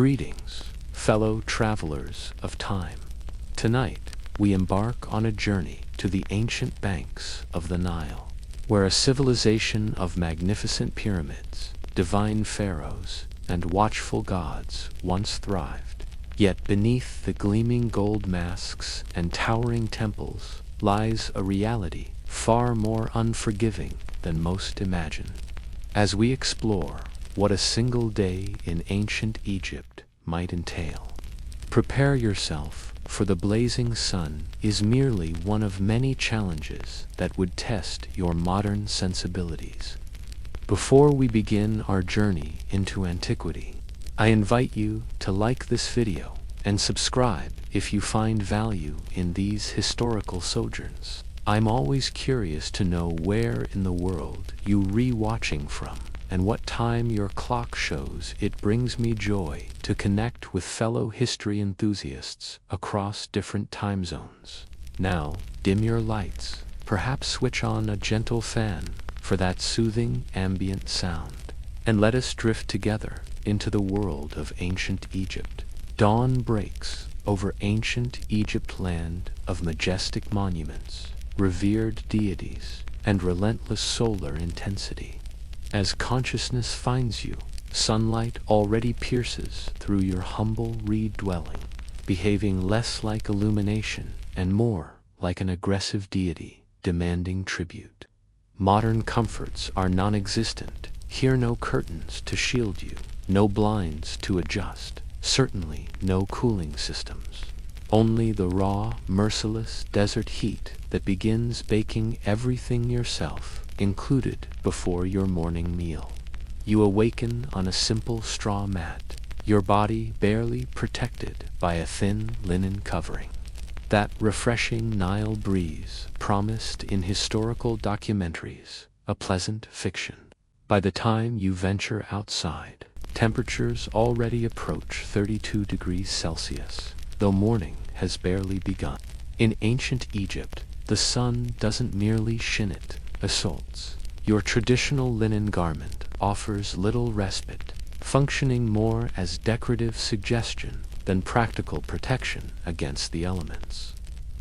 Greetings, fellow travelers of time. Tonight, we embark on a journey to the ancient banks of the Nile, where a civilization of magnificent pyramids, divine pharaohs, and watchful gods once thrived. Yet beneath the gleaming gold masks and towering temples lies a reality far more unforgiving than most imagine. As we explore what a single day in ancient Egypt might entail, prepare yourself, for the blazing sun is merely one of many challenges that would test your modern sensibilities. Before we begin our journey into antiquity, I invite you to like this video and subscribe if you find value in these historical sojourns. I'm always curious to know where in the world you re-watching from and what time your clock shows. It brings me joy to connect with fellow history enthusiasts across different time zones. Now, dim your lights, perhaps switch on a gentle fan for that soothing ambient sound, and let us drift together into the world of ancient Egypt. Dawn breaks over ancient Egypt, land of majestic monuments, revered deities, and relentless solar intensity. As consciousness finds you, sunlight already pierces through your humble reed dwelling, behaving less like illumination and more like an aggressive deity demanding tribute. Modern comforts are non-existent. Here no curtains to shield you, no blinds to adjust, certainly no cooling systems. Only the raw, merciless desert heat that begins baking everything yourself, included before your morning meal. You awaken on a simple straw mat, your body barely protected by a thin linen covering. That refreshing Nile breeze, promised in historical documentaries, a pleasant fiction. By the time you venture outside, temperatures already approach 32 degrees Celsius, though morning has barely begun. In ancient Egypt, the sun doesn't merely shin, it assaults. Your traditional linen garment offers little respite, functioning more as decorative suggestion than practical protection against the elements.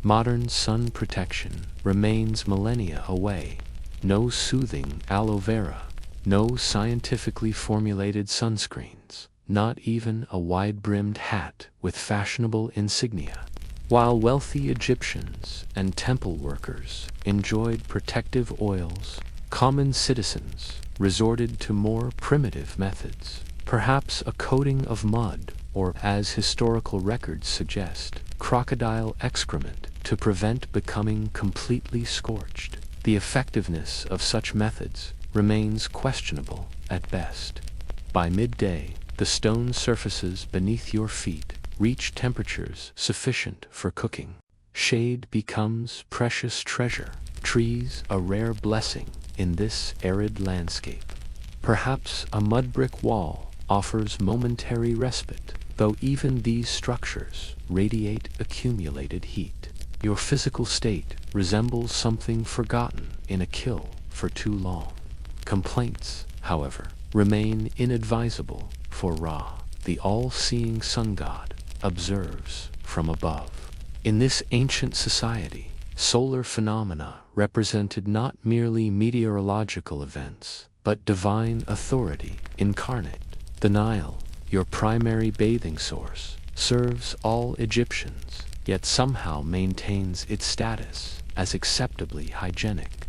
Modern sun protection remains millennia away. No soothing aloe vera, no scientifically formulated sunscreens, not even a wide-brimmed hat with fashionable insignia. While wealthy Egyptians and temple workers enjoyed protective oils, common citizens resorted to more primitive methods, perhaps a coating of mud or, as historical records suggest, crocodile excrement to prevent becoming completely scorched. The effectiveness of such methods remains questionable at best. By midday, the stone surfaces beneath your feet reach temperatures sufficient for cooking. Shade becomes precious treasure, trees a rare blessing in this arid landscape. Perhaps a mud brick wall offers momentary respite, though even these structures radiate accumulated heat. Your physical state resembles something forgotten in a kill for too long. Complaints, however, remain inadvisable, for Ra, the all-seeing sun god, observes from above. In this ancient society, solar phenomena represented not merely meteorological events, but divine authority incarnate. The Nile, your primary bathing source, serves all Egyptians, yet somehow maintains its status as acceptably hygienic.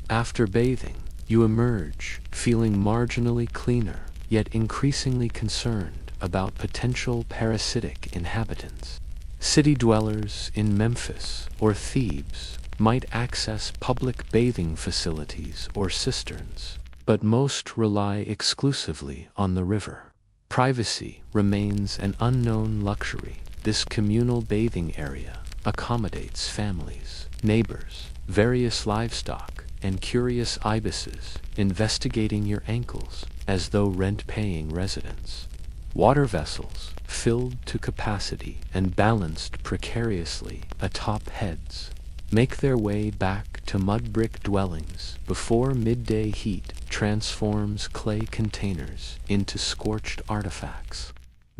After bathing, you emerge feeling marginally cleaner, yet increasingly concerned about potential parasitic inhabitants. City dwellers in Memphis or Thebes might access public bathing facilities or cisterns, but most rely exclusively on the river. Privacy remains an unknown luxury. This communal bathing area accommodates families, neighbors, various livestock, and curious ibises investigating your ankles as though rent-paying residents. Water vessels, filled to capacity and balanced precariously atop heads, make their way back to mud brick dwellings before midday heat transforms clay containers into scorched artifacts.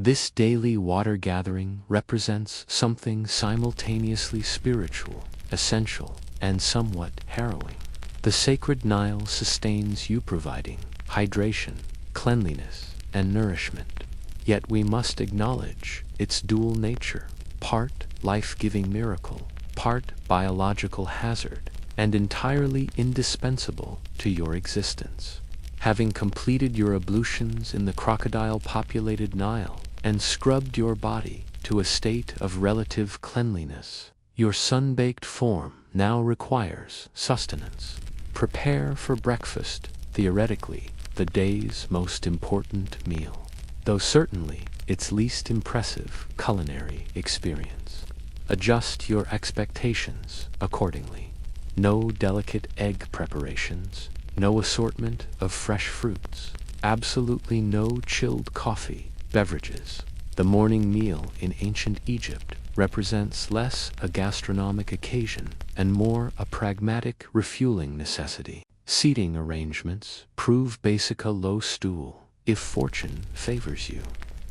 This daily water gathering represents something simultaneously spiritual, essential, and somewhat harrowing. The sacred Nile sustains you, providing hydration, cleanliness, and nourishment. Yet we must acknowledge its dual nature, part life-giving miracle, part biological hazard, and entirely indispensable to your existence. Having completed your ablutions in the crocodile-populated Nile and scrubbed your body to a state of relative cleanliness, your sun-baked form now requires sustenance. Prepare for breakfast, theoretically, the day's most important meal, though certainly its least impressive culinary experience. Adjust your expectations accordingly. No delicate egg preparations, no assortment of fresh fruits, absolutely no chilled coffee, beverages. The morning meal in ancient Egypt represents less a gastronomic occasion and more a pragmatic refueling necessity. Seating arrangements prove basic: a low stool, if fortune favors you.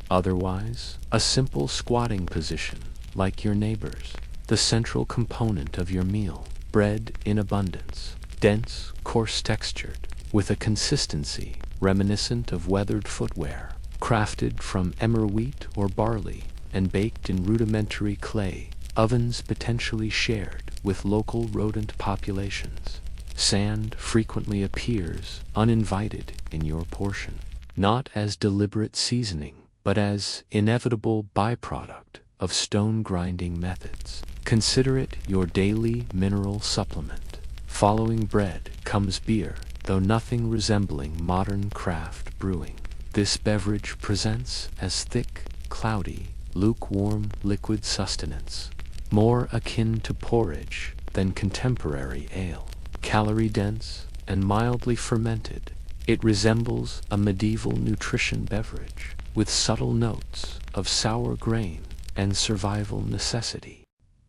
Otherwise, a simple squatting position, like your neighbors. The central component of your meal, bread in abundance, dense, coarse-textured, with a consistency reminiscent of weathered footwear, crafted from emmer wheat or barley, and baked in rudimentary clay ovens potentially shared with local rodent populations. Sand frequently appears uninvited in your portion, not as deliberate seasoning, but as inevitable byproduct of stone grinding methods. Consider it your daily mineral supplement. Following bread comes beer, though nothing resembling modern craft brewing. This beverage presents as thick, cloudy, lukewarm liquid sustenance, more akin to porridge than contemporary ale. Calorie-dense and mildly fermented, it resembles a medieval nutrition beverage, with subtle notes of sour grain and survival necessity.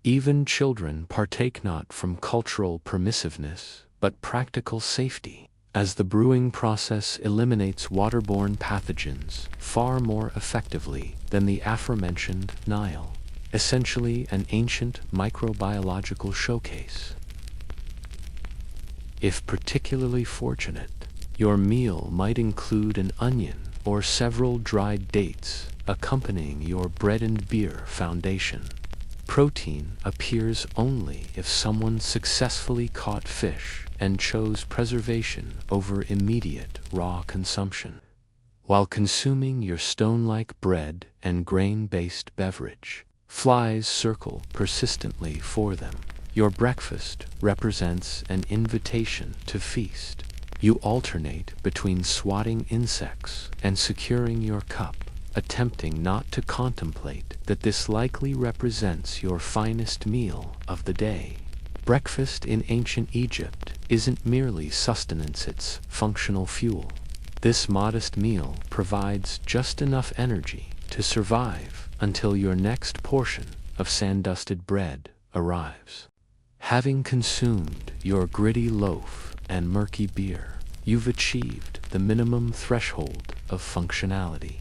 Even children partake not from cultural permissiveness, but practical safety, as the brewing process eliminates waterborne pathogens far more effectively than the aforementioned Nile, essentially an ancient microbiological showcase. If particularly fortunate, your meal might include an onion or several dried dates accompanying your bread and beer foundation. Protein appears only if someone successfully caught fish and chose preservation over immediate raw consumption. While consuming your stone-like bread and grain-based beverage, flies circle persistently for them. Your breakfast represents an invitation to feast. You alternate between swatting insects and securing your cup, attempting not to contemplate that this likely represents your finest meal of the day. Breakfast in ancient Egypt isn't merely sustenance, it's functional fuel. This modest meal provides just enough energy to survive until your next portion of sand-dusted bread arrives. Having consumed your gritty loaf and murky beer, you've achieved the minimum threshold of functionality.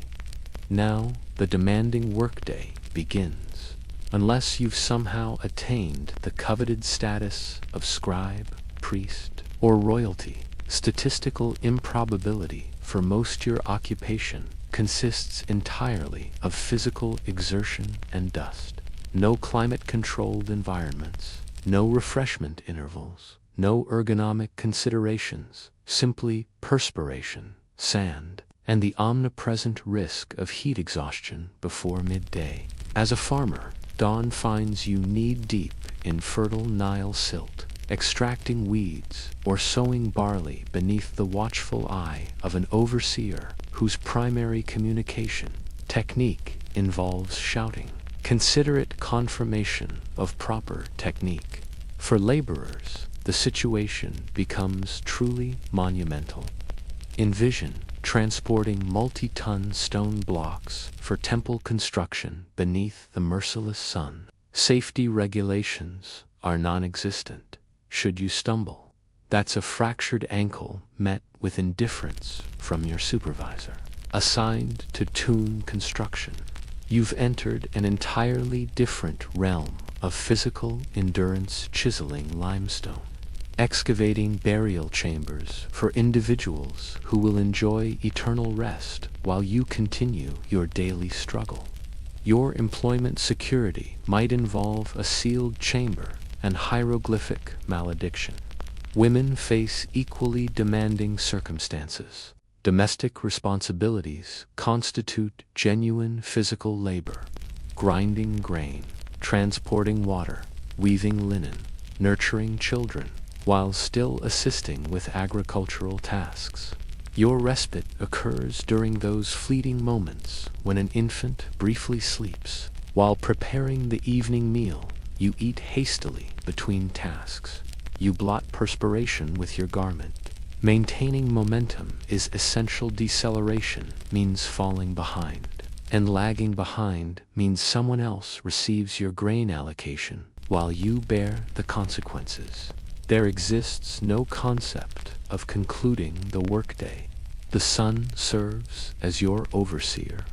Now, the demanding workday begins. Unless you've somehow attained the coveted status of scribe, priest, or royalty, statistical improbability for most your occupation consists entirely of physical exertion and dust. No climate-controlled environments, no refreshment intervals, no ergonomic considerations, simply perspiration, sand, and the omnipresent risk of heat exhaustion before midday. As a farmer, dawn finds you knee-deep in fertile Nile silt, extracting weeds or sowing barley beneath the watchful eye of an overseer whose primary communication technique involves shouting. Consider it confirmation of proper technique. For laborers, the situation becomes truly monumental. Envision transporting multi-ton stone blocks for temple construction beneath the merciless sun. Safety regulations are non-existent. Should you stumble, that's a fractured ankle met with indifference from your supervisor. Assigned to tomb construction, You've entered an entirely different realm of physical endurance chiseling limestone, excavating burial chambers for individuals who will enjoy eternal rest while you continue your daily struggle. Your employment security might involve a sealed chamber and hieroglyphic malediction. Women face equally demanding circumstances. Domestic responsibilities constitute genuine physical labor, grinding grain, transporting water, weaving linen, nurturing children, while still assisting with agricultural tasks. Your respite occurs during those fleeting moments when an infant briefly sleeps. While preparing the evening meal, you eat hastily between tasks. You blot perspiration with your garment. Maintaining momentum is essential. Deceleration means falling behind, and lagging behind means someone else receives your grain allocation while you bear the consequences. There exists no concept of concluding the workday. The sun serves as your overseer.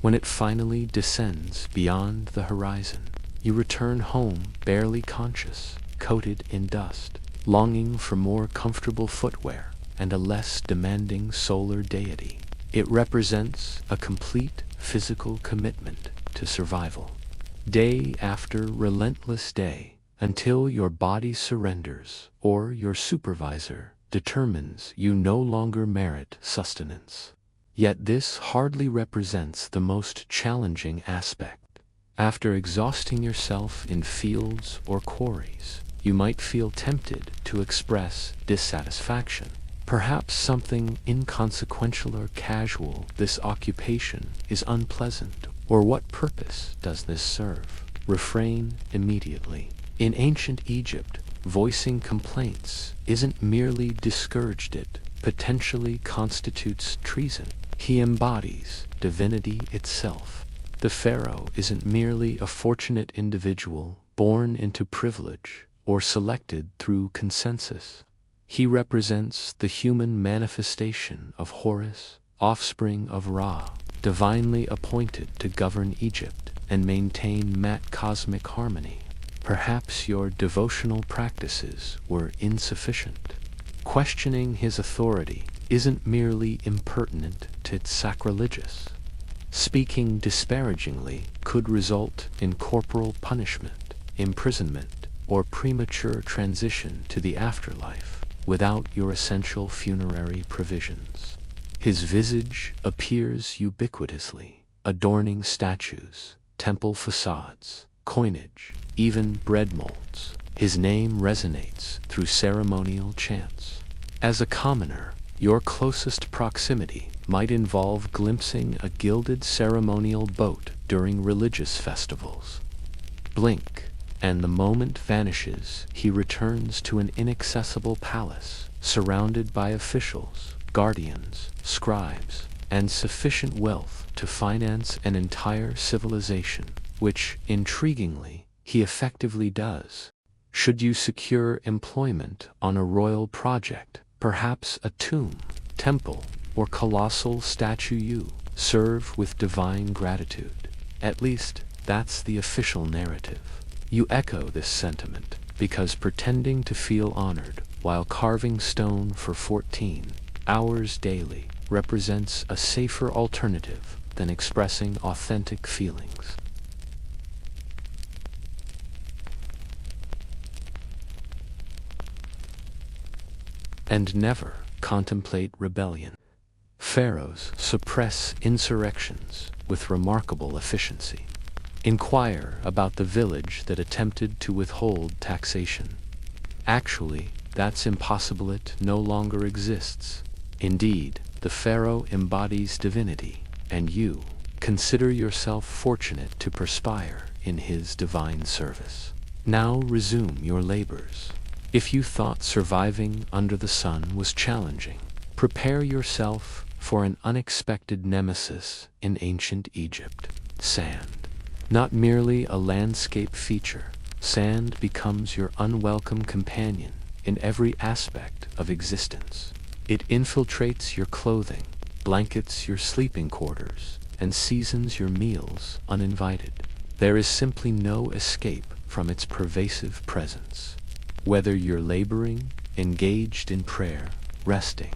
When it finally descends beyond the horizon, you return home barely conscious, coated in dust, longing for more comfortable footwear and a less demanding solar deity. It represents a complete physical commitment to survival. Day after relentless day, until your body surrenders or your supervisor determines you no longer merit sustenance. Yet this hardly represents the most challenging aspect. After exhausting yourself in fields or quarries, you might feel tempted to express dissatisfaction. Perhaps something inconsequential or casual. This occupation is unpleasant, or what purpose does this serve? Refrain immediately. In ancient Egypt, voicing complaints isn't merely discouraged, it potentially constitutes treason. He embodies divinity itself. The pharaoh isn't merely a fortunate individual born into privilege or selected through consensus. He represents the human manifestation of Horus, offspring of Ra, divinely appointed to govern Egypt and maintain cosmic harmony. Perhaps your devotional practices were insufficient. Questioning his authority isn't merely impertinent, it's sacrilegious. Speaking disparagingly could result in corporal punishment, imprisonment, or premature transition to the afterlife without your essential funerary provisions. His visage appears ubiquitously, adorning statues, temple facades, coinage, even bread molds. His name resonates through ceremonial chants. As a commoner, your closest proximity might involve glimpsing a gilded ceremonial boat during religious festivals. Blink, and the moment vanishes. He returns to an inaccessible palace, surrounded by officials, guardians, scribes, and sufficient wealth to finance an entire civilization, which, intriguingly, he effectively does. Should you secure employment on a royal project, perhaps a tomb, temple, or colossal statue, you serve with divine gratitude. At least, that's the official narrative. You echo this sentiment because pretending to feel honored while carving stone for 14 hours daily represents a safer alternative than expressing authentic feelings. And never contemplate rebellion. Pharaohs suppress insurrections with remarkable efficiency. Inquire about the village that attempted to withhold taxation. Actually, that's impossible. It no longer exists. Indeed, the pharaoh embodies divinity, and you consider yourself fortunate to perspire in his divine service. Now resume your labors. If you thought surviving under the sun was challenging, prepare yourself for an unexpected nemesis in ancient Egypt: sand. Not merely a landscape feature, sand becomes your unwelcome companion in every aspect of existence. It infiltrates your clothing, blankets your sleeping quarters, and seasons your meals uninvited. There is simply no escape from its pervasive presence. Whether you're laboring, engaged in prayer, resting,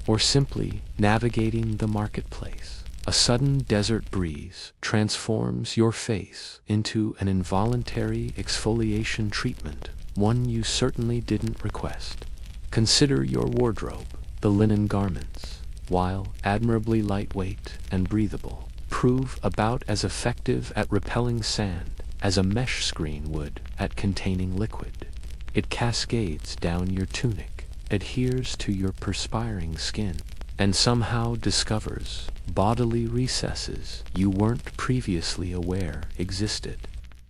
or simply navigating the marketplace, a sudden desert breeze transforms your face into an involuntary exfoliation treatment, one you certainly didn't request. Consider your wardrobe. The linen garments, while admirably lightweight and breathable, prove about as effective at repelling sand as a mesh screen would at containing liquid. It cascades down your tunic, adheres to your perspiring skin, and somehow discovers bodily recesses you weren't previously aware existed.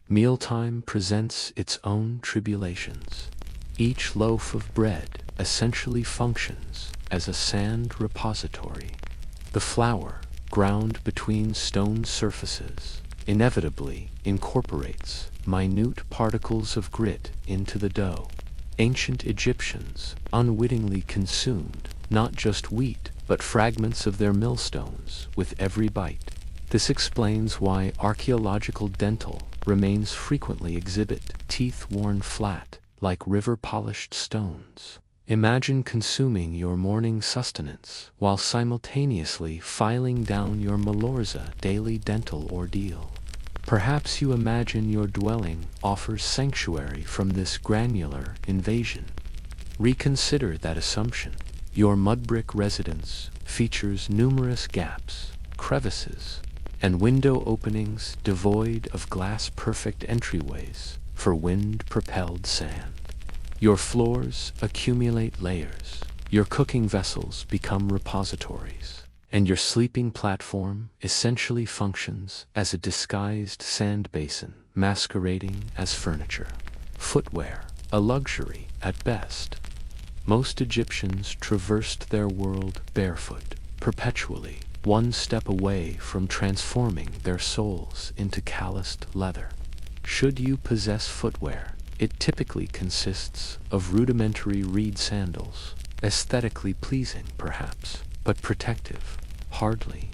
Mealtime presents its own tribulations. Each loaf of bread essentially functions as a sand repository. The flour, ground between stone surfaces, inevitably incorporates minute particles of grit into the dough. Ancient Egyptians unwittingly consumed not just wheat, but fragments of their millstones with every bite. This explains why archaeological dental remains frequently exhibit teeth worn flat, like river-polished stones. Imagine consuming your morning sustenance while simultaneously filing down your Malorza daily dental ordeal. Perhaps you imagine your dwelling offers sanctuary from this granular invasion. Reconsider that assumption. Your mud-brick residence features numerous gaps, crevices, and window openings devoid of glass-perfect entryways for wind-propelled sand. Your floors accumulate layers, your cooking vessels become repositories, and your sleeping platform essentially functions as a disguised sand basin masquerading as furniture. Footwear, a luxury at best. Most Egyptians traversed their world barefoot, perpetually, one step away from transforming their souls into calloused leather. Should you possess footwear, it typically consists of rudimentary reed sandals, aesthetically pleasing perhaps, but protective, hardly.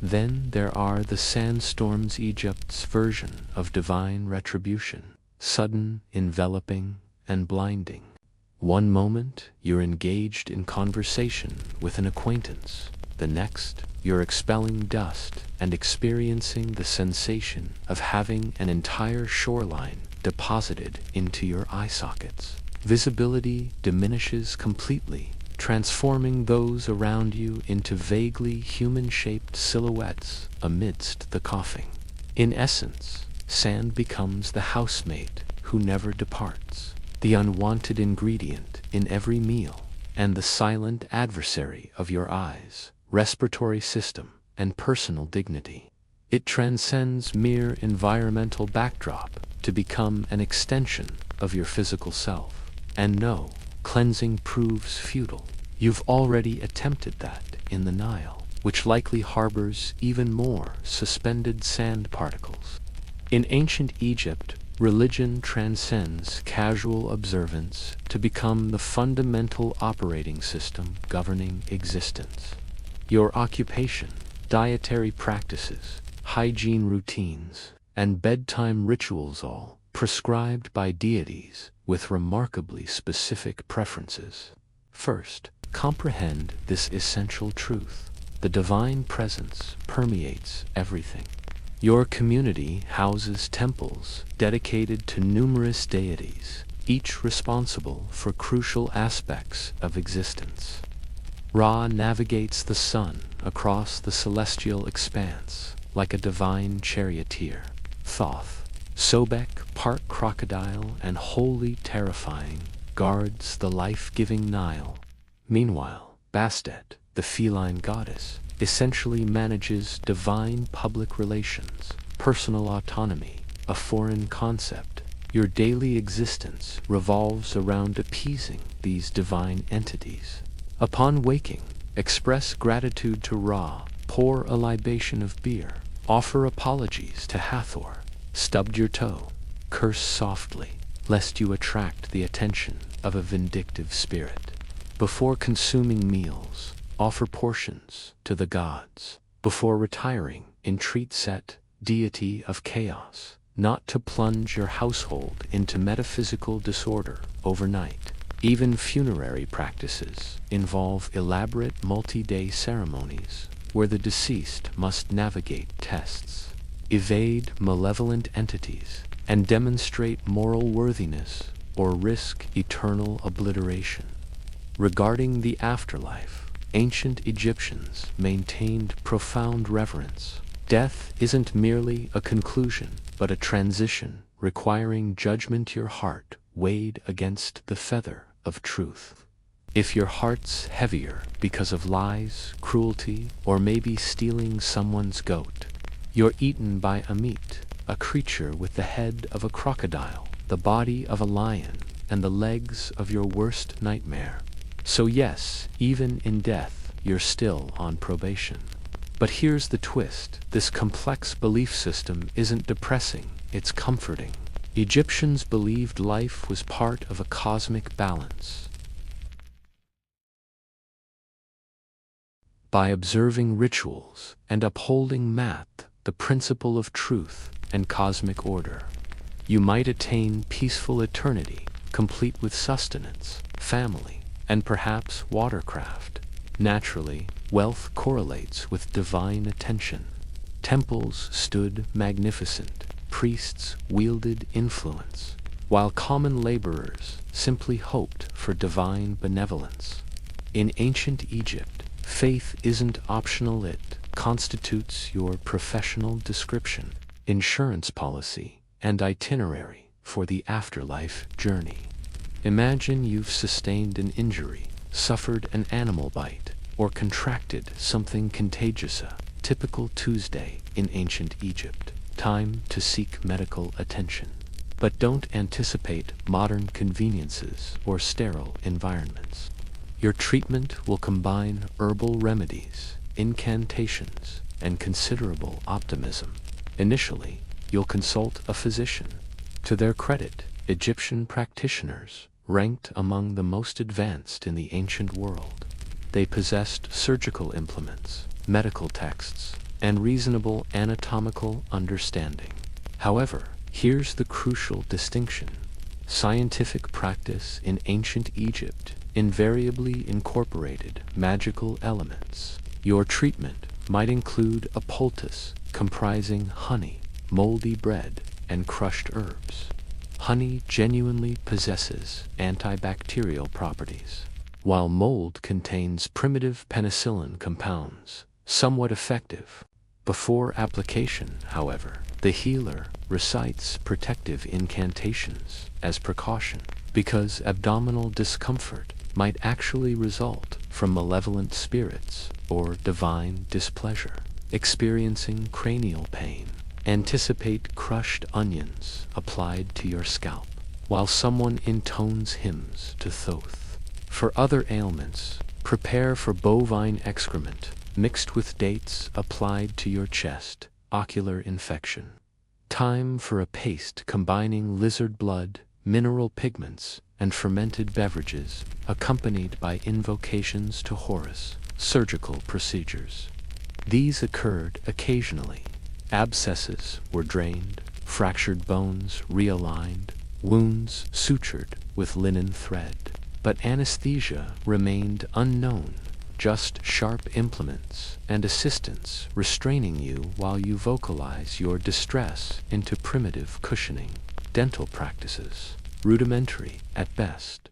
Then there are the sandstorms, Egypt's version of divine retribution, sudden, enveloping, and blinding. One moment, you're engaged in conversation with an acquaintance. The next, you're expelling dust and experiencing the sensation of having an entire shoreline deposited into your eye sockets. Visibility diminishes completely, transforming those around you into vaguely human-shaped silhouettes amidst the coughing. In essence, sand becomes the housemate who never departs, the unwanted ingredient in every meal, and the silent adversary of your eyes, respiratory system, and personal dignity. It transcends mere environmental backdrop to become an extension of your physical self. And no, cleansing proves futile. You've already attempted that in the Nile, which likely harbors even more suspended sand particles. In ancient Egypt, religion transcends casual observance to become the fundamental operating system governing existence. Your occupation, dietary practices, hygiene routines, and bedtime rituals, all prescribed by deities with remarkably specific preferences. First, comprehend this essential truth. The divine presence permeates everything. Your community houses temples dedicated to numerous deities, each responsible for crucial aspects of existence. Ra navigates the sun across the celestial expanse like a divine charioteer. Thoth, Sobek, part crocodile and wholly terrifying, guards the life-giving Nile. Meanwhile, Bastet, the feline goddess, essentially manages divine public relations, personal autonomy, a foreign concept. Your daily existence revolves around appeasing these divine entities. Upon waking, express gratitude to Ra, pour a libation of beer, offer apologies to Hathor, stub your toe, curse softly, lest you attract the attention of a vindictive spirit. Before consuming meals, offer portions to the gods. Before retiring, entreat Set, deity of chaos, not to plunge your household into metaphysical disorder overnight. Even funerary practices involve elaborate multi-day ceremonies where the deceased must navigate tests, evade malevolent entities, and demonstrate moral worthiness or risk eternal obliteration. Regarding the afterlife, ancient Egyptians maintained profound reverence. Death isn't merely a conclusion, but a transition requiring judgment, your heart weighed against the feather of truth. If your heart's heavier because of lies, cruelty, or maybe stealing someone's goat, you're eaten by Amit, a creature with the head of a crocodile, the body of a lion, and the legs of your worst nightmare. So yes, even in death, you're still on probation. But here's the twist: this complex belief system isn't depressing, it's comforting. Egyptians believed life was part of a cosmic balance. By observing rituals and upholding math, the principle of truth and cosmic order, you might attain peaceful eternity, complete with sustenance, family, and perhaps watercraft. Naturally, wealth correlates with divine attention. Temples stood magnificent, priests wielded influence, while common laborers simply hoped for divine benevolence. In ancient Egypt, faith isn't optional, it constitutes your professional description, insurance policy, and itinerary for the afterlife journey. Imagine you've sustained an injury, suffered an animal bite, or contracted something contagious. A typical Tuesday in ancient Egypt. Time to seek medical attention. But don't anticipate modern conveniences or sterile environments. Your treatment will combine herbal remedies, incantations, and considerable optimism. Initially, you'll consult a physician. To their credit, Egyptian practitioners ranked among the most advanced in the ancient world. They possessed surgical implements, medical texts, and reasonable anatomical understanding. However, here's the crucial distinction. Scientific practice in ancient Egypt invariably incorporated magical elements. Your treatment might include a poultice comprising honey, moldy bread, and crushed herbs. Honey genuinely possesses antibacterial properties, while mold contains primitive penicillin compounds, somewhat effective. Before application, however, the healer recites protective incantations as precaution, because abdominal discomfort might actually result from malevolent spirits or divine displeasure. Experiencing cranial pain, anticipate crushed onions applied to your scalp, while someone intones hymns to Thoth. For other ailments, prepare for bovine excrement mixed with dates applied to your chest, ocular infection. Time for a paste combining lizard blood, mineral pigments, and fermented beverages, accompanied by invocations to Horus. Surgical procedures. These occurred occasionally. Abscesses were drained, fractured bones realigned, wounds sutured with linen thread. But anesthesia remained unknown, just sharp implements and assistants restraining you while you vocalize your distress into primitive cushioning. Dental practices, rudimentary at best.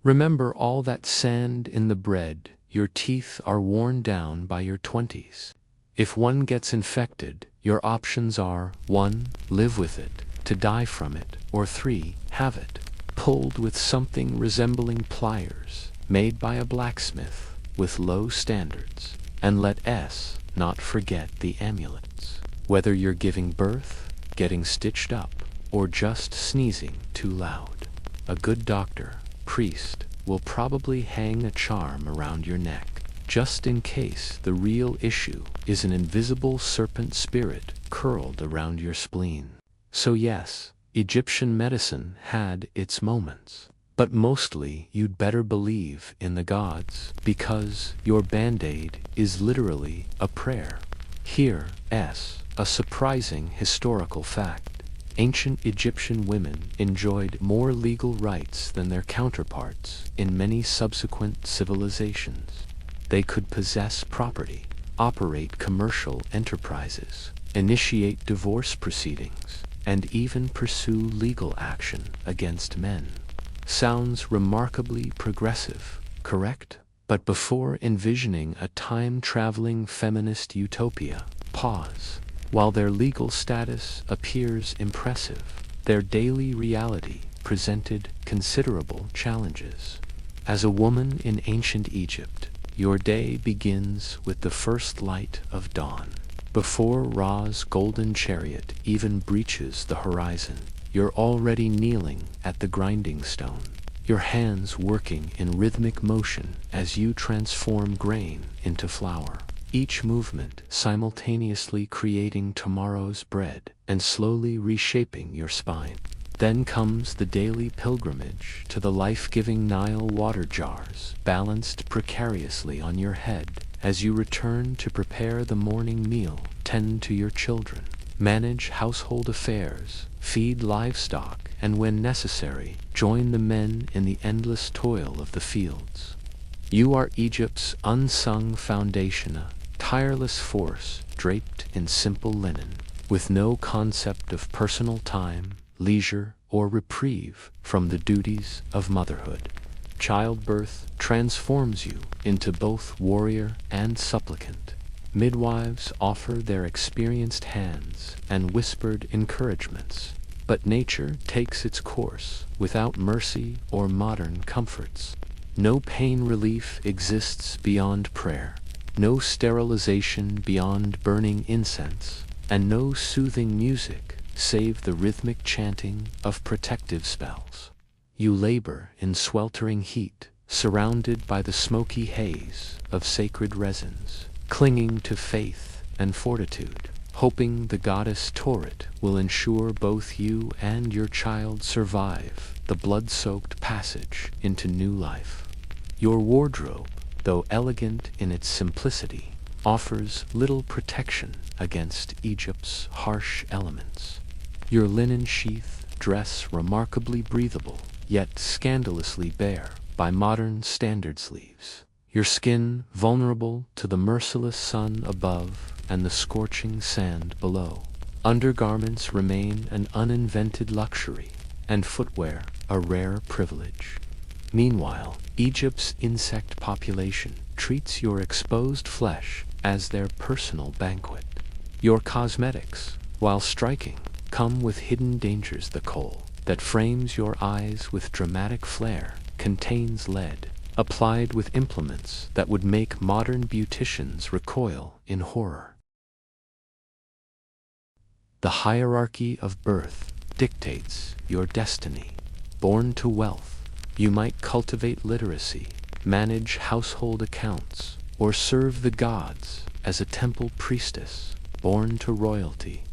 Remember all that sand in the bread, your teeth are worn down by your 20s. If one gets infected, your options are 1. Live with it, to die from it, or 3. Have it pulled with something resembling pliers, made by a blacksmith with low standards. And let us not forget the amulets. Whether you're giving birth, getting stitched up, or just sneezing too loud, a good doctor, priest, will probably hang a charm around your neck, just in case the real issue is an invisible serpent spirit curled around your spleen. So yes, Egyptian medicine had its moments, but mostly you'd better believe in the gods, because your band-aid is literally a prayer. Here, a surprising historical fact. Ancient Egyptian women enjoyed more legal rights than their counterparts in many subsequent civilizations. They could possess property, operate commercial enterprises, initiate divorce proceedings, and even pursue legal action against men. Sounds remarkably progressive, correct? But before envisioning a time-traveling feminist utopia, pause. While their legal status appears impressive, their daily reality presented considerable challenges. As a woman in ancient Egypt, your day begins with the first light of dawn. Before Ra's golden chariot even breaches the horizon, you're already kneeling at the grinding stone, your hands working in rhythmic motion as you transform grain into flour. Each movement simultaneously creating tomorrow's bread and slowly reshaping your spine. Then comes the daily pilgrimage to the life-giving Nile water jars, balanced precariously on your head as you return to prepare the morning meal, tend to your children, manage household affairs, feed livestock, and when necessary, join the men in the endless toil of the fields. You are Egypt's unsung foundation, a tireless force draped in simple linen, with no concept of personal time, leisure, or reprieve from the duties of motherhood. Childbirth transforms you into both warrior and supplicant. Midwives offer their experienced hands and whispered encouragements, but nature takes its course without mercy or modern comforts. No pain relief exists beyond prayer. No sterilization beyond burning incense, and no soothing music save the rhythmic chanting of protective spells. You labor in sweltering heat, surrounded by the smoky haze of sacred resins, clinging to faith and fortitude, hoping the goddess Torit will ensure both you and your child survive the blood-soaked passage into new life. Your wardrobe, though elegant in its simplicity, offers little protection against Egypt's harsh elements. Your linen sheath dress remarkably breathable, yet scandalously bare by modern standard sleeves. Your skin vulnerable to the merciless sun above and the scorching sand below. Undergarments remain an uninvented luxury, and footwear a rare privilege. Meanwhile, Egypt's insect population treats your exposed flesh as their personal banquet. Your cosmetics, while striking, come with hidden dangers. The kohl that frames your eyes with dramatic flair contains lead, applied with implements that would make modern beauticians recoil in horror. The hierarchy of birth dictates your destiny. Born to wealth, you might cultivate literacy, manage household accounts, or serve the gods as a temple priestess. Born to royalty,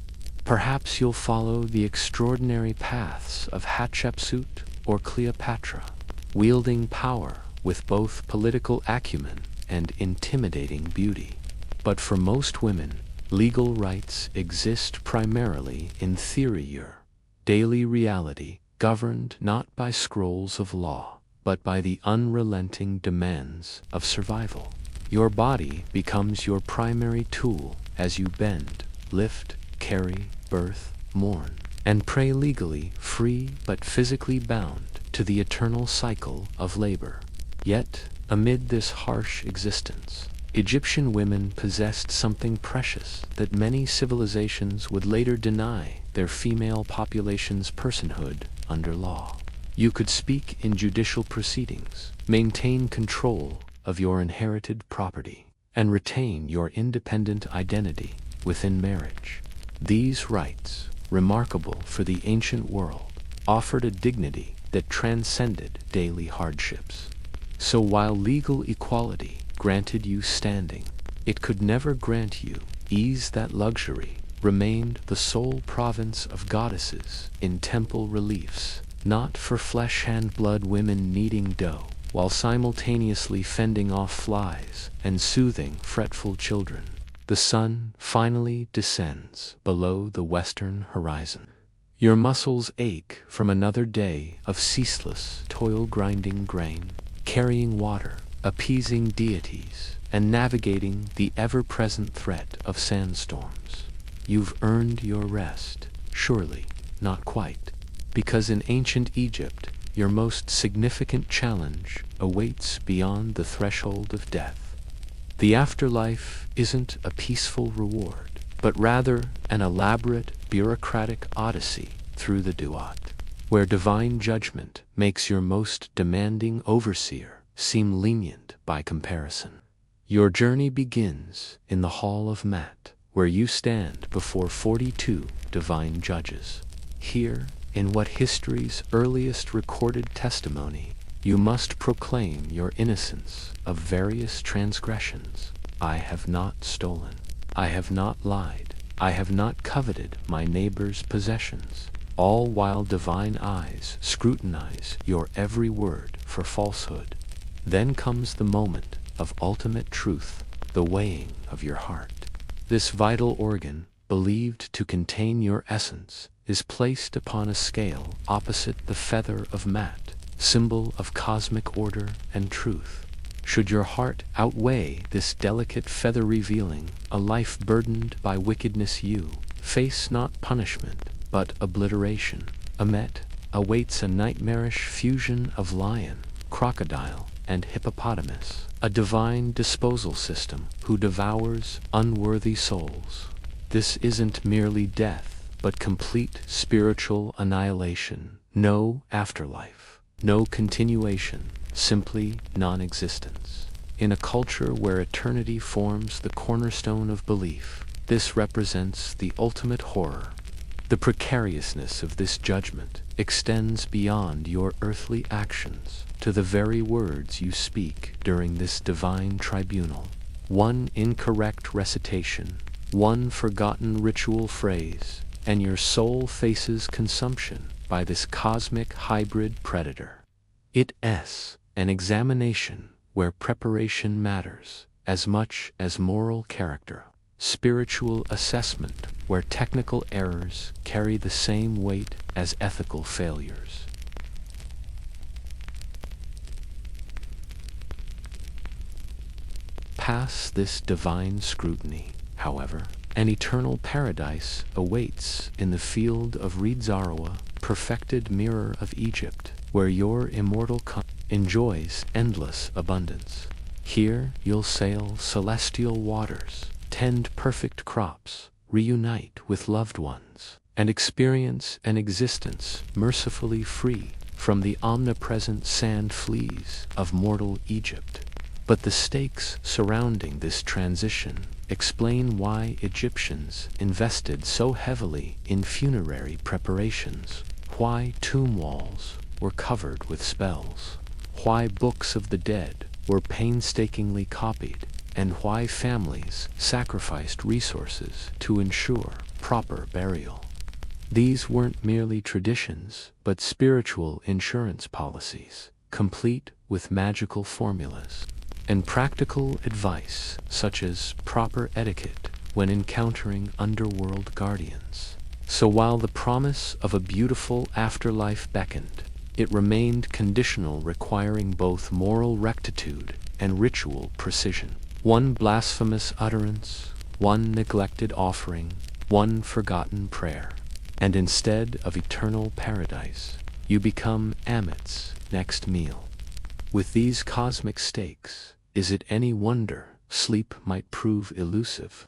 perhaps you'll follow the extraordinary paths of Hatshepsut or Cleopatra, wielding power with both political acumen and intimidating beauty. But for most women, legal rights exist primarily in theory. Your daily reality governed not by scrolls of law, but by the unrelenting demands of survival. Your body becomes your primary tool as you bend, lift, carry, birth, mourn, and pray, legally free but physically bound to the eternal cycle of labor. Yet, amid this harsh existence, Egyptian women possessed something precious that many civilizations would later deny their female population's personhood under law. You could speak in judicial proceedings, maintain control of your inherited property, and retain your independent identity within marriage. These rights, remarkable for the ancient world, offered a dignity that transcended daily hardships. So while legal equality granted you standing, it could never grant you ease. That luxury remained the sole province of goddesses in temple reliefs, not for flesh and blood women kneading dough, while simultaneously fending off flies and soothing fretful children. the sun finally descends below the western horizon. Your muscles ache from another day of ceaseless toil, grinding grain, carrying water, appeasing deities, and navigating the ever-present threat of sandstorms. You've earned your rest, surely, not quite, because in ancient Egypt, your most significant challenge awaits beyond the threshold of death. The afterlife isn't a peaceful reward, but rather an elaborate bureaucratic odyssey through the duat, where divine judgment makes your most demanding overseer seem lenient by comparison. Your journey begins in the Hall of Mat, where you stand before 42 divine judges. Here, in what history's earliest recorded testimony, you must proclaim your innocence of various transgressions. I have not stolen. I have not lied. I have not coveted my neighbor's possessions, all while divine eyes scrutinize your every word for falsehood. Then comes the moment of ultimate truth, the weighing of your heart. This vital organ, believed to contain your essence, is placed upon a scale opposite the feather of Mat, symbol of cosmic order and truth. Should your heart outweigh this delicate feather revealing a life burdened by wickedness, you face not punishment, but obliteration. Amet awaits a nightmarish fusion of lion, crocodile, and hippopotamus, a divine disposal system who devours unworthy souls. This isn't merely death, but complete spiritual annihilation. No afterlife, no continuation, simply non-existence. In a culture where eternity forms the cornerstone of belief, this represents the ultimate horror. The precariousness of this judgment extends beyond your earthly actions to the very words you speak during this divine tribunal. One incorrect recitation, one forgotten ritual phrase, and your soul faces consumption by this cosmic hybrid predator. It's an examination where preparation matters as much as moral character. Spiritual assessment where technical errors carry the same weight as ethical failures. Pass this divine scrutiny, however, an eternal paradise awaits in the field of Reed Zarawa, perfected mirror of Egypt, where your immortal enjoys endless abundance. Here you'll sail celestial waters, tend perfect crops, reunite with loved ones, and experience an existence mercifully free from the omnipresent sand fleas of mortal Egypt. But the stakes surrounding this transition explain why Egyptians invested so heavily in funerary preparations, why tomb walls were covered with spells, why books of the dead were painstakingly copied, and why families sacrificed resources to ensure proper burial. These weren't merely traditions, but spiritual insurance policies, complete with magical formulas and practical advice such as proper etiquette when encountering underworld guardians. So while the promise of a beautiful afterlife beckoned, it remained conditional, requiring both moral rectitude and ritual precision. One blasphemous utterance, one neglected offering, one forgotten prayer, and instead of eternal paradise, you become Amit's next meal. With these cosmic stakes, is it any wonder sleep might prove elusive?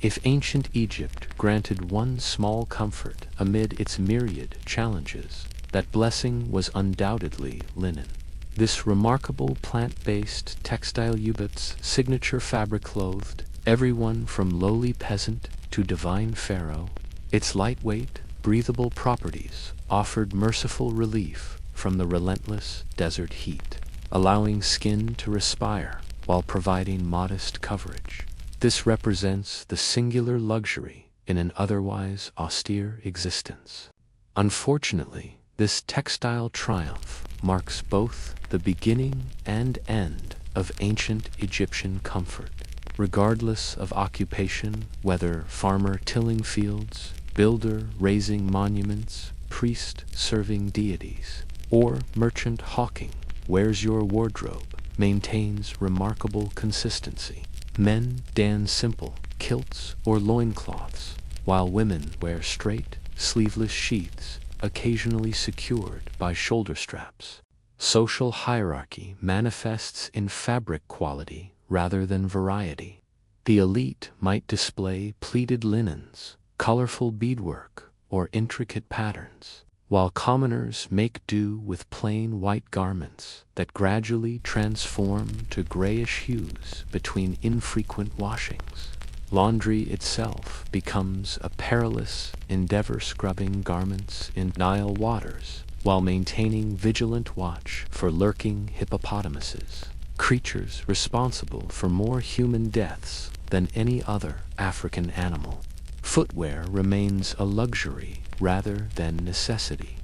If ancient Egypt granted one small comfort amid its myriad challenges, that blessing was undoubtedly linen. This remarkable plant-based textile Ubit's signature fabric clothed everyone from lowly peasant to divine pharaoh. Its lightweight, breathable properties offered merciful relief from the relentless desert heat, allowing skin to respire while providing modest coverage. This represents the singular luxury in an otherwise austere existence. Unfortunately, this textile triumph marks both the beginning and end of ancient Egyptian comfort. regardless of occupation, whether farmer tilling fields, builder raising monuments, priest serving deities, or merchant hawking, wears your wardrobe, maintains remarkable consistency. Men don simple kilts or loincloths, while women wear straight, sleeveless sheaths, occasionally secured by shoulder straps. Social hierarchy manifests in fabric quality rather than variety. The elite might display pleated linens, colorful beadwork, or intricate patterns, while commoners make do with plain white garments that gradually transform to grayish hues between infrequent washings. Laundry itself becomes a perilous endeavor, scrubbing garments in Nile waters while maintaining vigilant watch for lurking hippopotamuses, creatures responsible for more human deaths than any other African animal. Footwear remains a luxury rather than necessity.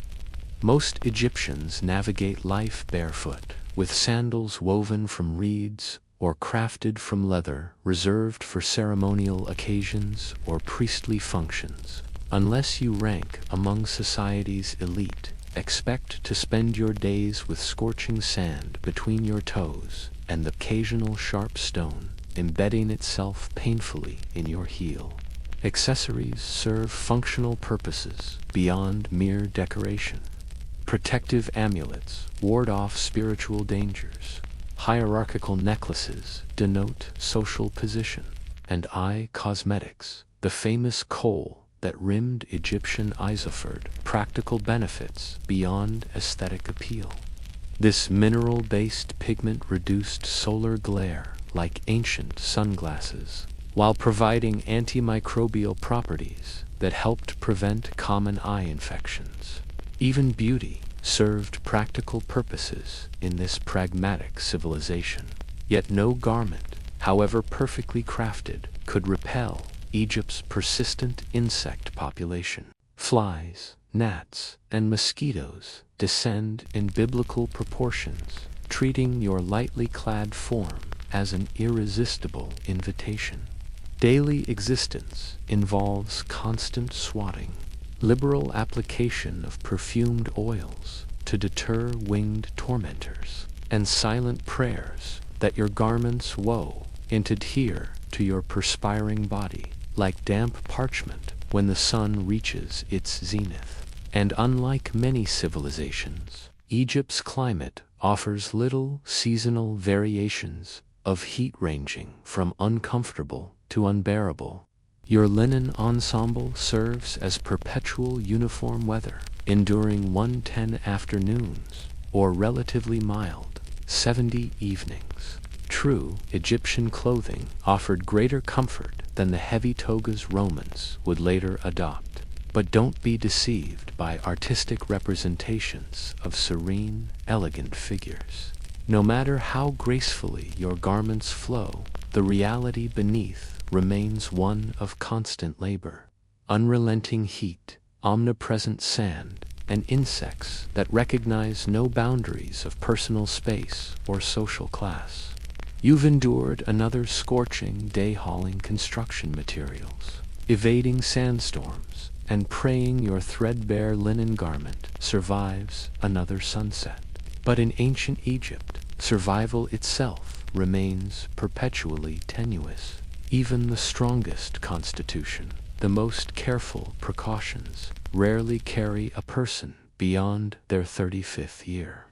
Most Egyptians navigate life barefoot, with sandals woven from reeds or crafted from leather, reserved for ceremonial occasions or priestly functions. Unless you rank among society's elite, expect to spend your days with scorching sand between your toes and the occasional sharp stone embedding itself painfully in your heel. Accessories serve functional purposes beyond mere decoration. Protective amulets ward off spiritual dangers. Hierarchical necklaces denote social position. And eye cosmetics, the famous kohl that rimmed Egyptian eyes, offered practical benefits beyond aesthetic appeal. This mineral-based pigment reduced solar glare like ancient sunglasses, while providing antimicrobial properties that helped prevent common eye infections. Even beauty served practical purposes in this pragmatic civilization. Yet no garment, however perfectly crafted, could repel Egypt's persistent insect population. Flies, gnats, and mosquitoes descend in biblical proportions, treating your lightly clad form as an irresistible invitation. Daily existence involves constant swatting, liberal application of perfumed oils to deter winged tormentors, and silent prayers that your garments woe and adhere to your perspiring body like damp parchment when the sun reaches its zenith. And unlike many civilizations, Egypt's climate offers little seasonal variations of heat, ranging from uncomfortable to unbearable. Your linen ensemble serves as perpetual uniform weather, enduring 110 afternoons or relatively mild 70 evenings. True Egyptian clothing offered greater comfort than the heavy togas Romans would later adopt. But don't be deceived by artistic representations of serene, elegant figures. No matter how gracefully your garments flow, the reality beneath remains one of constant labor. Unrelenting heat, omnipresent sand, and insects that recognize no boundaries of personal space or social class. You've endured another scorching day hauling construction materials, evading sandstorms, and praying your threadbare linen garment survives another sunset. But in ancient Egypt, survival itself remains perpetually tenuous. Even the strongest constitution, the most careful precautions, rarely carry a person beyond their 35th year.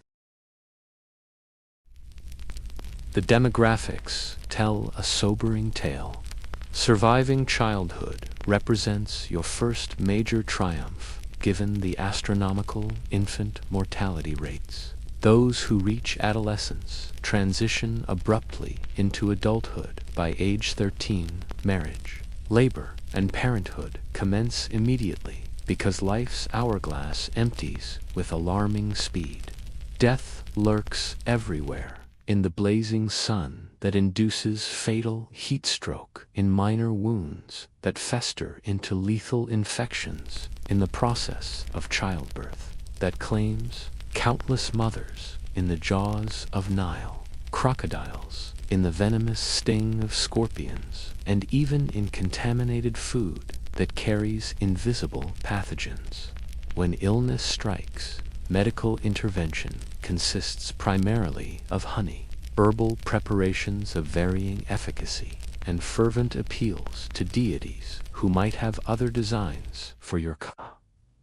The demographics tell a sobering tale. Surviving childhood represents your first major triumph, given the astronomical infant mortality rates. Those who reach adolescence transition abruptly into adulthood by age 13. Marriage, labor, and parenthood commence immediately because life's hourglass empties with alarming speed. Death lurks everywhere, in the blazing sun that induces fatal heat stroke, in minor wounds that fester into lethal infections, in the process of childbirth that claims countless mothers in the jaws of Nile crocodiles, in the venomous sting of scorpions, and even in contaminated food that carries invisible pathogens. When illness strikes, medical intervention consists primarily of honey, herbal preparations of varying efficacy, and fervent appeals to deities who might have other designs for your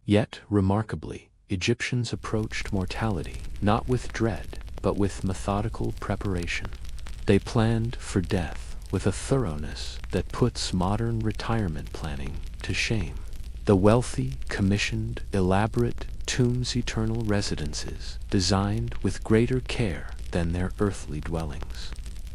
Yet, remarkably, Egyptians approached mortality not with dread, but with methodical preparation. They planned for death with a thoroughness that puts modern retirement planning to shame. The wealthy commissioned elaborate tombs, eternal residences designed with greater care than their earthly dwellings.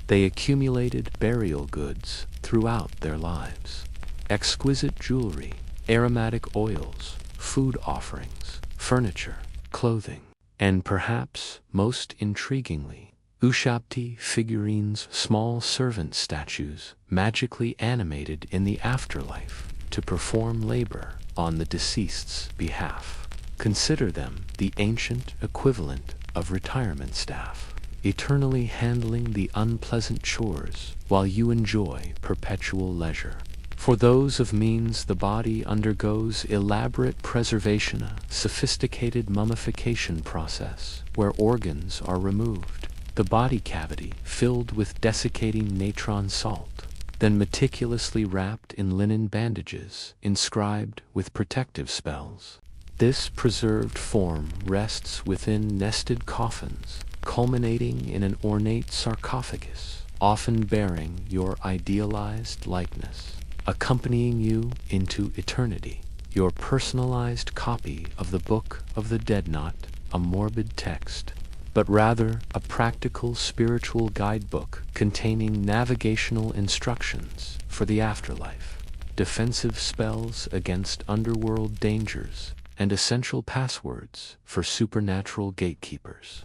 They accumulated burial goods throughout their lives. Exquisite jewelry, aromatic oils, food offerings, furniture, clothing, and perhaps most intriguingly, Ushabti figurines, small servant statues magically animated in the afterlife to perform labor on the deceased's behalf. Consider them the ancient equivalent of retirement staff, eternally handling the unpleasant chores while you enjoy perpetual leisure. For those of means, the body undergoes elaborate preservation, a sophisticated mummification process where organs are removed, the body cavity filled with desiccating natron salt, then meticulously wrapped in linen bandages inscribed with protective spells. This preserved form rests within nested coffins, culminating in an ornate sarcophagus, often bearing your idealized likeness, accompanying you into eternity. Your personalized copy of the Book of the Dead, not a morbid text, but rather a practical spiritual guidebook containing navigational instructions for the afterlife, defensive spells against underworld dangers, and essential passwords for supernatural gatekeepers.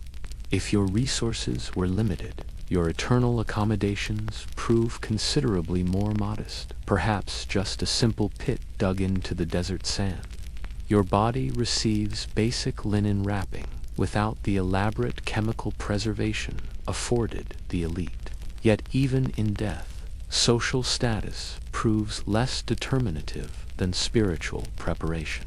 If your resources were limited, your eternal accommodations prove considerably more modest, perhaps just a simple pit dug into the desert sand. Your body receives basic linen wrapping without the elaborate chemical preservation afforded the elite. Yet even in death, social status proves less determinative than spiritual preparation.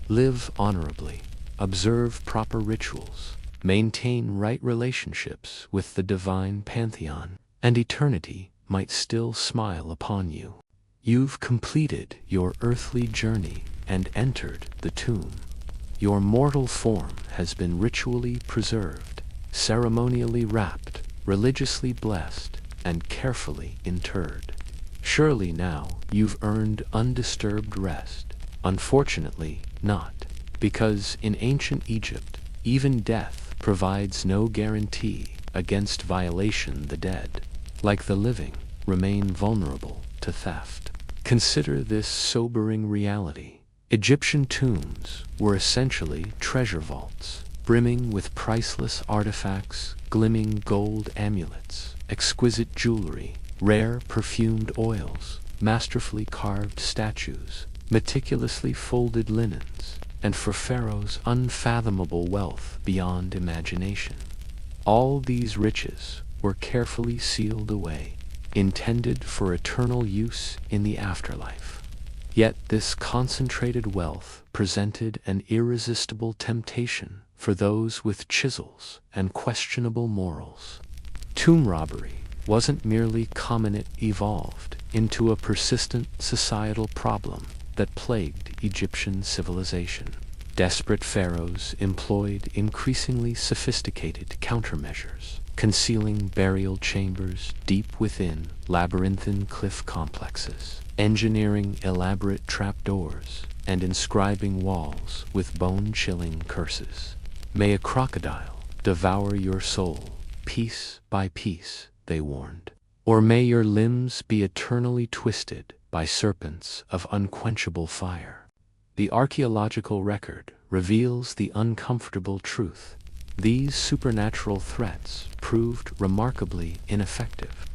Live honorably, observe proper rituals, maintain right relationships with the divine pantheon, and eternity might still smile upon you. You've completed your earthly journey and entered the tomb. Your mortal form has been ritually preserved, ceremonially wrapped, religiously blessed, and carefully interred. Surely now you've earned undisturbed rest. Unfortunately not, because in ancient Egypt, even death provides no guarantee against violation. The dead, like the living, remain vulnerable to theft. Consider this sobering reality. Egyptian tombs were essentially treasure vaults, brimming with priceless artifacts, gleaming gold amulets, exquisite jewelry, rare perfumed oils, masterfully carved statues, meticulously folded linens, and for Pharaohs unfathomable wealth beyond imagination. All these riches were carefully sealed away, intended for eternal use in the afterlife. Yet this concentrated wealth presented an irresistible temptation for those with chisels and questionable morals. Tomb robbery wasn't merely common, it evolved into a persistent societal problem that plagued Egyptian civilization. Desperate pharaohs employed increasingly sophisticated countermeasures, concealing burial chambers deep within labyrinthine cliff complexes, engineering elaborate trapdoors, and inscribing walls with bone-chilling curses. May a crocodile devour your soul, piece by piece, they warned. Or may your limbs be eternally twisted by serpents of unquenchable fire. The archaeological record reveals the uncomfortable truth. These supernatural threats proved remarkably ineffective.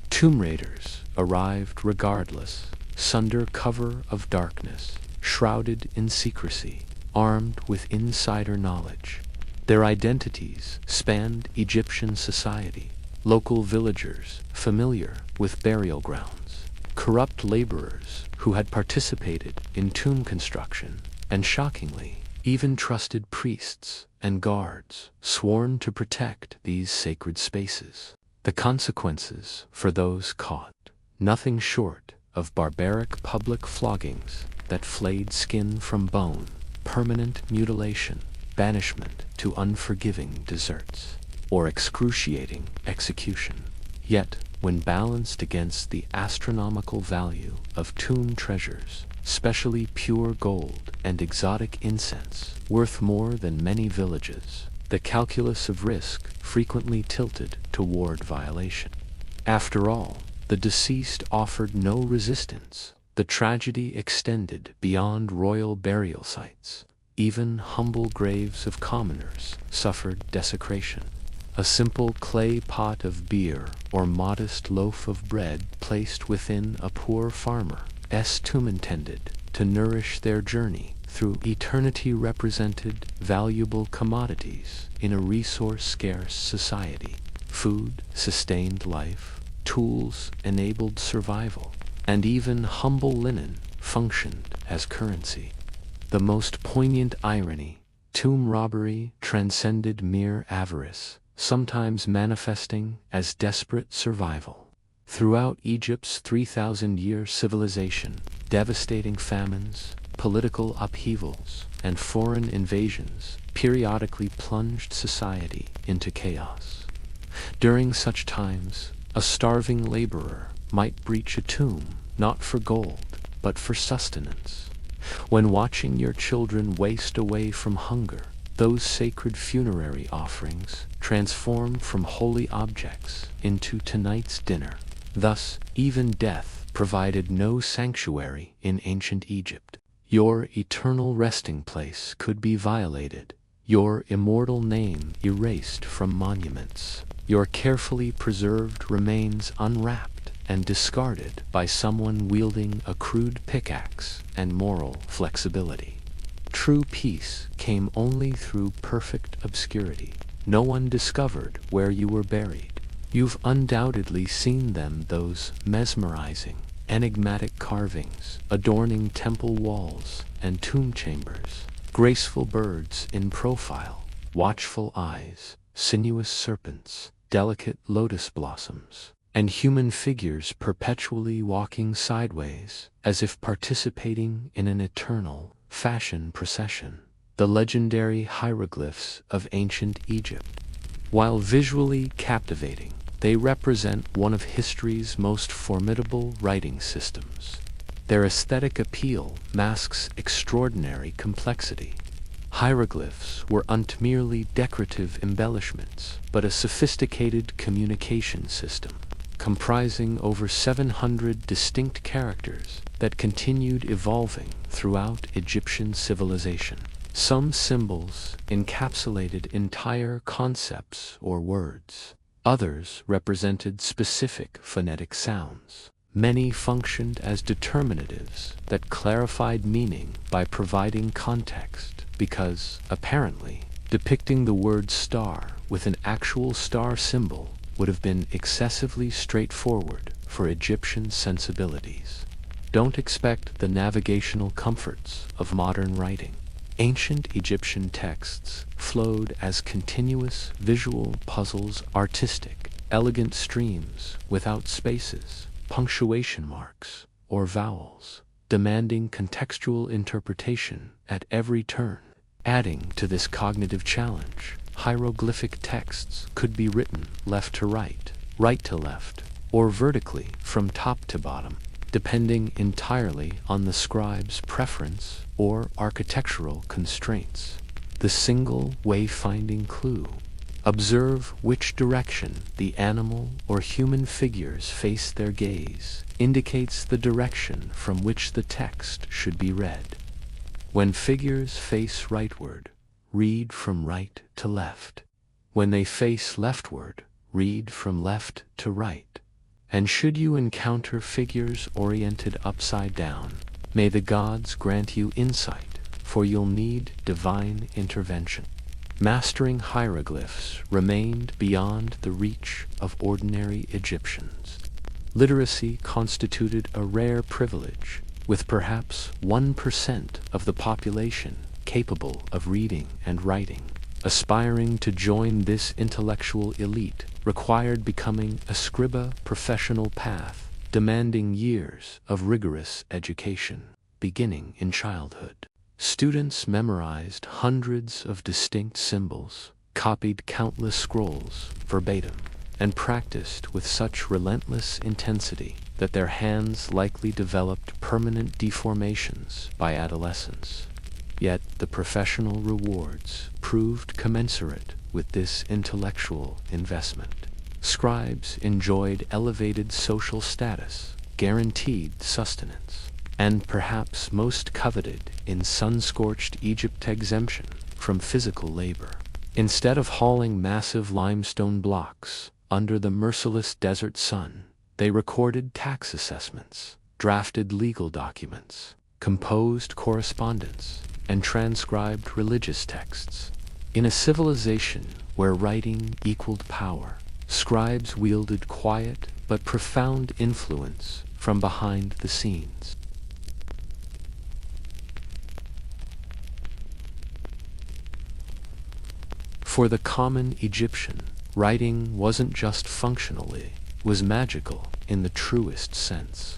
Tomb raiders arrived regardless, under cover of darkness, shrouded in secrecy, armed with insider knowledge. Their identities spanned Egyptian society, local villagers familiar with burial grounds, corrupt laborers who had participated in tomb construction, and shockingly, even trusted priests and guards sworn to protect these sacred spaces. The consequences for those caught, nothing short of barbaric public floggings that flayed skin from bone, permanent mutilation, banishment to unforgiving deserts, or excruciating execution. Yet, when balanced against the astronomical value of tomb treasures, specially pure gold and exotic incense, worth more than many villages, the calculus of risk frequently tilted toward violation. After all, the deceased offered no resistance. The tragedy extended beyond royal burial sites. Even humble graves of commoners suffered desecration. A simple clay pot of beer or modest loaf of bread placed within a poor farmer's tomb intended to nourish their journey through eternity represented valuable commodities in a resource-scarce society. Food sustained life, tools enabled survival, and even humble linen functioned as currency. The most poignant irony, tomb robbery transcended mere avarice, sometimes manifesting as desperate survival. Throughout Egypt's 3,000-year civilization, devastating famines, political upheavals, and foreign invasions periodically plunged society into chaos. During such times, a starving laborer might breach a tomb not for gold, but for sustenance. When watching your children waste away from hunger, those sacred funerary offerings transform from holy objects into tonight's dinner. Thus, even death provided no sanctuary in ancient Egypt. Your eternal resting place could be violated, your immortal name erased from monuments, your carefully preserved remains unwrapped and discarded by someone wielding a crude pickaxe and moral flexibility. True peace came only through perfect obscurity. No one discovered where you were buried. You've undoubtedly seen them, those mesmerizing, enigmatic carvings adorning temple walls and tomb chambers. Graceful birds in profile, watchful eyes, sinuous serpents, delicate lotus blossoms, and human figures perpetually walking sideways, as if participating in an eternal fashion procession. The legendary hieroglyphs of ancient Egypt. While visually captivating, they represent one of history's most formidable writing systems. Their aesthetic appeal masks extraordinary complexity. Hieroglyphs weren't merely decorative embellishments, but a sophisticated communication system, comprising over 700 distinct characters that continued evolving throughout Egyptian civilization. Some symbols encapsulated entire concepts or words. Others represented specific phonetic sounds. Many functioned as determinatives that clarified meaning by providing context, because, apparently, depicting the word star with an actual star symbol would have been excessively straightforward for Egyptian sensibilities. Don't expect the navigational comforts of modern writing. Ancient Egyptian texts flowed as continuous visual puzzles, artistic, elegant streams without spaces, punctuation marks, or vowels, demanding contextual interpretation at every turn. Adding to this cognitive challenge, hieroglyphic texts could be written left to right to left, or vertically from top to bottom, depending entirely on the scribe's preference or architectural constraints. The single wayfinding clue. Observe which direction the animal or human figures face their gaze indicates the direction from which the text should be read. When figures face rightward, read from right to left. When they face leftward, read from left to right. And should you encounter figures oriented upside down, may the gods grant you insight, for you'll need divine intervention. Mastering hieroglyphs remained beyond the reach of ordinary Egyptians. Literacy constituted a rare privilege, with perhaps 1% of the population capable of reading and writing. Aspiring to join this intellectual elite required becoming a scriba professional path, demanding years of rigorous education, beginning in childhood. Students memorized hundreds of distinct symbols, copied countless scrolls verbatim, and practiced with such relentless intensity that their hands likely developed permanent deformations by adolescence. Yet the professional rewards proved commensurate with this intellectual investment. Scribes enjoyed elevated social status, guaranteed sustenance, and perhaps most coveted in sun-scorched Egypt exemption from physical labor. Instead of hauling massive limestone blocks under the merciless desert sun, they recorded tax assessments, drafted legal documents, composed correspondence, and transcribed religious texts. In a civilization where writing equaled power, scribes wielded quiet but profound influence from behind the scenes. For the common Egyptian, writing wasn't just functional, it was magical in the truest sense.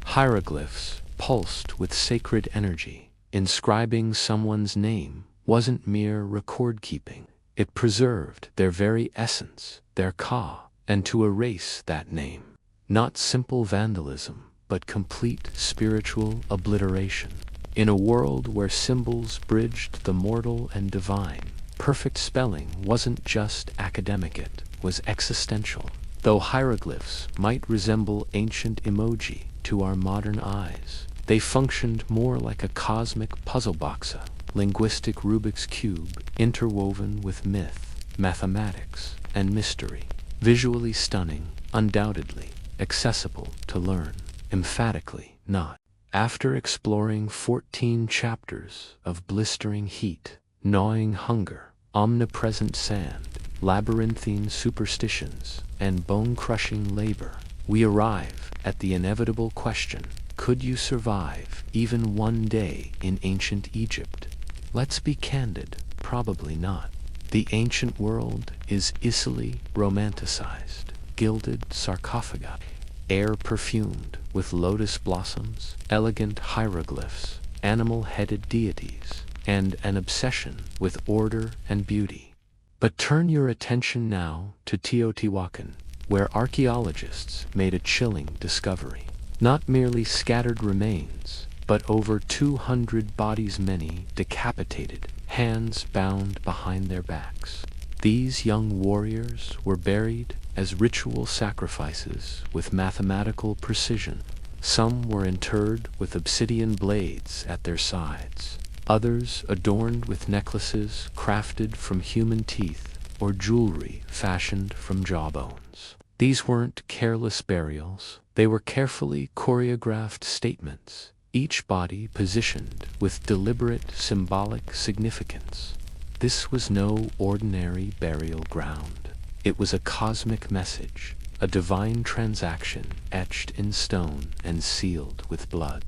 Hieroglyphs pulsed with sacred energy. Inscribing someone's name wasn't mere record-keeping. It preserved their very essence, their ka, and to erase that name. Not simple vandalism, but complete spiritual obliteration. In a world where symbols bridged the mortal and divine, perfect spelling wasn't just academic, it was existential. Though hieroglyphs might resemble ancient emoji to our modern eyes, they functioned more like a cosmic puzzle box, a linguistic Rubik's Cube interwoven with myth, mathematics, and mystery. Visually stunning, undoubtedly, accessible to learn, emphatically not. After exploring 14 chapters of blistering heat, gnawing hunger, omnipresent sand, labyrinthine superstitions, and bone-crushing labor, we arrive at the inevitable question: could you survive even one day in ancient Egypt? Let's be candid, probably not. The ancient world is easily romanticized. Gilded sarcophagi, air perfumed with lotus blossoms, elegant hieroglyphs, animal-headed deities, and an obsession with order and beauty. But turn your attention now to Teotihuacan, where archaeologists made a chilling discovery. Not merely scattered remains, but over 200 bodies, many decapitated, hands bound behind their backs. These young warriors were buried as ritual sacrifices with mathematical precision. Some were interred with obsidian blades at their sides, others adorned with necklaces crafted from human teeth or jewelry fashioned from jawbones. These weren't careless burials. They were carefully choreographed statements, each body positioned with deliberate symbolic significance. This was no ordinary burial ground. It was a cosmic message, a divine transaction etched in stone and sealed with blood.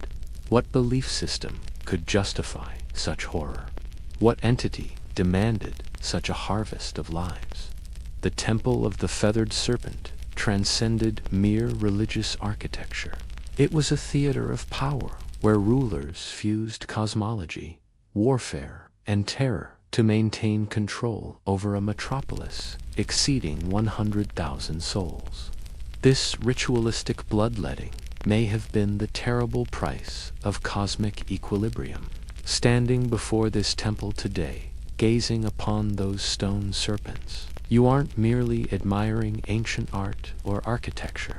What belief system could justify such horror? What entity demanded such a harvest of lives? The Temple of the Feathered Serpent transcended mere religious architecture. It was a theater of power, where rulers fused cosmology, warfare, and terror to maintain control over a metropolis exceeding 100,000 souls. This ritualistic bloodletting may have been the terrible price of cosmic equilibrium. Standing before this temple today, gazing upon those stone serpents, you aren't merely admiring ancient art or architecture.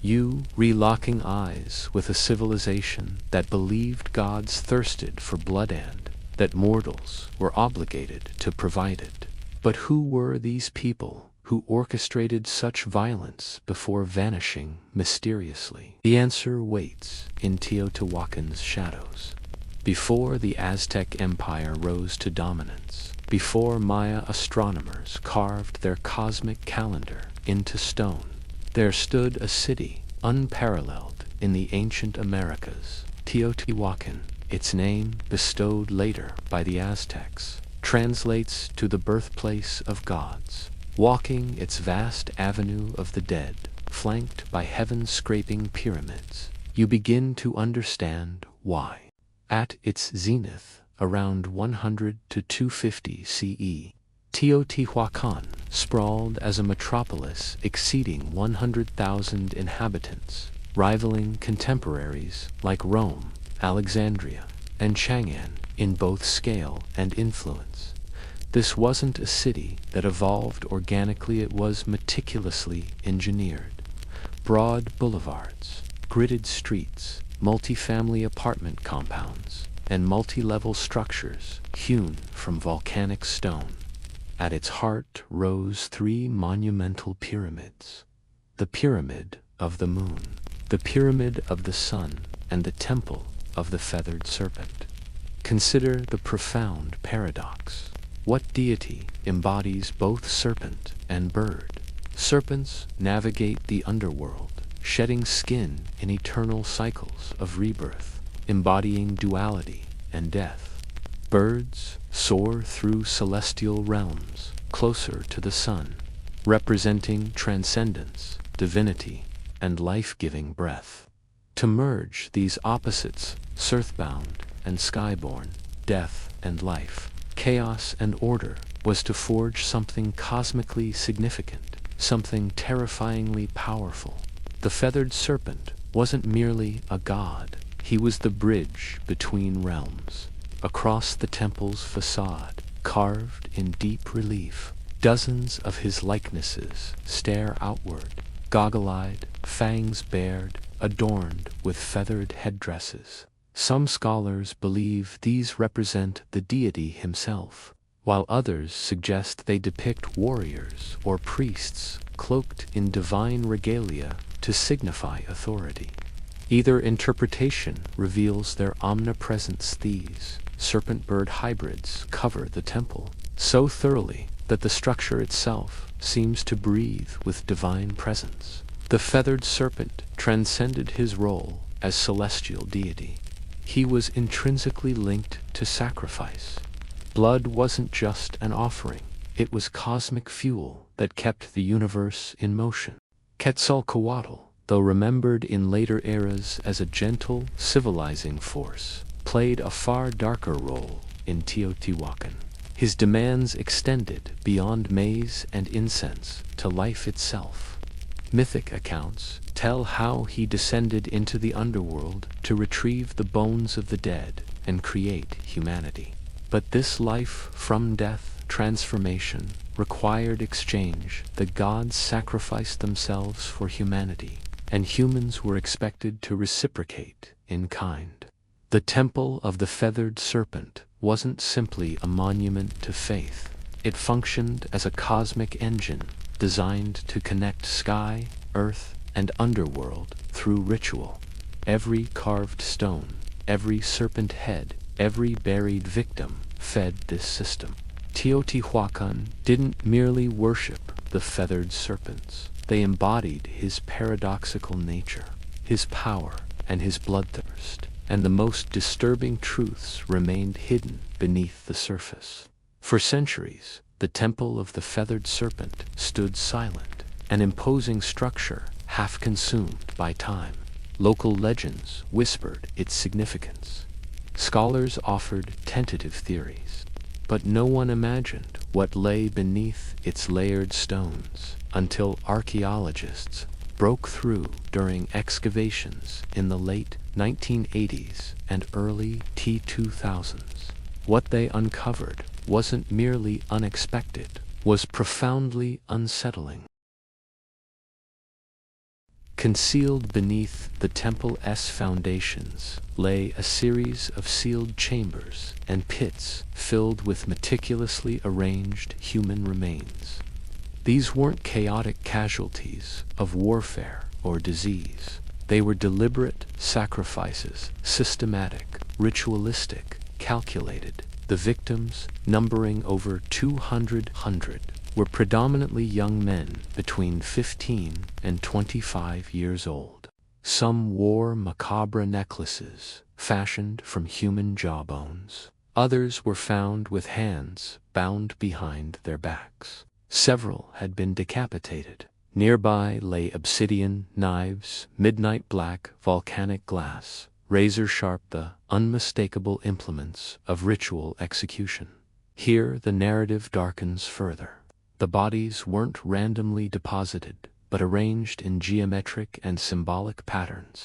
You relocking eyes with a civilization that believed gods thirsted for blood and that mortals were obligated to provide it. But who were these people who orchestrated such violence before vanishing mysteriously? The answer waits in Teotihuacan's shadows. Before the Aztec Empire rose to dominance, before Maya astronomers carved their cosmic calendar into stone, there stood a city unparalleled in the ancient Americas, Teotihuacan. Its name, bestowed later by the Aztecs, translates to the birthplace of gods. Walking its vast avenue of the dead, flanked by heaven-scraping pyramids, you begin to understand why. At its zenith, around 100 to 250 CE, Teotihuacan sprawled as a metropolis exceeding 100,000 inhabitants, rivaling contemporaries like Rome, Alexandria, and Chang'an in both scale and influence. This wasn't a city that evolved organically, it was meticulously engineered. Broad boulevards, gridded streets, multi-family apartment compounds, and multi-level structures hewn from volcanic stone. At its heart rose three monumental pyramids: the Pyramid of the Moon, the Pyramid of the Sun, and the Temple of the Feathered Serpent. Consider the profound paradox. What deity embodies both serpent and bird? Serpents navigate the underworld, shedding skin in eternal cycles of rebirth, embodying duality and death. Birds soar through celestial realms, closer to the sun, representing transcendence, divinity, and life-giving breath. To merge these opposites, earthbound and skyborn, death and life, chaos and order, was to forge something cosmically significant, something terrifyingly powerful. The feathered serpent wasn't merely a god, he was the bridge between realms. Across the temple's facade, carved in deep relief, dozens of his likenesses stare outward, goggle-eyed, fangs bared, adorned with feathered headdresses. Some scholars believe these represent the deity himself, while others suggest they depict warriors or priests cloaked in divine regalia to signify authority. Either interpretation reveals their omnipresence. These serpent-bird hybrids cover the temple so thoroughly that the structure itself seems to breathe with divine presence. The feathered serpent transcended his role as celestial deity. He was intrinsically linked to sacrifice. Blood wasn't just an offering, it was cosmic fuel that kept the universe in motion. Quetzalcoatl, though remembered in later eras as a gentle, civilizing force, played a far darker role in Teotihuacan. His demands extended beyond maize and incense to life itself. Mythic accounts tell how he descended into the underworld to retrieve the bones of the dead and create humanity. But this life from death transformation required exchange. The gods sacrificed themselves for humanity, and humans were expected to reciprocate in kind. The Temple of the Feathered Serpent wasn't simply a monument to faith. It functioned as a cosmic engine designed to connect sky, earth, and underworld through ritual. Every carved stone, every serpent head, every buried victim fed this system. Teotihuacan didn't merely worship the feathered serpents. They embodied his paradoxical nature, his power, and his bloodthirst. And the most disturbing truths remained hidden beneath the surface. For centuries, the Temple of the Feathered Serpent stood silent, an imposing structure half consumed by time. Local legends whispered its significance. Scholars offered tentative theories, but no one imagined what lay beneath its layered stones until archaeologists broke through during excavations in the late 1980s and early T2000s. What they uncovered wasn't merely unexpected, was profoundly unsettling. Concealed beneath the temple's foundations lay a series of sealed chambers and pits filled with meticulously arranged human remains. These weren't chaotic casualties of warfare or disease. They were deliberate sacrifices, systematic, ritualistic, calculated. The The victims, numbering over 200, were predominantly young men between 15 and 25 years old. Some wore macabre necklaces fashioned from human jawbones. Others were found with hands bound behind their backs. Several had been decapitated. Nearby lay obsidian, knives, midnight black, volcanic glass, razor-sharp, the unmistakable implements of ritual execution. Here the narrative darkens further. The bodies weren't randomly deposited, but arranged in geometric and symbolic patterns.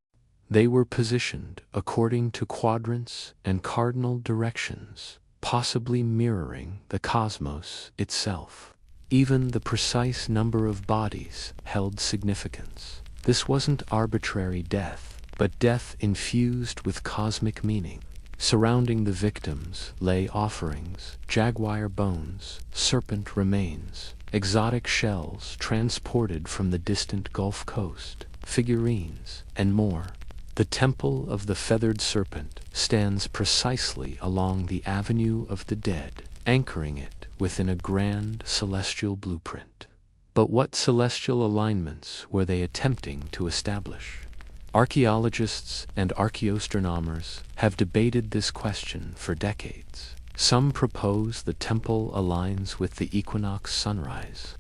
They were positioned according to quadrants and cardinal directions, possibly mirroring the cosmos itself. Even the precise number of bodies held significance. This wasn't arbitrary death, but death infused with cosmic meaning. Surrounding the victims lay offerings, jaguar bones, serpent remains, exotic shells transported from the distant Gulf Coast, figurines, and more. The Temple of the Feathered Serpent stands precisely along the Avenue of the Dead, anchoring it within a grand celestial blueprint. But what celestial alignments were they attempting to establish? Archaeologists and archaeoastronomers have debated this question for decades. Some propose the temple aligns with the equinox sunrise.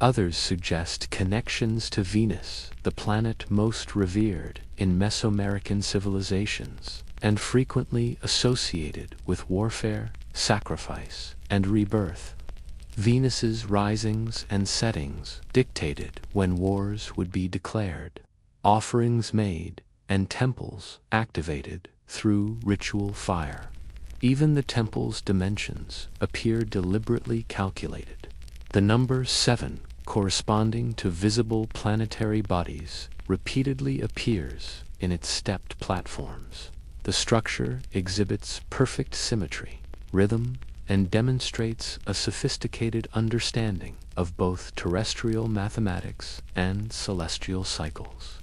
Others suggest connections to Venus, the planet most revered in Mesoamerican civilizations, and frequently associated with warfare, sacrifice, and rebirth. Venus's risings and settings dictated when wars would be declared, offerings made, and temples activated through ritual fire. Even the temple's dimensions appear deliberately calculated. The number 7, corresponding to visible planetary bodies, repeatedly appears in its stepped platforms. The structure exhibits perfect symmetry, rhythm, and demonstrates a sophisticated understanding of both terrestrial mathematics and celestial cycles.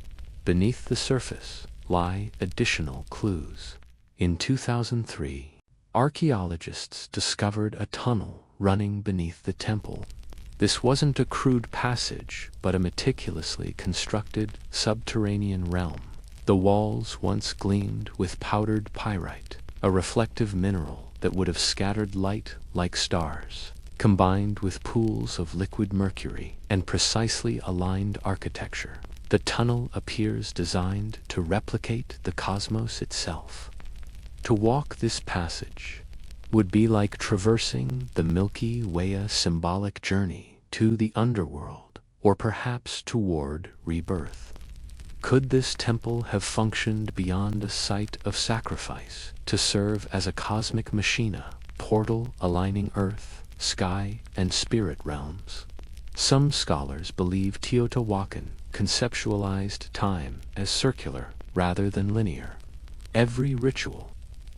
Beneath the surface lie additional clues. In 2003, archaeologists discovered a tunnel running beneath the temple. This wasn't a crude passage, but a meticulously constructed subterranean realm. The walls once gleamed with powdered pyrite, a reflective mineral that would have scattered light like stars, combined with pools of liquid mercury and precisely aligned architecture. The tunnel appears designed to replicate the cosmos itself. To walk this passage would be like traversing the Milky Way, symbolic journey to the underworld, or perhaps toward rebirth. Could this temple have functioned beyond a site of sacrifice to serve as a cosmic machina, portal aligning earth, sky, and spirit realms? Some scholars believe Teotihuacan conceptualized time as circular rather than linear. Every ritual,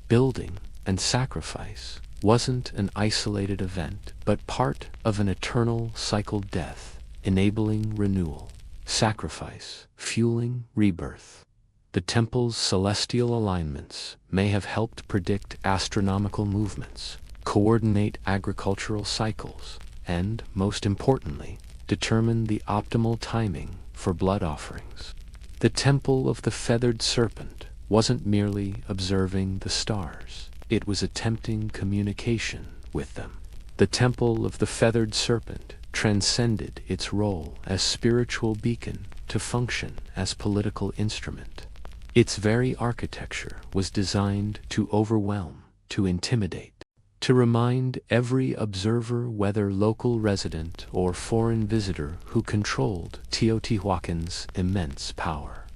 building, and sacrifice wasn't an isolated event, but part of an eternal cycled death, enabling renewal. Sacrifice, fueling rebirth. The temple's celestial alignments may have helped predict astronomical movements, coordinate agricultural cycles, and, most importantly, determine the optimal timing for blood offerings. The Temple of the Feathered Serpent wasn't merely observing the stars, it was attempting communication with them. The Temple of the Feathered Serpent transcended its role as spiritual beacon to function as political instrument. Its very architecture was designed to overwhelm, to intimidate, to remind every observer, whether local resident or foreign visitor, who controlled Teotihuacan's immense power.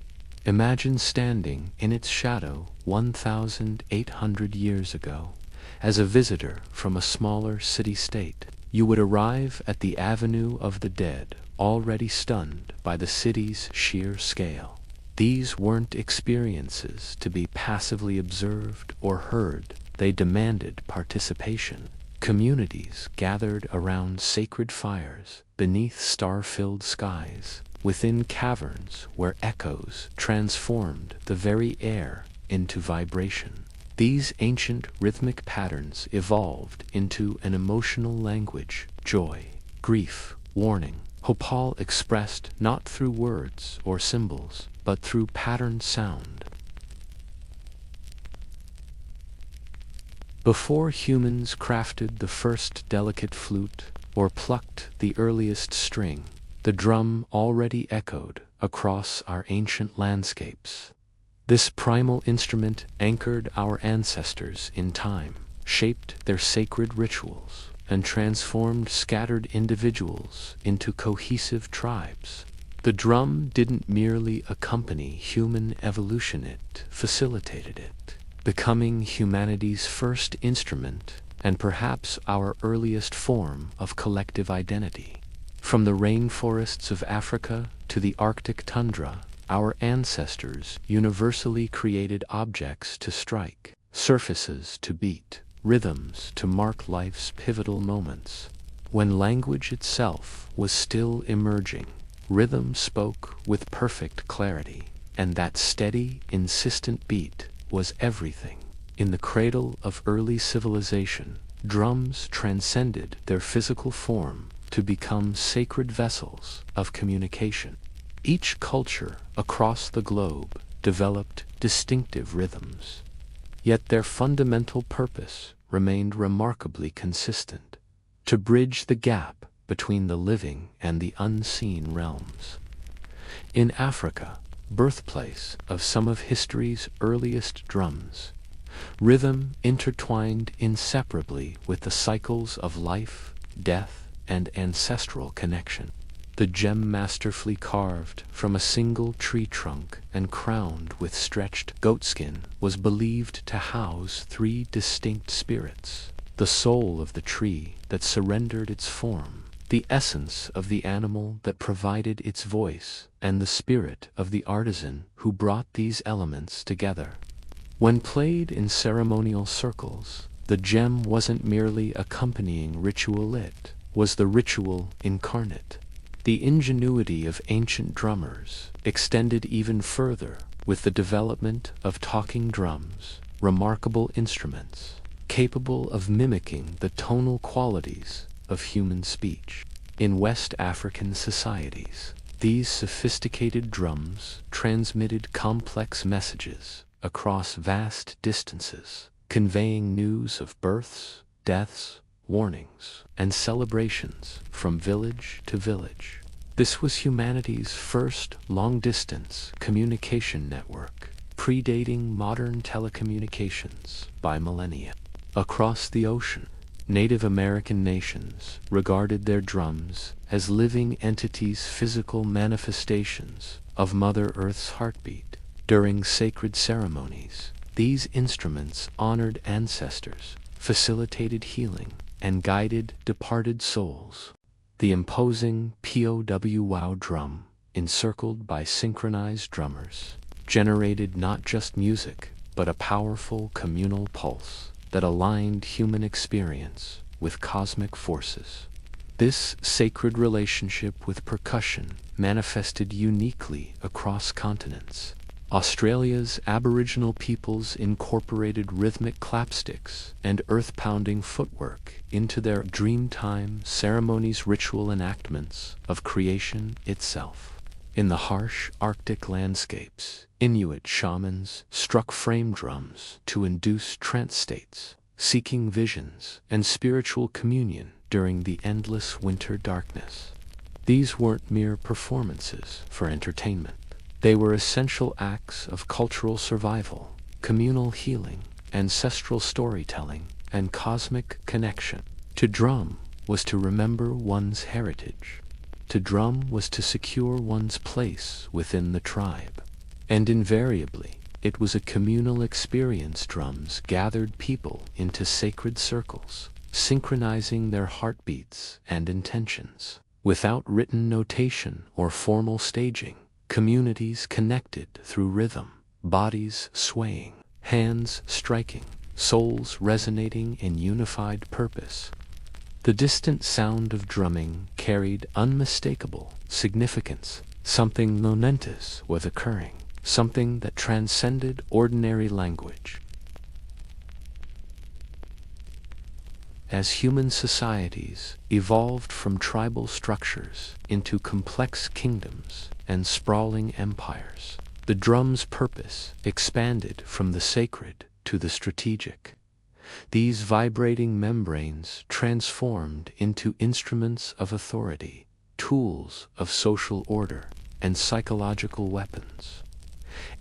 Imagine standing in its shadow 1,800 years ago. As a visitor from a smaller city-state, you would arrive at the Avenue of the Dead, already stunned by the city's sheer scale. These weren't experiences to be passively observed or heard. They demanded participation. Communities gathered around sacred fires, beneath star-filled skies, within caverns where echoes transformed the very air into vibration. These ancient rhythmic patterns evolved into an emotional language: joy, grief, warning, hope, all expressed not through words or symbols, but through patterned sound. Before humans crafted the first delicate flute or plucked the earliest string, the drum already echoed across our ancient landscapes. This primal instrument anchored our ancestors in time, shaped their sacred rituals, and transformed scattered individuals into cohesive tribes. The drum didn't merely accompany human evolution, it facilitated it, becoming humanity's first instrument and perhaps our earliest form of collective identity. From the rainforests of Africa to the Arctic tundra, our ancestors universally created objects to strike, surfaces to beat, rhythms to mark life's pivotal moments. When language itself was still emerging, rhythm spoke with perfect clarity, and that steady, insistent beat was everything. In the cradle of early civilization, drums transcended their physical form to become sacred vessels of communication. Each culture across the globe developed distinctive rhythms, yet their fundamental purpose remained remarkably consistent: to bridge the gap between the living and the unseen realms. In Africa, birthplace of some of history's earliest drums, rhythm intertwined inseparably with the cycles of life, death, and ancestral connection. The gem masterfully carved from a single tree trunk and crowned with stretched goatskin was believed to house three distinct spirits: the soul of the tree that surrendered its form, the essence of the animal that provided its voice, and the spirit of the artisan who brought these elements together. When played in ceremonial circles, the gem wasn't merely accompanying ritual, it was the ritual incarnate. The ingenuity of ancient drummers extended even further with the development of talking drums, remarkable instruments capable of mimicking the tonal qualities of human speech. In West African societies, these sophisticated drums transmitted complex messages across vast distances, conveying news of births, deaths, warnings, and celebrations from village to village. This was humanity's first long-distance communication network, predating modern telecommunications by millennia. Across the ocean, Native American nations regarded their drums as living entities, physical manifestations of Mother Earth's heartbeat. During sacred ceremonies, these instruments honored ancestors, facilitated healing, and guided departed souls. The imposing powwow drum, encircled by synchronized drummers, generated not just music, but a powerful communal pulse that aligned human experience with cosmic forces. This sacred relationship with percussion manifested uniquely across continents. Australia's Aboriginal peoples incorporated rhythmic clapsticks and earth-pounding footwork into their Dreamtime ceremonies, ritual enactments of creation itself. In the harsh Arctic landscapes, Inuit shamans struck frame drums to induce trance states, seeking visions and spiritual communion during the endless winter darkness. These weren't mere performances for entertainment. They were essential acts of cultural survival, communal healing, ancestral storytelling, and cosmic connection. To drum was to remember one's heritage. To drum was to secure one's place within the tribe. And invariably, it was a communal experience. Drums gathered people into sacred circles, synchronizing their heartbeats and intentions. Without written notation or formal staging, communities connected through rhythm, bodies swaying, hands striking, souls resonating in unified purpose. The distant sound of drumming carried unmistakable significance. Something momentous was occurring, something that transcended ordinary language. As human societies evolved from tribal structures into complex kingdoms and sprawling empires, the drum's purpose expanded from the sacred to the strategic. These vibrating membranes transformed into instruments of authority, tools of social order, and psychological weapons.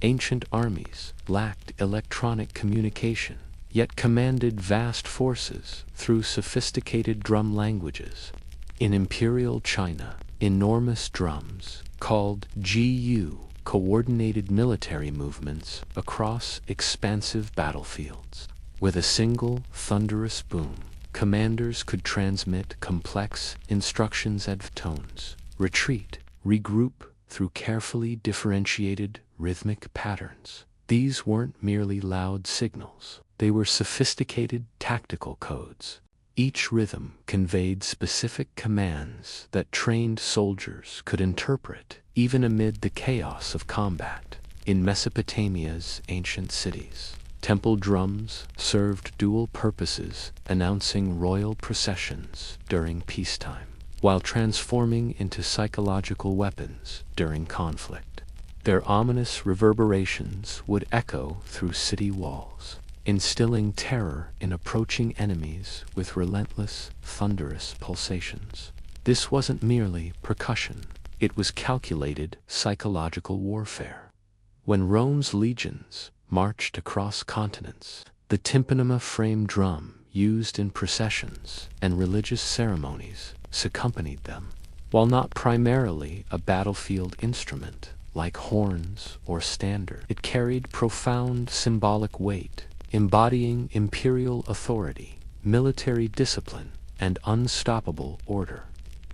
Ancient armies lacked electronic communication, yet commanded vast forces through sophisticated drum languages. In imperial China, enormous drums, called Gu, coordinated military movements across expansive battlefields. With a single thunderous boom, commanders could transmit complex instructions and tones, retreat, regroup through carefully differentiated rhythmic patterns. These weren't merely loud signals, they were sophisticated tactical codes. Each rhythm conveyed specific commands that trained soldiers could interpret, even amid the chaos of combat. In Mesopotamia's ancient cities, temple drums served dual purposes, announcing royal processions during peacetime, while transforming into psychological weapons during conflict. Their ominous reverberations would echo through city walls, instilling terror in approaching enemies with relentless, thunderous pulsations. This wasn't merely percussion, it was calculated psychological warfare. When Rome's legions marched across continents, the tympanum-frame drum used in processions and religious ceremonies accompanied them. While not primarily a battlefield instrument, like horns or standard, it carried profound symbolic weight, embodying imperial authority, military discipline, and unstoppable order.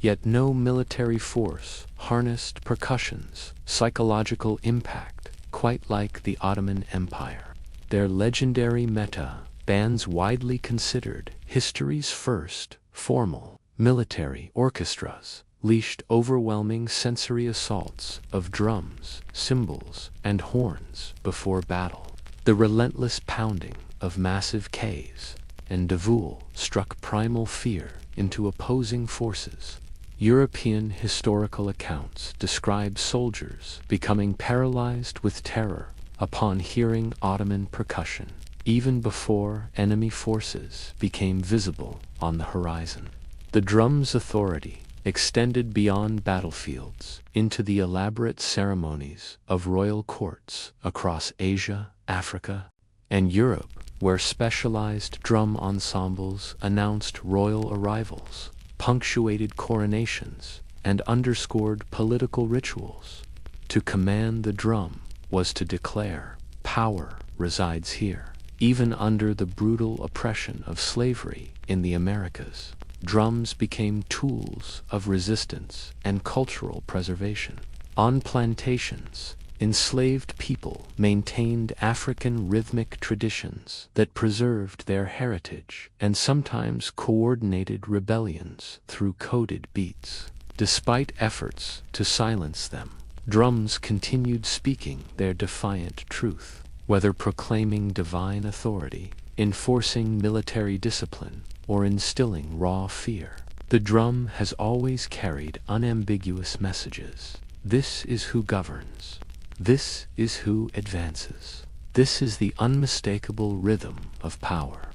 Yet no military force harnessed percussion's psychological impact quite like the Ottoman Empire. Their legendary meta bands, widely considered history's first formal military orchestras, leashed overwhelming sensory assaults of drums, cymbals, and horns before battle. The relentless pounding of massive Ks and davul struck primal fear into opposing forces. European historical accounts describe soldiers becoming paralyzed with terror upon hearing Ottoman percussion, even before enemy forces became visible on the horizon. The drum's authority extended beyond battlefields into the elaborate ceremonies of royal courts across Asia, Africa, and Europe, where specialized drum ensembles announced royal arrivals, punctuated coronations, and underscored political rituals. To command the drum was to declare, "Power resides here." Even under the brutal oppression of slavery in the Americas, drums became tools of resistance and cultural preservation. On plantations, enslaved people maintained African rhythmic traditions that preserved their heritage and sometimes coordinated rebellions through coded beats. Despite efforts to silence them, drums continued speaking their defiant truth, whether proclaiming divine authority, enforcing military discipline, or instilling raw fear. The drum has always carried unambiguous messages. This is who governs. This is who advances. This is the unmistakable rhythm of power.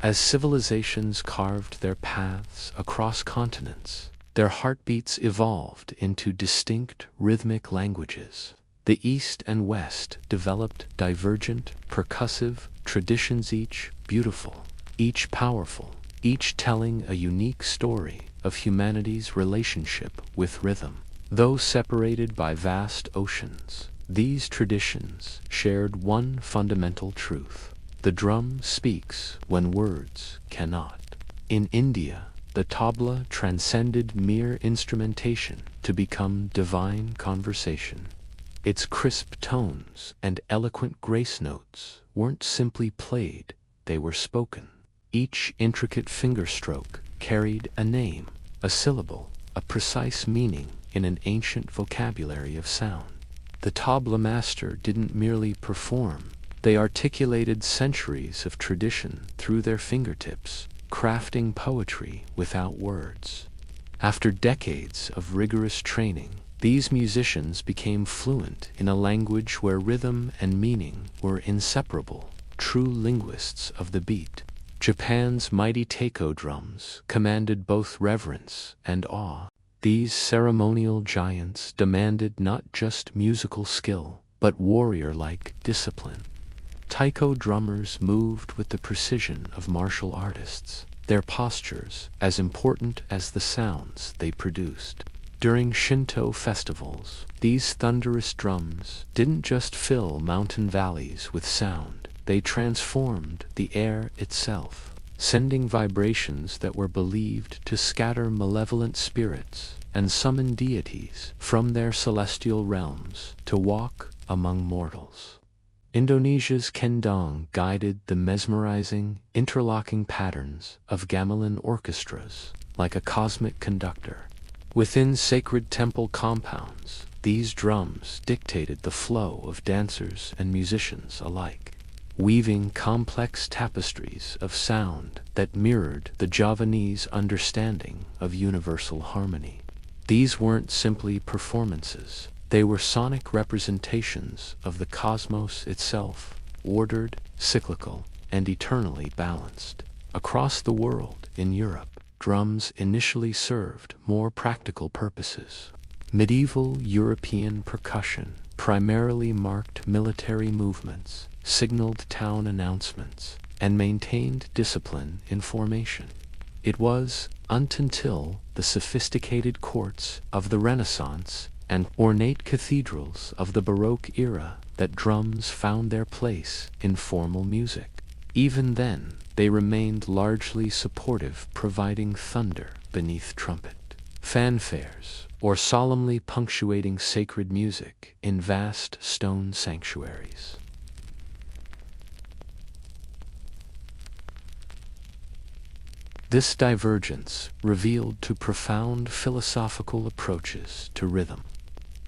As civilizations carved their paths across continents, their heartbeats evolved into distinct rhythmic languages. The East and West developed divergent, percussive traditions, each beautiful, each powerful, each telling a unique story of humanity's relationship with rhythm. Though separated by vast oceans, these traditions shared one fundamental truth: the drum speaks when words cannot. In India, the tabla transcended mere instrumentation to become divine conversation. Its crisp tones and eloquent grace notes weren't simply played, they were spoken. Each intricate fingerstroke carried a name, a syllable, a precise meaning in an ancient vocabulary of sound. The tabla master didn't merely perform, they articulated centuries of tradition through their fingertips, crafting poetry without words. After decades of rigorous training, these musicians became fluent in a language where rhythm and meaning were inseparable, true linguists of the beat. Japan's mighty taiko drums commanded both reverence and awe. These ceremonial giants demanded not just musical skill, but warrior-like discipline. Taiko drummers moved with the precision of martial artists, their postures as important as the sounds they produced. During Shinto festivals, these thunderous drums didn't just fill mountain valleys with sound, they transformed the air itself, sending vibrations that were believed to scatter malevolent spirits and summon deities from their celestial realms to walk among mortals. Indonesia's kendang guided the mesmerizing, interlocking patterns of gamelan orchestras like a cosmic conductor. Within sacred temple compounds, these drums dictated the flow of dancers and musicians alike, weaving complex tapestries of sound that mirrored the Javanese understanding of universal harmony. These weren't simply performances. They were sonic representations of the cosmos itself, ordered, cyclical, and eternally balanced. Across the world, in Europe, drums initially served more practical purposes. Medieval European percussion primarily marked military movements, signaled town announcements, and maintained discipline in formation. It was until the sophisticated courts of the Renaissance and ornate cathedrals of the Baroque era that drums found their place in formal music. Even then, they remained largely supportive, providing thunder beneath trumpet, fanfares, or solemnly punctuating sacred music in vast stone sanctuaries. This divergence revealed two profound philosophical approaches to rhythm.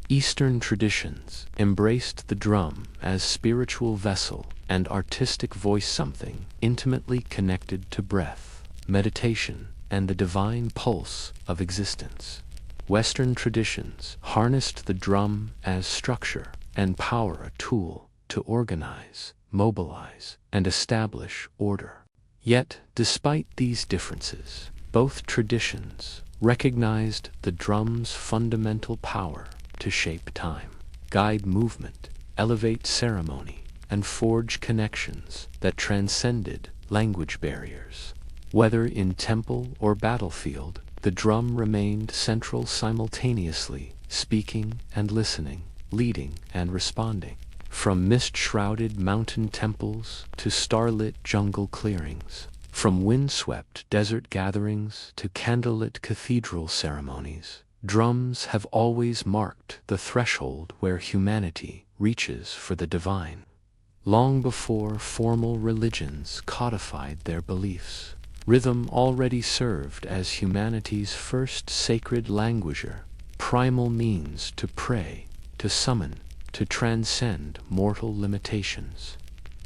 Eastern traditions embraced the drum as spiritual vessel and artistic voice, something intimately connected to breath, meditation, and the divine pulse of existence. Western traditions harnessed the drum as structure and power, a tool to organize, mobilize, and establish order. Yet, despite these differences, both traditions recognized the drum's fundamental power to shape time, guide movement, elevate ceremony, and forge connections that transcended language barriers. Whether in temple or battlefield, the drum remained central, simultaneously speaking and listening, leading and responding. From mist-shrouded mountain temples to starlit jungle clearings, from windswept desert gatherings to candlelit cathedral ceremonies, drums have always marked the threshold where humanity reaches for the divine. Long before formal religions codified their beliefs, rhythm already served as humanity's first sacred languager, primal means to pray, to summon, to transcend mortal limitations.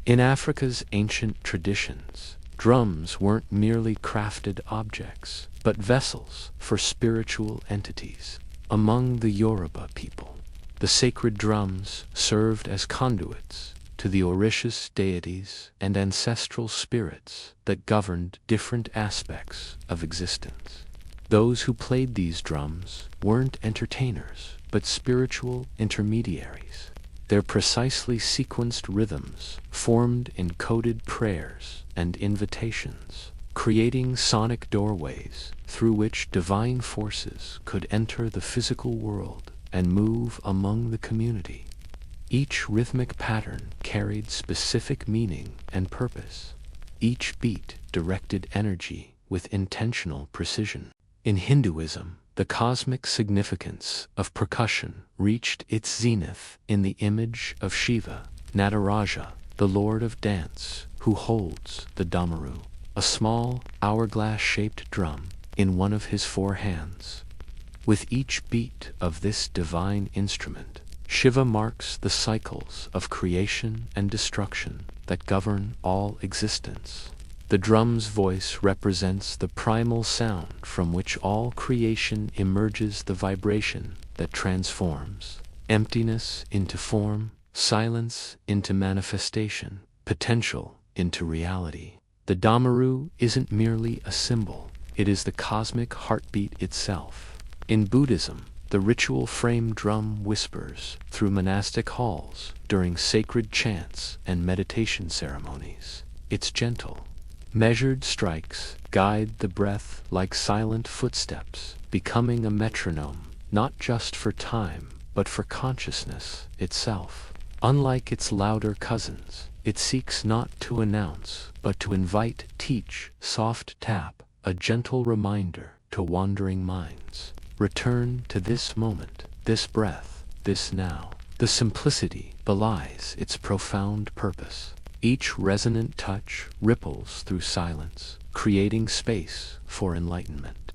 In Africa's ancient traditions, drums weren't merely crafted objects, but vessels for spiritual entities. Among the Yoruba people, the sacred drums served as conduits to the Orishas deities and ancestral spirits that governed different aspects of existence. Those who played these drums weren't entertainers, but spiritual intermediaries. Their precisely sequenced rhythms formed encoded prayers and invitations, creating sonic doorways through which divine forces could enter the physical world and move among the community. Each rhythmic pattern carried specific meaning and purpose. Each beat directed energy with intentional precision. In Hinduism, the cosmic significance of percussion reached its zenith in the image of Shiva, Nataraja, the Lord of Dance, who holds the damaru, a small, hourglass-shaped drum, in one of his 4 hands. With each beat of this divine instrument, Shiva marks the cycles of creation and destruction that govern all existence. The drum's voice represents the primal sound from which all creation emerges, the vibration that transforms emptiness into form, silence into manifestation, potential into reality. The damaru isn't merely a symbol, it is the cosmic heartbeat itself. In Buddhism, the ritual frame drum whispers through monastic halls during sacred chants and meditation ceremonies. Its gentle, measured strikes guide the breath like silent footsteps, becoming a metronome not just for time, but for consciousness itself. Unlike its louder cousins, it seeks not to announce, but to invite, teach, soft tap, a gentle reminder to wandering minds. Return to this moment, this breath, this now. The simplicity belies its profound purpose. Each resonant touch ripples through silence, creating space for enlightenment.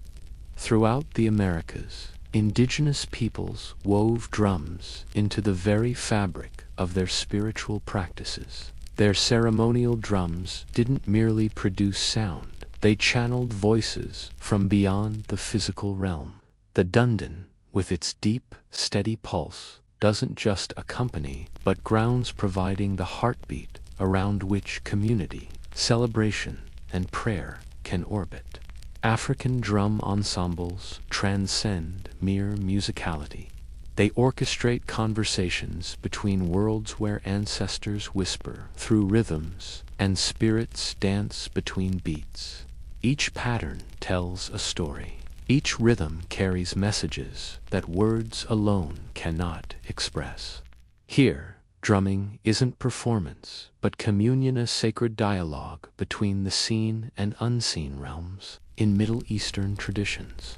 Throughout the Americas, indigenous peoples wove drums into the very fabric of their spiritual practices. Their ceremonial drums didn't merely produce sound, they channeled voices from beyond the physical realm. The dundun, with its deep, steady pulse, doesn't just accompany, but grounds, providing the heartbeat around which community, celebration, and prayer can orbit. African drum ensembles transcend mere musicality. They orchestrate conversations between worlds where ancestors whisper through rhythms and spirits dance between beats. Each pattern tells a story. Each rhythm carries messages that words alone cannot express. Here, drumming isn't performance, but communion, a sacred dialogue between the seen and unseen realms. In Middle Eastern traditions,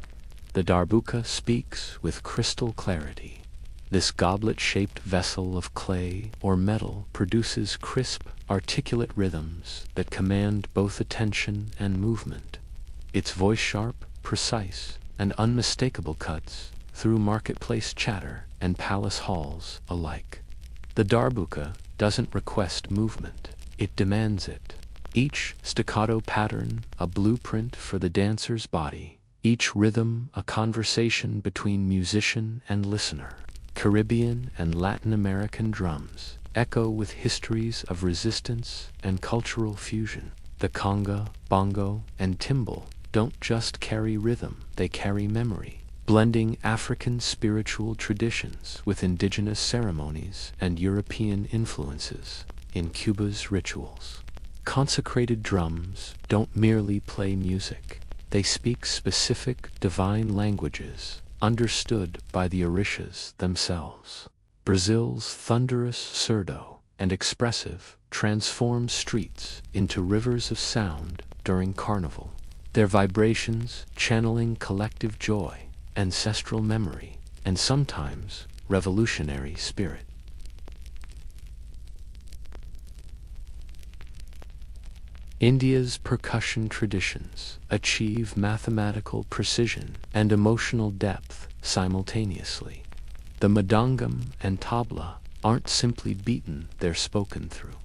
the darbuka speaks with crystal clarity. This goblet-shaped vessel of clay or metal produces crisp, articulate rhythms that command both attention and movement. Its voice sharp, precise, and unmistakable cuts through marketplace chatter and palace halls alike. The darbuka doesn't request movement, it demands it. Each staccato pattern a blueprint for the dancer's body, each rhythm a conversation between musician and listener. Caribbean and Latin American drums echo with histories of resistance and cultural fusion. The conga, bongo, and timbal don't just carry rhythm, they carry memory, blending African spiritual traditions with indigenous ceremonies and European influences. In Cuba's rituals, consecrated drums don't merely play music, they speak specific divine languages understood by the orishas themselves. Brazil's thunderous surdo and expressive transform streets into rivers of sound during carnival, their vibrations channeling collective joy, ancestral memory, and sometimes revolutionary spirit. India's percussion traditions achieve mathematical precision and emotional depth simultaneously. The mridangam and tabla aren't simply beaten, they're spoken through,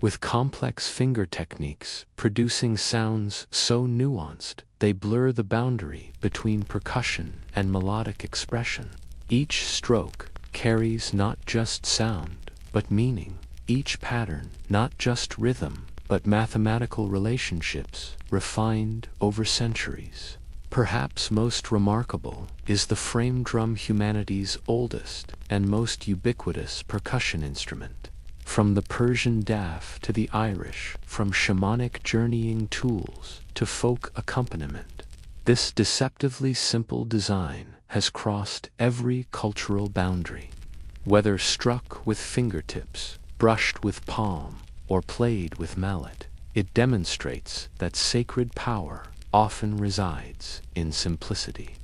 with complex finger techniques producing sounds so nuanced they blur the boundary between percussion and melodic expression. Each stroke carries not just sound, but meaning. Each pattern not just rhythm, but mathematical relationships refined over centuries. Perhaps most remarkable is the frame drum, humanity's oldest and most ubiquitous percussion instrument. From the Persian daf to the Irish, from shamanic journeying tools to folk accompaniment, this deceptively simple design has crossed every cultural boundary. Whether struck with fingertips, brushed with palm, or played with mallet, it demonstrates that sacred power often resides in simplicity.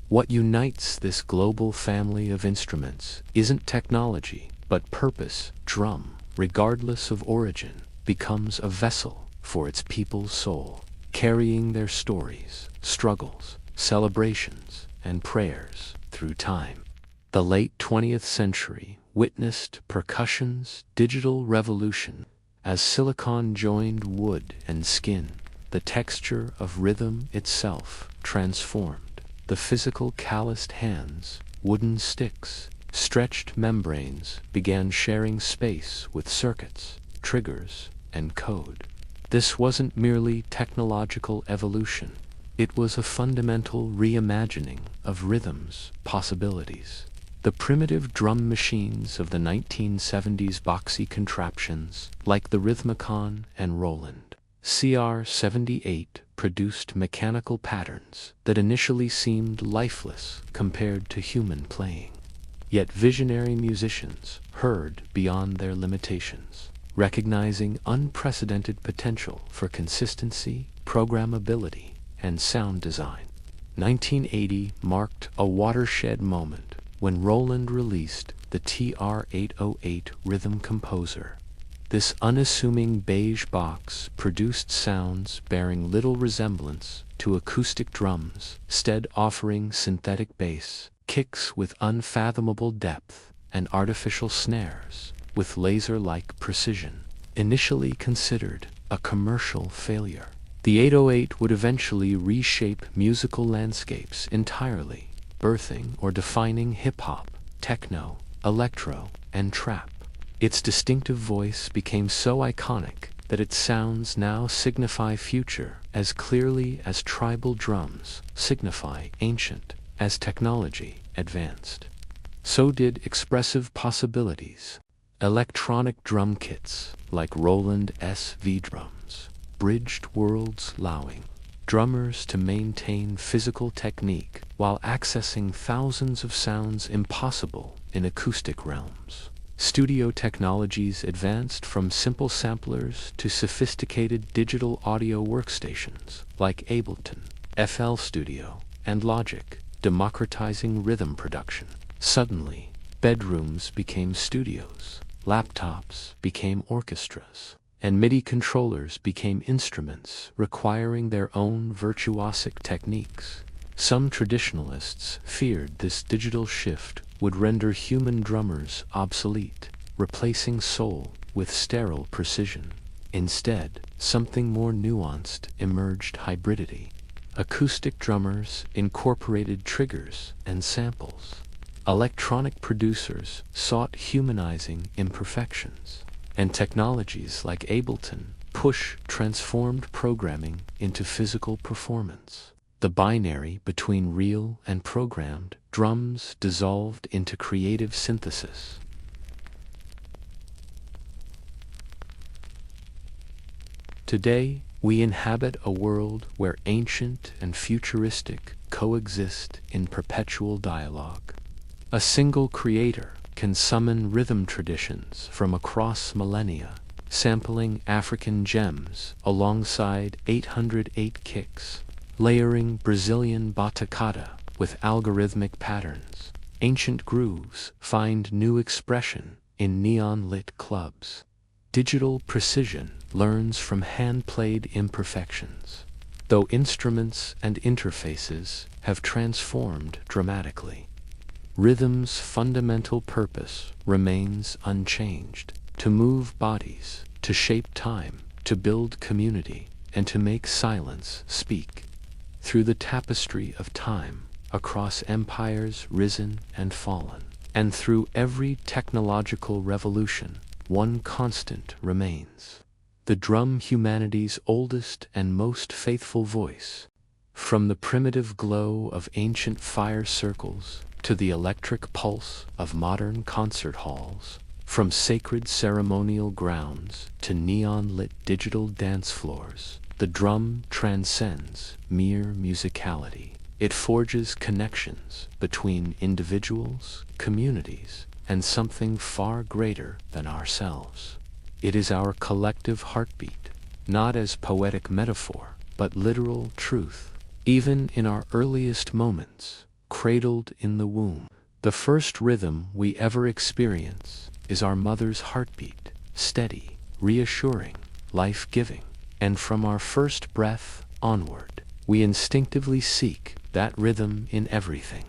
What unites this global family of instruments isn't technology, but purpose. Drum, regardless of origin, becomes a vessel for its people's soul, carrying their stories, struggles, celebrations, and prayers through time. The late 20th century witnessed percussion's digital revolution, As silicon joined wood and skin, the texture of rhythm itself transformed. The physical calloused hands, wooden sticks, stretched membranes began sharing space with circuits, triggers, and code. This wasn't merely technological evolution. It was a fundamental reimagining of rhythm's possibilities. The primitive drum machines of the 1970s, boxy contraptions like the Rhythmicon and Roland CR-78, produced mechanical patterns that initially seemed lifeless compared to human playing. Yet visionary musicians heard beyond their limitations, recognizing unprecedented potential for consistency, programmability, and sound design. 1980 marked a watershed moment when Roland released the TR-808 Rhythm Composer. This unassuming beige box produced sounds bearing little resemblance to acoustic drums, instead offering synthetic bass, kicks with unfathomable depth, and artificial snares with laser-like precision. Initially considered a commercial failure, the 808 would eventually reshape musical landscapes entirely, birthing or defining hip-hop, techno, electro, and trap. Its distinctive voice became so iconic that its sounds now signify future as clearly as tribal drums signify ancient as technology advanced. So did expressive possibilities. Electronic drum kits like Roland SV drums bridged worlds, allowing drummers to maintain physical technique while accessing thousands of sounds impossible in acoustic realms. Studio technologies advanced from simple samplers to sophisticated digital audio workstations like Ableton, FL Studio, and Logic, democratizing rhythm production. Suddenly, bedrooms became studios, laptops became orchestras, and MIDI controllers became instruments requiring their own virtuosic techniques. Some traditionalists feared this digital shift would render human drummers obsolete, replacing soul with sterile precision. Instead, something more nuanced emerged: hybridity. Acoustic drummers incorporated triggers and samples. Electronic producers sought humanizing imperfections. And technologies like Ableton transformed programming into physical performance. The binary between real and programmed drums dissolved into creative synthesis. Today, we inhabit a world where ancient and futuristic coexist in perpetual dialogue. A single creator can summon rhythm traditions from across millennia, sampling African gems alongside 808 kicks, layering Brazilian batucada with algorithmic patterns. Ancient grooves find new expression in neon-lit clubs. Digital precision learns from hand-played imperfections, though instruments and interfaces have transformed dramatically. Rhythm's fundamental purpose remains unchanged: to move bodies, to shape time, to build community, and to make silence speak. Through the tapestry of time, across empires risen and fallen, and through every technological revolution, one constant remains: the drum, humanity's oldest and most faithful voice. From the primitive glow of ancient fire circles to the electric pulse of modern concert halls, from sacred ceremonial grounds to neon-lit digital dance floors, the drum transcends mere musicality. It forges connections between individuals, communities, and something far greater than ourselves. It is our collective heartbeat, not as poetic metaphor, but literal truth. Even in our earliest moments, cradled in the womb, the first rhythm we ever experience is our mother's heartbeat, steady, reassuring, life-giving. And from our first breath onward, we instinctively seek that rhythm in everything.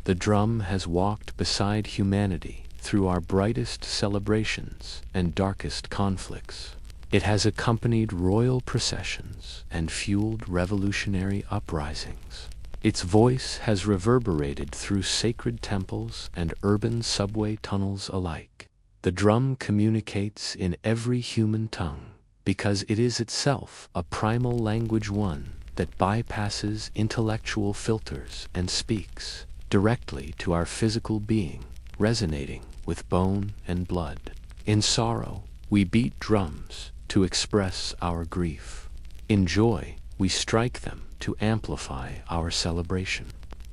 The drum has walked beside humanity through our brightest celebrations and darkest conflicts. It has accompanied royal processions and fueled revolutionary uprisings. Its voice has reverberated through sacred temples and urban subway tunnels alike. The drum communicates in every human tongue, because it is itself a primal language, one that bypasses intellectual filters and speaks directly to our physical being, resonating with bone and blood. In sorrow, we beat drums to express our grief. In joy, we strike them to amplify our celebration.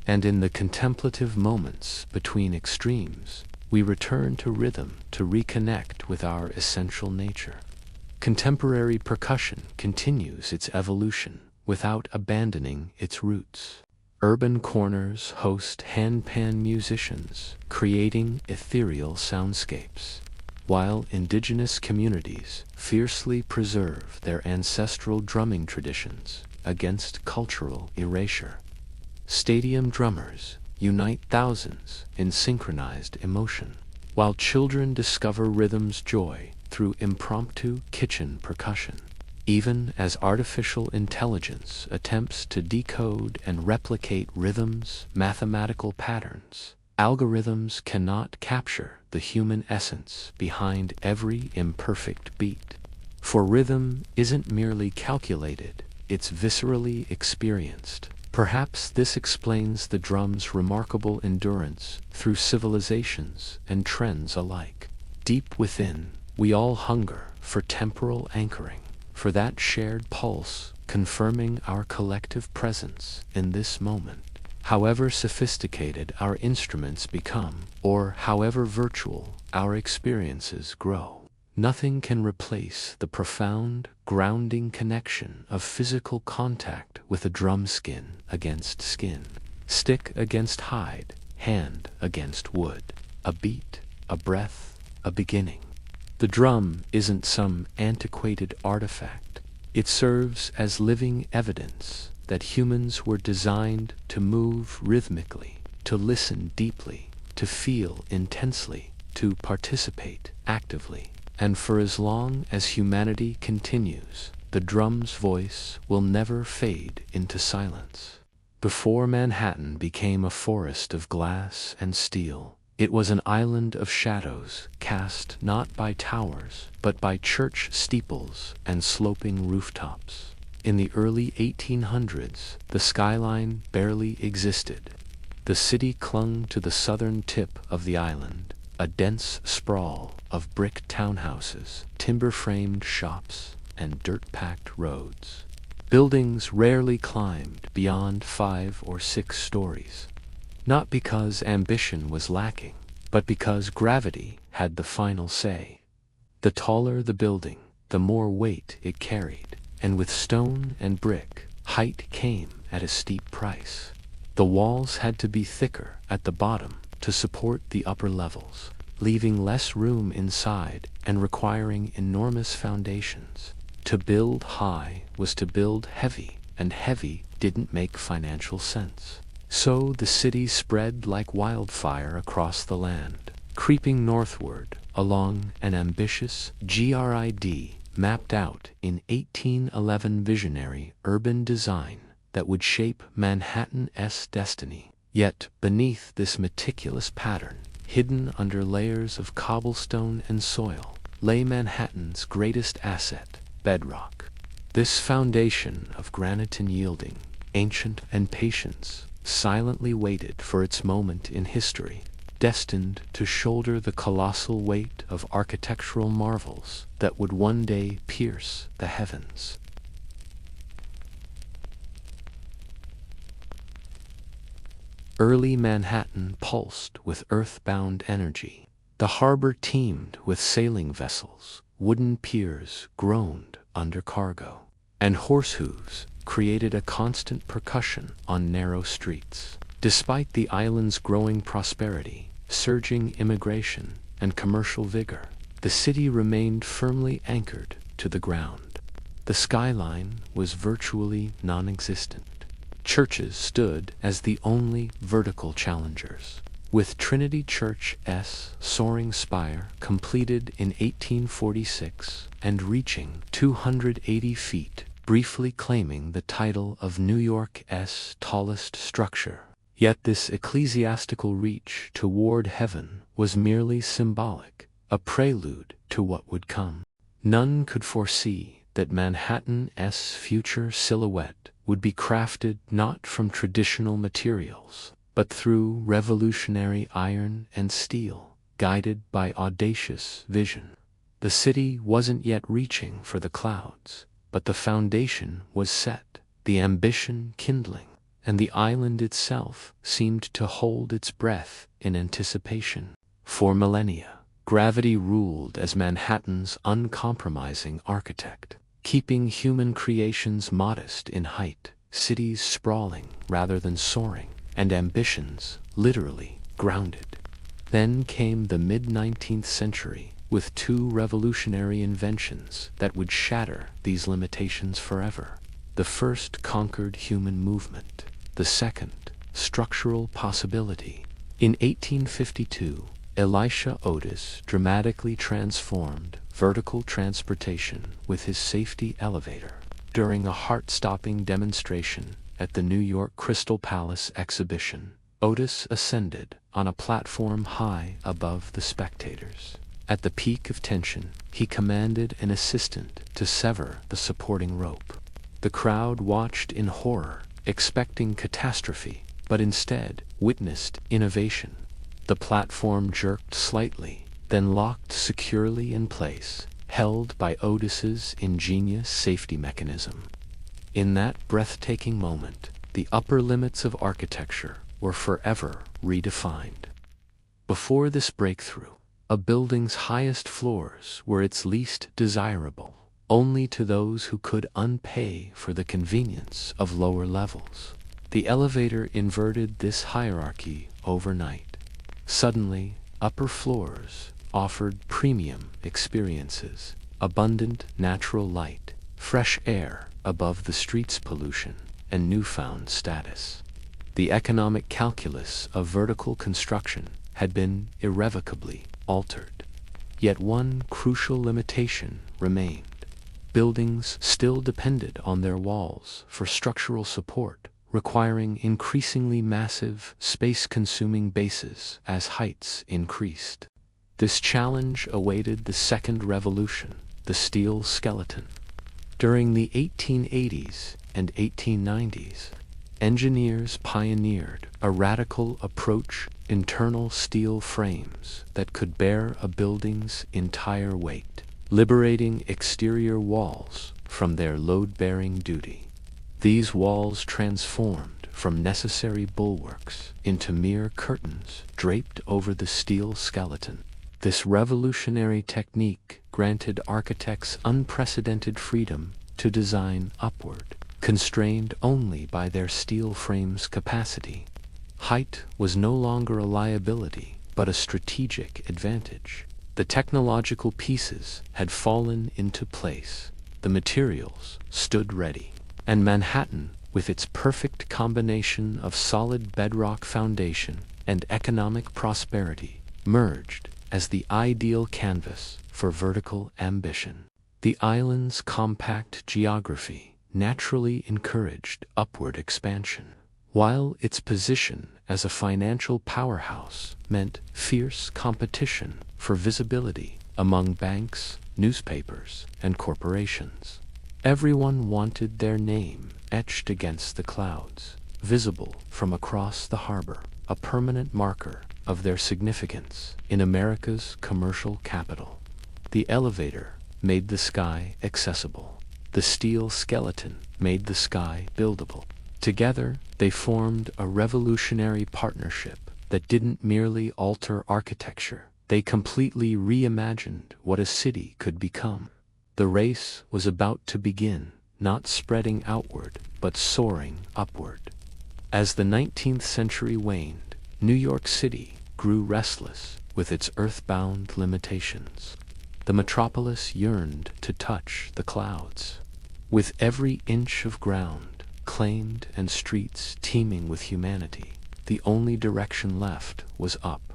And in the contemplative moments between extremes, we return to rhythm to reconnect with our essential nature. Contemporary percussion continues its evolution without abandoning its roots. Urban corners host handpan musicians, creating ethereal soundscapes, while indigenous communities fiercely preserve their ancestral drumming traditions against cultural erasure. Stadium drummers unite thousands in synchronized emotion, while children discover rhythm's joy through impromptu kitchen percussion. Even as artificial intelligence attempts to decode and replicate rhythm's mathematical patterns, algorithms cannot capture the human essence behind every imperfect beat. For rhythm isn't merely calculated, it's viscerally experienced. Perhaps this explains the drum's remarkable endurance through civilizations and trends alike. Deep within, we all hunger for temporal anchoring, for that shared pulse confirming our collective presence in this moment. However sophisticated our instruments become, or however virtual our experiences grow, nothing can replace the profound, grounding connection of physical contact with a drum, skin against skin, stick against hide, hand against wood, a beat, a breath, a beginning. The drum isn't some antiquated artifact. It serves as living evidence that humans were designed to move rhythmically, to listen deeply, to feel intensely, to participate actively. And for as long as humanity continues, the drum's voice will never fade into silence. Before Manhattan became a forest of glass and steel, it was an island of shadows cast not by towers, but by church steeples and sloping rooftops. In the early 1800s, the skyline barely existed. The city clung to the southern tip of the island, a dense sprawl of brick townhouses, timber-framed shops, and dirt-packed roads. Buildings rarely climbed beyond 5 or 6 stories, not because ambition was lacking, but because gravity had the final say. The taller the building, the more weight it carried, and with stone and brick, height came at a steep price. The walls had to be thicker at the bottom to support the upper levels, leaving less room inside and requiring enormous foundations. To build high was to build heavy, and heavy didn't make financial sense. So the city spread like wildfire across the land, creeping northward along an ambitious grid mapped out in 1811 visionary urban design that would shape Manhattan's destiny. Yet beneath this meticulous pattern, hidden under layers of cobblestone and soil, lay Manhattan's greatest asset, bedrock. This foundation of granite and yielding, ancient and patience, silently waited for its moment in history, destined to shoulder the colossal weight of architectural marvels that would one day pierce the heavens. Early Manhattan pulsed with earthbound energy. The harbor teemed with sailing vessels, wooden piers groaned under cargo, and horse hooves created a constant percussion on narrow streets. Despite the island's growing prosperity, surging immigration, and commercial vigor, the city remained firmly anchored to the ground. The skyline was virtually non-existent. Churches stood as the only vertical challengers. with Trinity Church's soaring spire completed in 1846 and reaching 280 feet, briefly claiming the title of New York's tallest structure. Yet this ecclesiastical reach toward heaven was merely symbolic, a prelude to what would come. None could foresee that Manhattan's future silhouette would be crafted not from traditional materials, but through revolutionary iron and steel, guided by audacious vision. The city wasn't yet reaching for the clouds, but the foundation was set, the ambition kindling, and the island itself seemed to hold its breath in anticipation. For millennia, gravity ruled as Manhattan's uncompromising architect, keeping human creations modest in height, cities sprawling rather than soaring, and ambitions literally grounded. Then came the mid-19th century, with two revolutionary inventions that would shatter these limitations forever. The first conquered human movement, the second, structural possibility. In 1852, Elisha Otis dramatically transformed vertical transportation with his safety elevator during a heart-stopping demonstration at the New York Crystal Palace exhibition. Otis ascended on a platform high above the spectators. At the peak of tension, he commanded an assistant to sever the supporting rope. The crowd watched in horror, expecting catastrophe, but instead witnessed innovation. The platform jerked slightly, then locked securely in place, held by Otis's ingenious safety mechanism. In that breathtaking moment, the upper limits of architecture were forever redefined. Before this breakthrough, a building's highest floors were its least desirable, only to those who could unpay for the convenience of lower levels. The elevator inverted this hierarchy overnight. Suddenly, upper floors offered premium experiences, abundant natural light, fresh air above the street's pollution, and newfound status. The economic calculus of vertical construction had been irrevocably altered. Yet one crucial limitation remained. Buildings still depended on their walls for structural support, requiring increasingly massive, space-consuming bases as heights increased. This challenge awaited the second revolution, the steel skeleton. During the 1880s and 1890s, engineers pioneered a radical approach: internal steel frames that could bear a building's entire weight, liberating exterior walls from their load-bearing duty. These walls transformed from necessary bulwarks into mere curtains draped over the steel skeleton. This revolutionary technique granted architects unprecedented freedom to design upward, constrained only by their steel frame's capacity. Height was no longer a liability, but a strategic advantage. The technological pieces had fallen into place, the materials stood ready, and Manhattan, with its perfect combination of solid bedrock foundation and economic prosperity, merged as the ideal canvas for vertical ambition. The island's compact geography naturally encouraged upward expansion, while its position as a financial powerhouse meant fierce competition for visibility among banks, newspapers, and corporations. Everyone wanted their name etched against the clouds, visible from across the harbor, a permanent marker of their significance in America's commercial capital. The elevator made the sky accessible. The steel skeleton made the sky buildable. Together, they formed a revolutionary partnership that didn't merely alter architecture, they completely reimagined what a city could become. The race was about to begin, not spreading outward, but soaring upward. As the 19th century waned, New York City grew restless with its earthbound limitations. The metropolis yearned to touch the clouds. With every inch of ground claimed and streets teeming with humanity, the only direction left was up.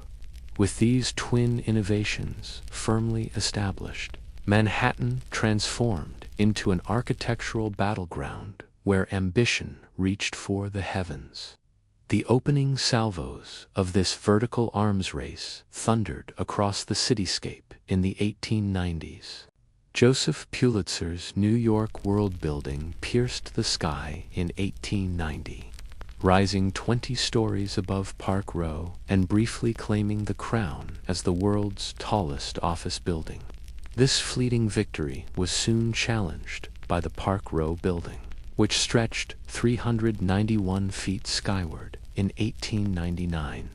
With these twin innovations firmly established, Manhattan transformed into an architectural battleground where ambition reached for the heavens. The opening salvos of this vertical arms race thundered across the cityscape in the 1890s. Joseph Pulitzer's New York world building pierced the sky in 1890, rising 20 stories above Park Row and briefly claiming the crown as the world's tallest office building. This fleeting victory was soon challenged by the Park Row building, which stretched 391 feet skyward in 1899.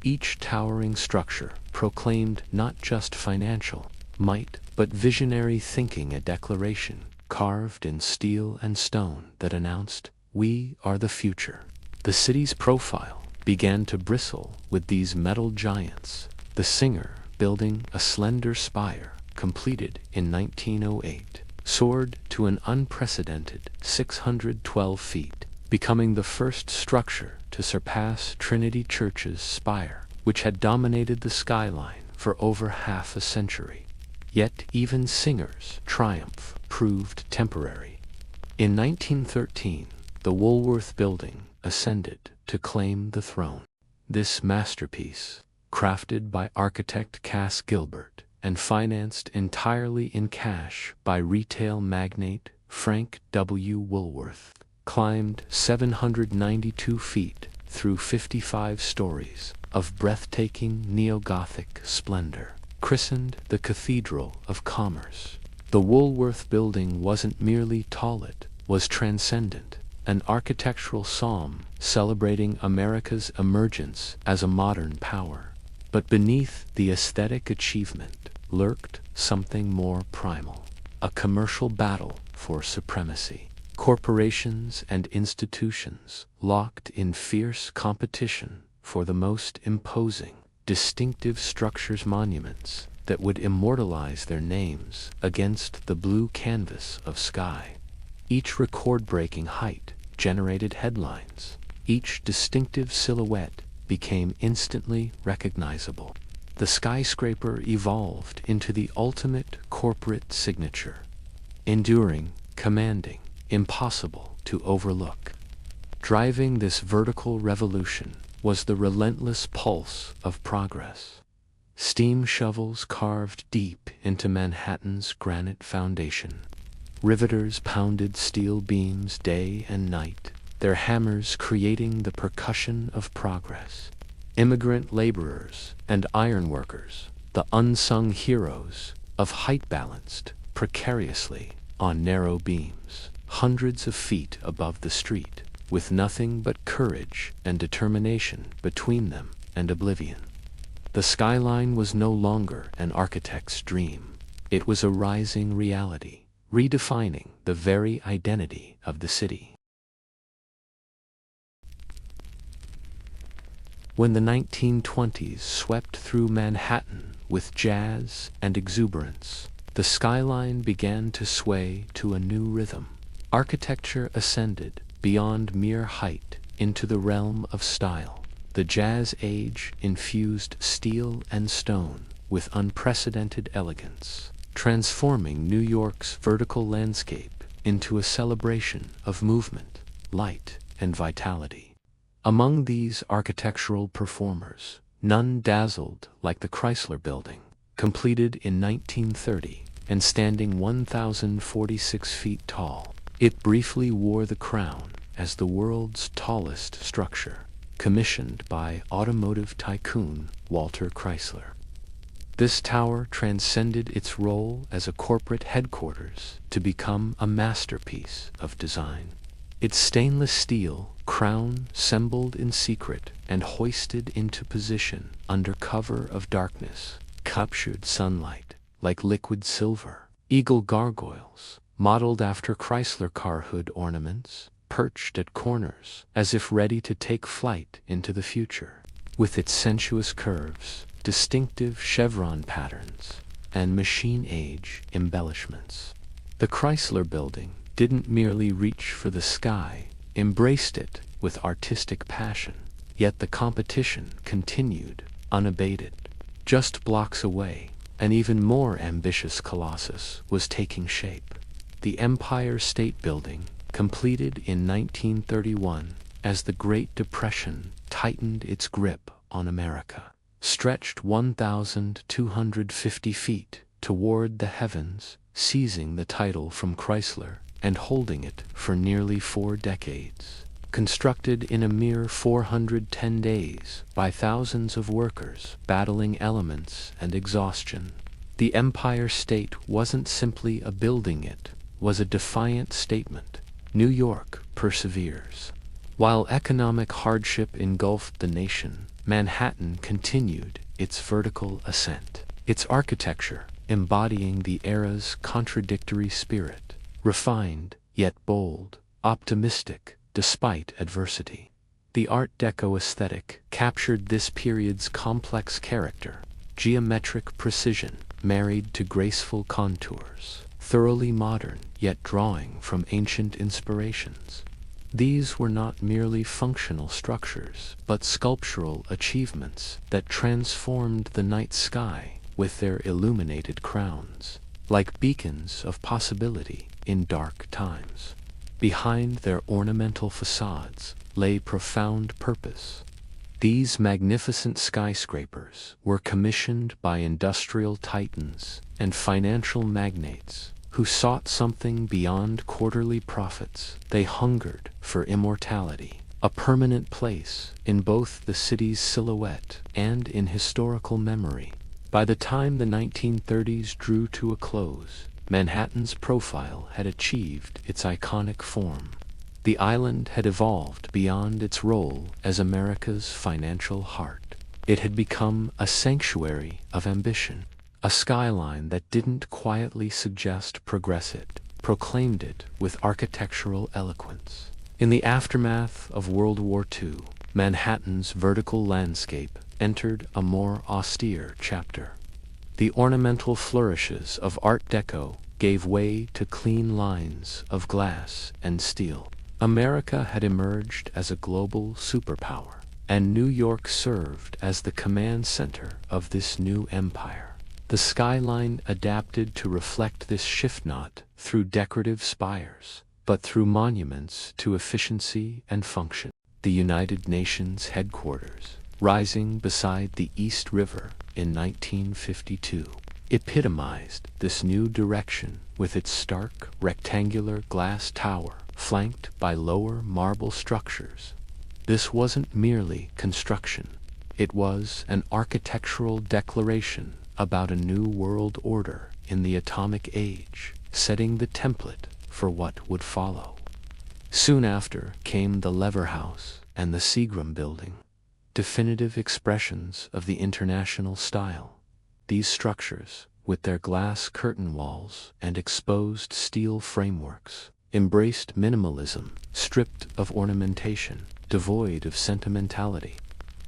Each towering structure proclaimed not just financial might, but visionary thinking, a declaration carved in steel and stone that announced, "We are the future." The city's profile began to bristle with these metal giants, the Singer building, a slender spire completed in 1908, soared to an unprecedented 612 feet, becoming the first structure to surpass Trinity Church's spire, which had dominated the skyline for over half a century. Yet even Singer's triumph proved temporary. In 1913, the Woolworth Building ascended to claim the throne. This masterpiece, crafted by architect Cass Gilbert and financed entirely in cash by retail magnate Frank W. Woolworth, climbed 792 feet through 55 stories of breathtaking neo-Gothic splendor. Christened the Cathedral of Commerce, the Woolworth Building wasn't merely tall, it was transcendent, an architectural psalm celebrating America's emergence as a modern power. But beneath the aesthetic achievement lurked something more primal, a commercial battle for supremacy. Corporations and institutions locked in fierce competition for the most imposing, distinctive structures, monuments that would immortalize their names against the blue canvas of sky. Each record-breaking height generated headlines. Each distinctive silhouette became instantly recognizable. The skyscraper evolved into the ultimate corporate signature, enduring, commanding, impossible to overlook. Driving this vertical revolution was the relentless pulse of progress. Steam shovels carved deep into Manhattan's granite foundation. Riveters pounded steel beams day and night, their hammers creating the percussion of progress. Immigrant laborers and ironworkers, the unsung heroes of height, balanced precariously on narrow beams, hundreds of feet above the street, with nothing but courage and determination between them and oblivion. The skyline was no longer an architect's dream. It was a rising reality, redefining the very identity of the city. When the 1920s swept through Manhattan with jazz and exuberance, the skyline began to sway to a new rhythm. Architecture ascended beyond mere height into the realm of style. The Jazz Age infused steel and stone with unprecedented elegance, transforming New York's vertical landscape into a celebration of movement, light, and vitality. Among these architectural performers, none dazzled like the Chrysler Building, completed in 1930 and standing 1,046 feet tall. It briefly wore the crown as the world's tallest structure, commissioned by automotive tycoon Walter Chrysler. This tower transcended its role as a corporate headquarters to become a masterpiece of design. Its stainless steel crown, assembled in secret and hoisted into position under cover of darkness, captured sunlight like liquid silver. Eagle gargoyles, modeled after Chrysler car hood ornaments, perched at corners as if ready to take flight into the future. With its sensuous curves, distinctive chevron patterns, and machine-age embellishments, the Chrysler Building didn't merely reach for the sky, embraced it with artistic passion. Yet the competition continued, unabated. Just blocks away, an even more ambitious colossus was taking shape. The Empire State Building, completed in 1931, as the Great Depression tightened its grip on America, stretched 1,250 feet toward the heavens, seizing the title from Chrysler and holding it for nearly 4 decades. Constructed in a mere 410 days by thousands of workers battling elements and exhaustion, the Empire State wasn't simply a building, it was a defiant statement. New York perseveres. While economic hardship engulfed the nation, Manhattan continued its vertical ascent. Its architecture, embodying the era's contradictory spirit, refined yet bold, optimistic despite adversity. The Art Deco aesthetic captured this period's complex character, geometric precision married to graceful contours, thoroughly modern yet drawing from ancient inspirations. These were not merely functional structures, but sculptural achievements that transformed the night sky with their illuminated crowns, like beacons of possibility in dark times. Behind their ornamental facades lay profound purpose. These magnificent skyscrapers were commissioned by industrial titans and financial magnates who sought something beyond quarterly profits. They hungered for immortality, a permanent place in both the city's silhouette and in historical memory. By the time the 1930s drew to a close, Manhattan's profile had achieved its iconic form. The island had evolved beyond its role as America's financial heart. It had become a sanctuary of ambition, a skyline that didn't quietly suggest progress, it proclaimed it with architectural eloquence. In the aftermath of World War II, Manhattan's vertical landscape entered a more austere chapter. The ornamental flourishes of Art Deco gave way to clean lines of glass and steel. America had emerged as a global superpower, and New York served as the command center of this new empire. The skyline adapted to reflect this shift, not through decorative spires, but through monuments to efficiency and function. The United Nations headquarters, rising beside the East River in 1952, epitomized this new direction with its stark, rectangular glass tower flanked by lower marble structures. This wasn't merely construction. It was an architectural declaration about a new world order in the atomic age, setting the template for what would follow. Soon after came the Lever House and the Seagram Building, definitive expressions of the international style. These structures, with their glass curtain walls and exposed steel frameworks, embraced minimalism, stripped of ornamentation, devoid of sentimentality.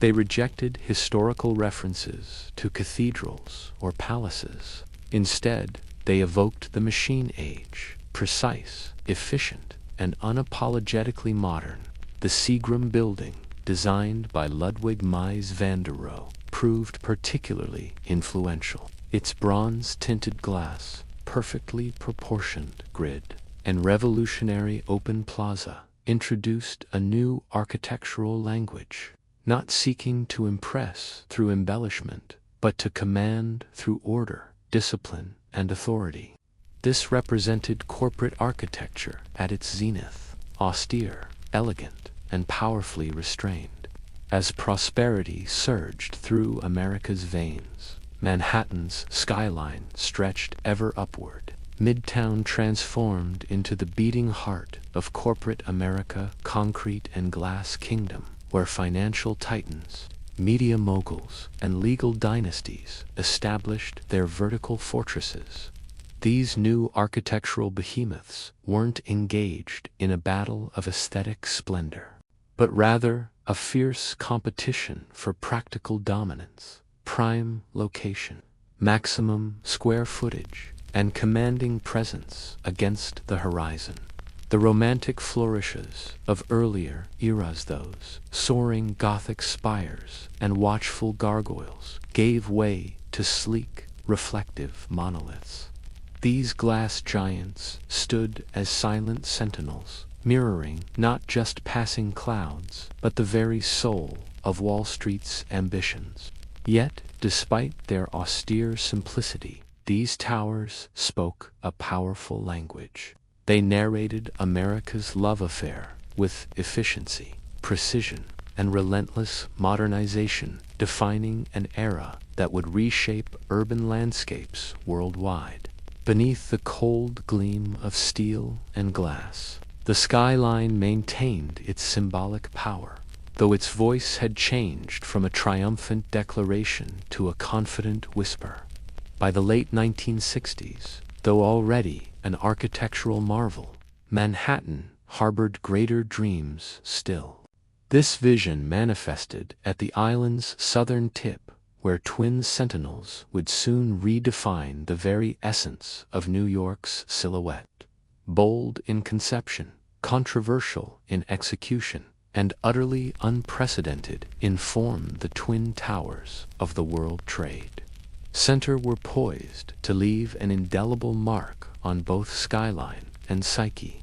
They rejected historical references to cathedrals or palaces. Instead, they evoked the machine age, precise, efficient, and unapologetically modern. The Seagram Building, designed by Ludwig Mies van der Rohe, proved particularly influential. Its bronze-tinted glass, perfectly proportioned grid, and revolutionary open plaza introduced a new architectural language, not seeking to impress through embellishment, but to command through order, discipline, and authority. This represented corporate architecture at its zenith, austere, elegant, and powerfully restrained. As prosperity surged through America's veins, Manhattan's skyline stretched ever upward. Midtown transformed into the beating heart of corporate America, concrete and glass kingdom, where financial titans, media moguls, and legal dynasties established their vertical fortresses. These new architectural behemoths weren't engaged in a battle of aesthetic splendor, but rather a fierce competition for practical dominance, prime location, maximum square footage, and commanding presence against the horizon. The romantic flourishes of earlier eras, those soaring Gothic spires and watchful gargoyles, gave way to sleek, reflective monoliths. These glass giants stood as silent sentinels, mirroring not just passing clouds, but the very soul of Wall Street's ambitions. Yet, despite their austere simplicity, these towers spoke a powerful language. They narrated America's love affair with efficiency, precision, and relentless modernization, defining an era that would reshape urban landscapes worldwide. Beneath the cold gleam of steel and glass, the skyline maintained its symbolic power, though its voice had changed from a triumphant declaration to a confident whisper. By the late 1960s, though already an architectural marvel, Manhattan harbored greater dreams still. This vision manifested at the island's southern tip, where twin sentinels would soon redefine the very essence of New York's silhouette. Bold in conception, controversial in execution, and utterly unprecedented in form, the Twin Towers of the World Trade Center were poised to leave an indelible mark on both skyline and psyche.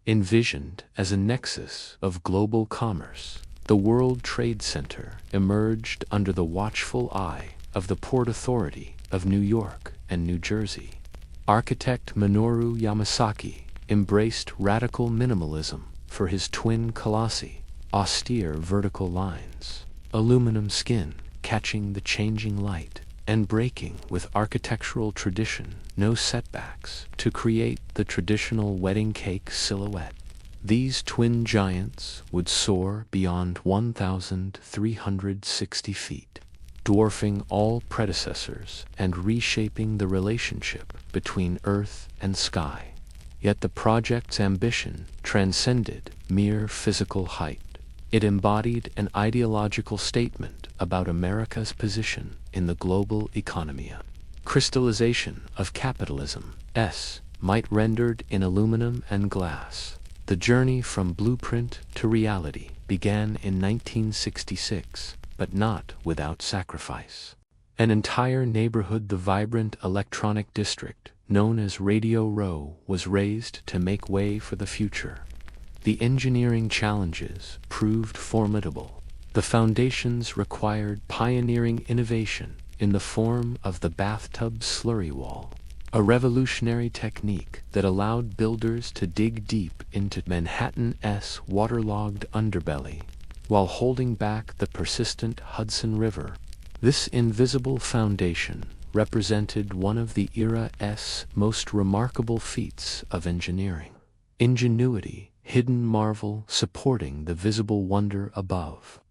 Envisioned as a nexus of global commerce, the World Trade Center emerged under the watchful eye of the Port Authority of New York and New Jersey. Architect Minoru Yamasaki embraced radical minimalism for his twin colossi, austere vertical lines, aluminum skin catching the changing light, and breaking with architectural tradition, no setbacks, to create the traditional wedding cake silhouette. These twin giants would soar beyond 1,360 feet, dwarfing all predecessors and reshaping the relationship between earth and sky. Yet the project's ambition transcended mere physical height. It embodied an ideological statement about America's position in the global economy. Crystallization of capitalism, might rendered in aluminum and glass. The journey from blueprint to reality began in 1966, but not without sacrifice. An entire neighborhood, the vibrant electronic district, known as Radio Row, was razed to make way for the future. The engineering challenges proved formidable. The foundations required pioneering innovation in the form of the bathtub slurry wall, a revolutionary technique that allowed builders to dig deep into Manhattan's waterlogged underbelly, while holding back the persistent Hudson River. This invisible foundation represented one of the era's most remarkable feats of engineering. Ingenuity, hidden marvel supporting the visible wonder above.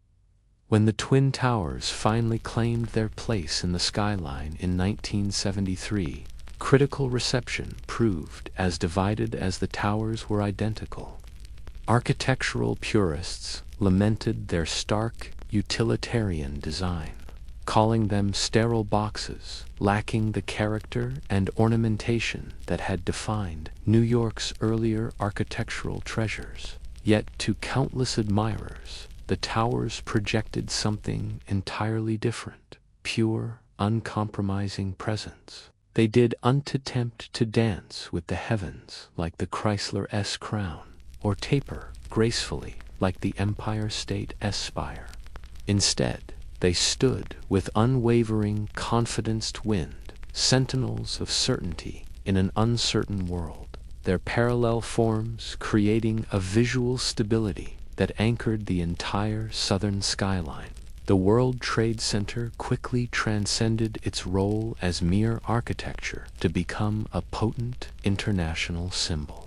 When the Twin Towers finally claimed their place in the skyline in 1973, critical reception proved as divided as the towers were identical. Architectural purists lamented their stark, utilitarian design, calling them sterile boxes, lacking the character and ornamentation that had defined New York's earlier architectural treasures. Yet to countless admirers, the towers projected something entirely different, pure, uncompromising presence. They did attempt to dance with the heavens like the Chrysler crown, or taper gracefully like the Empire State spire. Instead, they stood with unwavering confidenced wind, sentinels of certainty in an uncertain world, their parallel forms creating a visual stability that anchored the entire southern skyline. The World Trade Center quickly transcended its role as mere architecture to become a potent international symbol.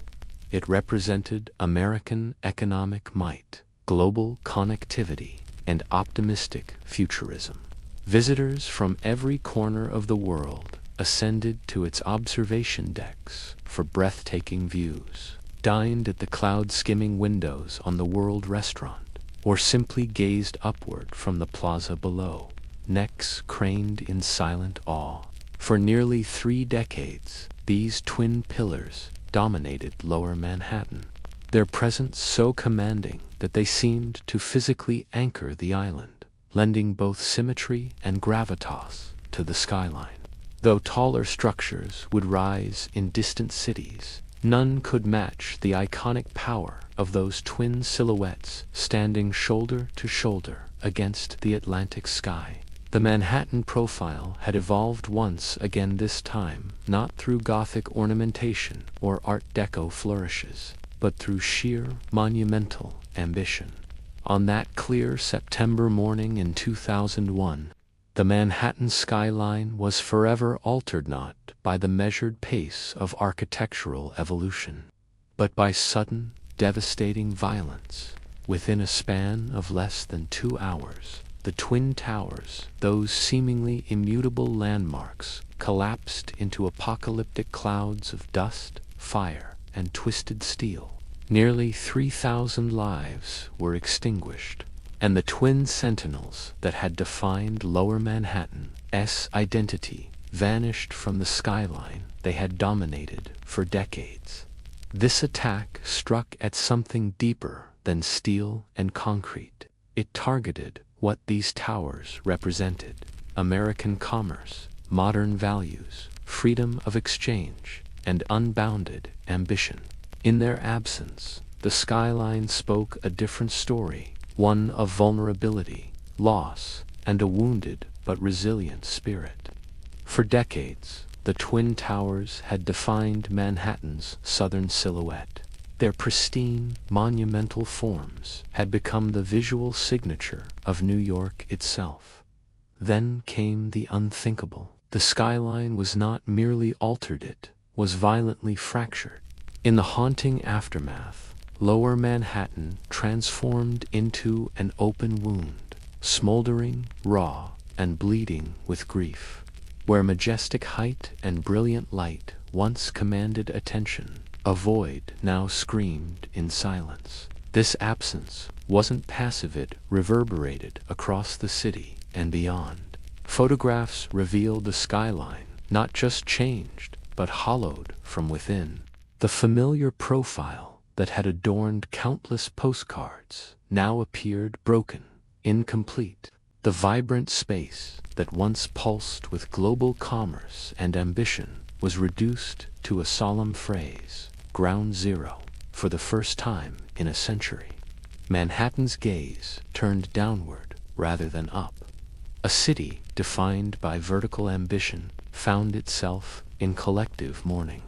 It represented American economic might, global connectivity, and optimistic futurism. Visitors from every corner of the world ascended to its observation decks for breathtaking views, dined at the cloud-skimming windows on the World Restaurant, or simply gazed upward from the plaza below, necks craned in silent awe. For nearly 3 decades, these twin pillars dominated Lower Manhattan, their presence so commanding that they seemed to physically anchor the island, lending both symmetry and gravitas to the skyline. Though taller structures would rise in distant cities, none could match the iconic power of those twin silhouettes standing shoulder to shoulder against the Atlantic sky. The Manhattan profile had evolved once again, this time not through Gothic ornamentation or Art Deco flourishes, but through sheer monumental ambition. On that clear September morning in 2001, the Manhattan skyline was forever altered not by the measured pace of architectural evolution, but by sudden, devastating violence. Within a span of less than 2 hours, the Twin Towers, those seemingly immutable landmarks, collapsed into apocalyptic clouds of dust, fire, and twisted steel. Nearly 3,000 lives were extinguished, and the twin sentinels that had defined Lower Manhattan's identity vanished from the skyline they had dominated for decades. This attack struck at something deeper than steel and concrete. It targeted what these towers represented: American commerce, modern values, freedom of exchange, and unbounded ambition. In their absence, the skyline spoke a different story, one of vulnerability, loss, and a wounded but resilient spirit. For decades, the Twin Towers had defined Manhattan's southern silhouette. Their pristine, monumental forms had become the visual signature of New York itself. Then came the unthinkable. The skyline was not merely altered, it was violently fractured. In the haunting aftermath, Lower Manhattan transformed into an open wound, smoldering, raw, and bleeding with grief. Where majestic height and brilliant light once commanded attention, a void now screamed in silence. This absence wasn't passive, it reverberated across the city and beyond. Photographs revealed the skyline not just changed, but hollowed from within. The familiar profile that had adorned countless postcards now appeared broken, incomplete. The vibrant space that once pulsed with global commerce and ambition was reduced to a solemn phrase: Ground Zero. For the first time in a century, Manhattan's gaze turned downward rather than up. A city defined by vertical ambition found itself in collective mourning.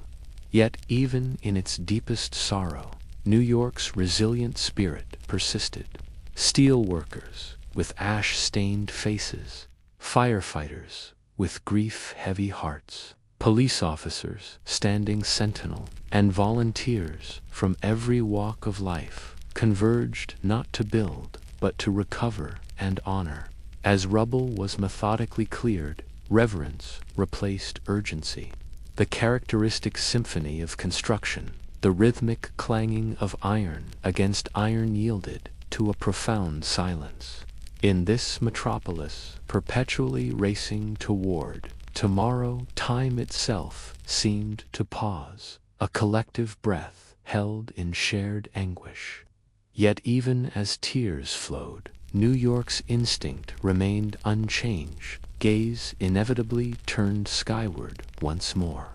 Yet even in its deepest sorrow, New York's resilient spirit persisted. Steel workers with ash-stained faces, firefighters with grief-heavy hearts, police officers standing sentinel, and volunteers from every walk of life converged not to build, but to recover and honor. As rubble was methodically cleared, reverence replaced urgency. The characteristic symphony of construction, the rhythmic clanging of iron against iron, yielded to a profound silence. In this metropolis, perpetually racing toward tomorrow, time itself seemed to pause, a collective breath held in shared anguish. Yet even as tears flowed, New York's instinct remained unchanged. Gaze inevitably turned skyward once more.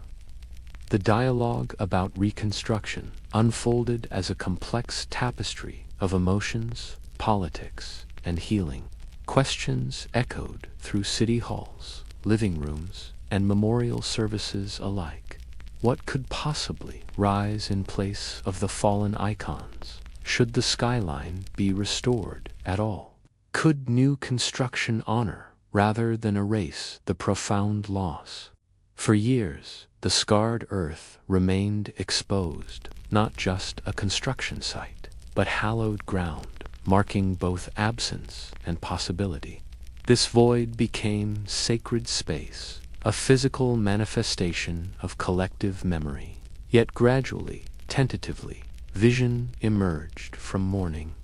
The dialogue about reconstruction unfolded as a complex tapestry of emotions, politics, and healing. Questions echoed through city halls, living rooms, and memorial services alike. What could possibly rise in place of the fallen icons? Should the skyline be restored at all? Could new construction honor rather than erase the profound loss? For years, the scarred earth remained exposed, not just a construction site, but hallowed ground, marking both absence and possibility. This void became sacred space, a physical manifestation of collective memory. Yet gradually, tentatively, vision emerged from mourning.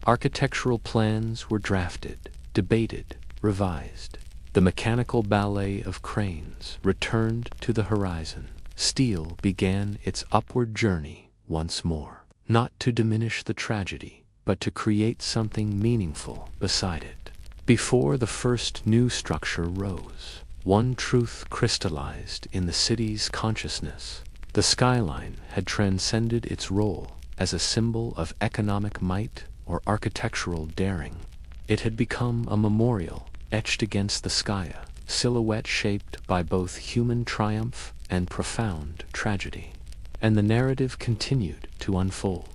Architectural plans were drafted, debated, revised. The mechanical ballet of cranes returned to the horizon. Steel began its upward journey once more, not to diminish the tragedy, but to create something meaningful beside it. Before the first new structure rose, one truth crystallized in the city's consciousness. The skyline had transcended its role as a symbol of economic might or architectural daring. It had become a memorial etched against the sky, a silhouette shaped by both human triumph and profound tragedy. And the narrative continued to unfold.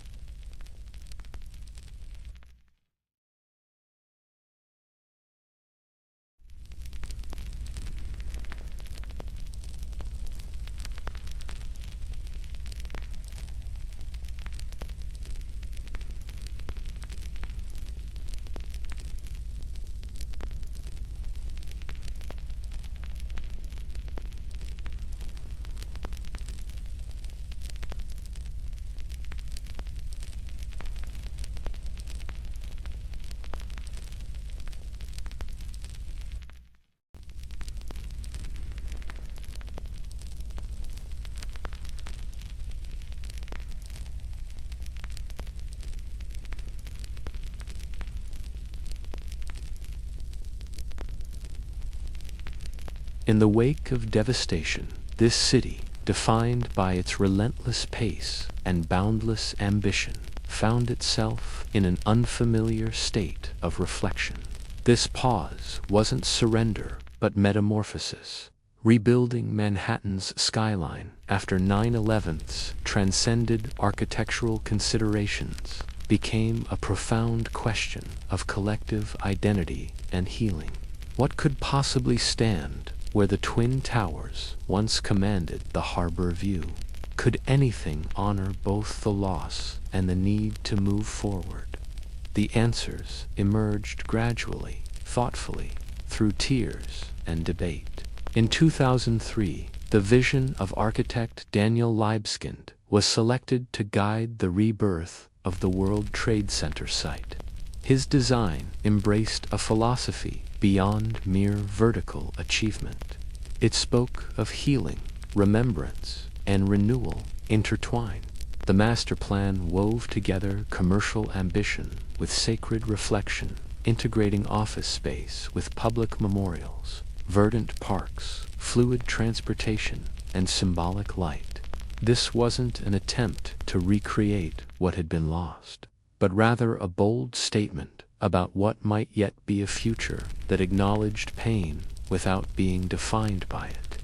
In the wake of devastation, this city, defined by its relentless pace and boundless ambition, found itself in an unfamiliar state of reflection. This pause wasn't surrender, but metamorphosis. Rebuilding Manhattan's skyline after 9/11's transcended architectural considerations became a profound question of collective identity and healing. What could possibly stand where the Twin Towers once commanded the harbor view? Could anything honor both the loss and the need to move forward? The answers emerged gradually, thoughtfully, through tears and debate. In 2003, the vision of architect Daniel Libeskind was selected to guide the rebirth of the World Trade Center site. His design embraced a philosophy beyond mere vertical achievement. It spoke of healing, remembrance, and renewal intertwined. The master plan wove together commercial ambition with sacred reflection, integrating office space with public memorials, verdant parks, fluid transportation, and symbolic light. This wasn't an attempt to recreate what had been lost, but rather a bold statement about what might yet be a future that acknowledged pain without being defined by it.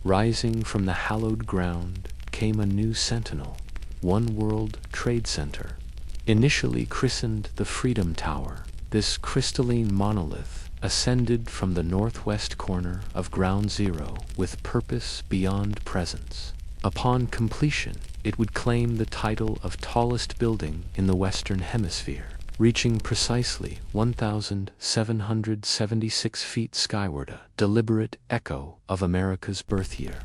Rising from the hallowed ground came a new sentinel, One World Trade Center. Initially christened the Freedom Tower, this crystalline monolith ascended from the northwest corner of Ground Zero with purpose beyond presence. Upon completion, it would claim the title of tallest building in the Western Hemisphere, reaching precisely 1,776 feet skyward, a deliberate echo of America's birth year.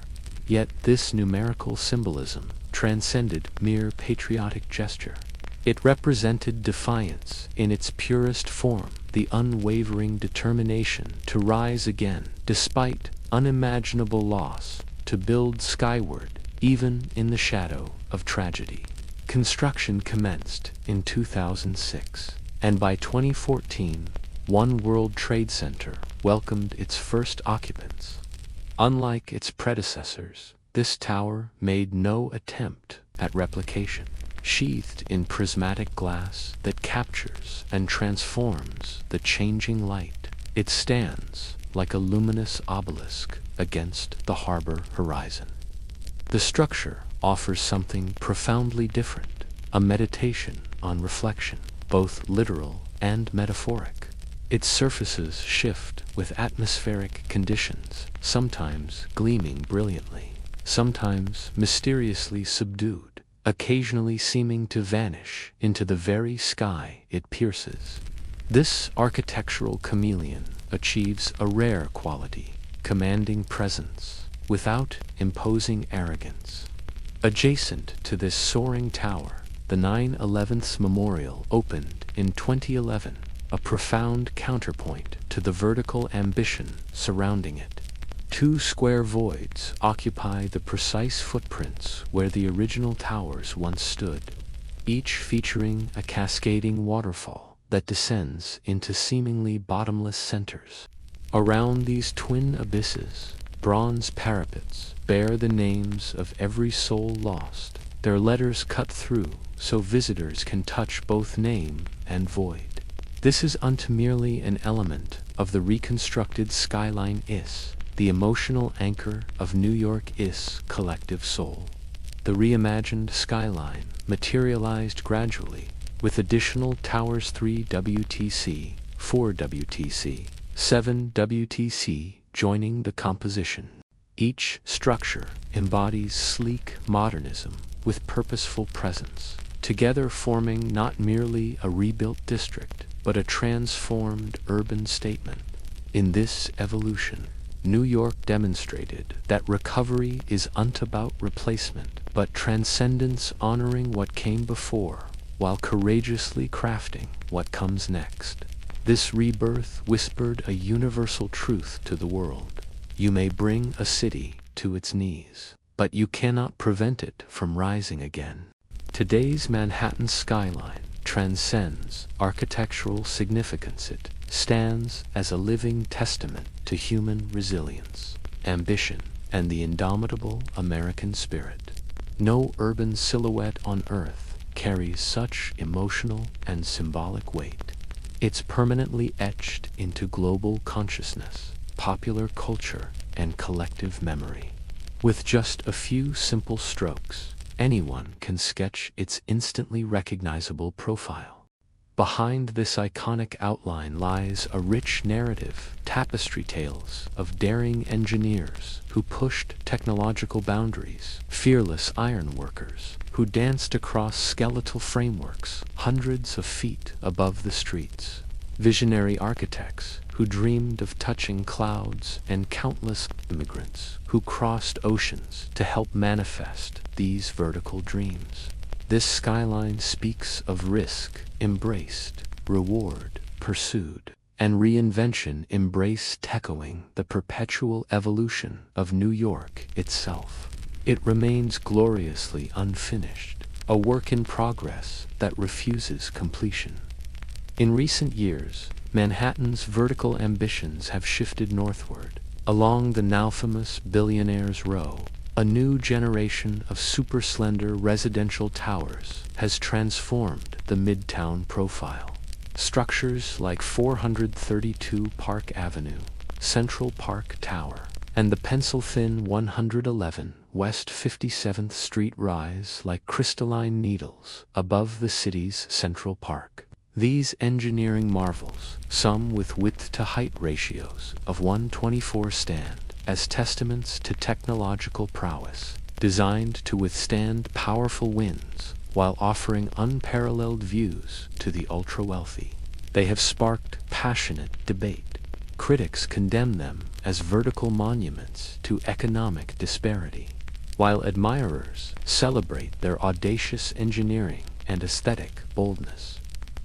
Yet this numerical symbolism transcended mere patriotic gesture. It represented defiance in its purest form, the unwavering determination to rise again despite unimaginable loss, to build skyward even in the shadow of tragedy. Construction commenced in 2006, and by 2014, One World Trade Center welcomed its first occupants. Unlike its predecessors, this tower made no attempt at replication. Sheathed in prismatic glass that captures and transforms the changing light, it stands like a luminous obelisk against the harbor horizon. The structure offers something profoundly different, a meditation on reflection, both literal and metaphoric. Its surfaces shift with atmospheric conditions, sometimes gleaming brilliantly, sometimes mysteriously subdued. occasionally seeming to vanish into the very sky it pierces. This architectural chameleon achieves a rare quality, commanding presence, without imposing arrogance. Adjacent to this soaring tower, the 9/11 Memorial opened in 2011, a profound counterpoint to the vertical ambition surrounding it. Two square voids occupy the precise footprints where the original towers once stood, each featuring a cascading waterfall that descends into seemingly bottomless centers. Around these twin abysses, bronze parapets bear the names of every soul lost, their letters cut through so visitors can touch both name and void. This is unto merely an element of the reconstructed skyline is, the emotional anchor of New York's collective soul. The reimagined skyline materialized gradually, with additional towers 3 WTC, 4 WTC, 7 WTC joining the composition. Each structure embodies sleek modernism with purposeful presence, together forming not merely a rebuilt district, but a transformed urban statement. In this evolution, New York demonstrated that recovery is not about replacement, but transcendence, honoring what came before, while courageously crafting what comes next. This rebirth whispered a universal truth to the world. You may bring a city to its knees, but you cannot prevent it from rising again. Today's Manhattan skyline transcends architectural significance. It stands as a living testament to human resilience, ambition, and the indomitable American spirit. No urban silhouette on Earth carries such emotional and symbolic weight. It's permanently etched into global consciousness, popular culture, and collective memory. With just a few simple strokes, anyone can sketch its instantly recognizable profile. Behind this iconic outline lies a rich narrative, tapestry tales of daring engineers who pushed technological boundaries, fearless ironworkers who danced across skeletal frameworks hundreds of feet above the streets, visionary architects who dreamed of touching clouds, and countless immigrants who crossed oceans to help manifest these vertical dreams. This skyline speaks of risk embraced, reward pursued, and reinvention embraced, echoing the perpetual evolution of New York itself. It remains gloriously unfinished, a work in progress that refuses completion. In recent years, Manhattan's vertical ambitions have shifted northward. Along the now famous Billionaires' Row, a new generation of super-slender residential towers has transformed the Midtown profile. Structures like 432 Park Avenue, Central Park Tower, and the pencil-thin 111 West 57th Street rise like crystalline needles above the city's Central Park. These engineering marvels, some with width-to-height ratios of 1:24, stand as testaments to technological prowess, designed to withstand powerful winds while offering unparalleled views to the ultra-wealthy. They have sparked passionate debate. Critics condemn them as vertical monuments to economic disparity, while admirers celebrate their audacious engineering and aesthetic boldness.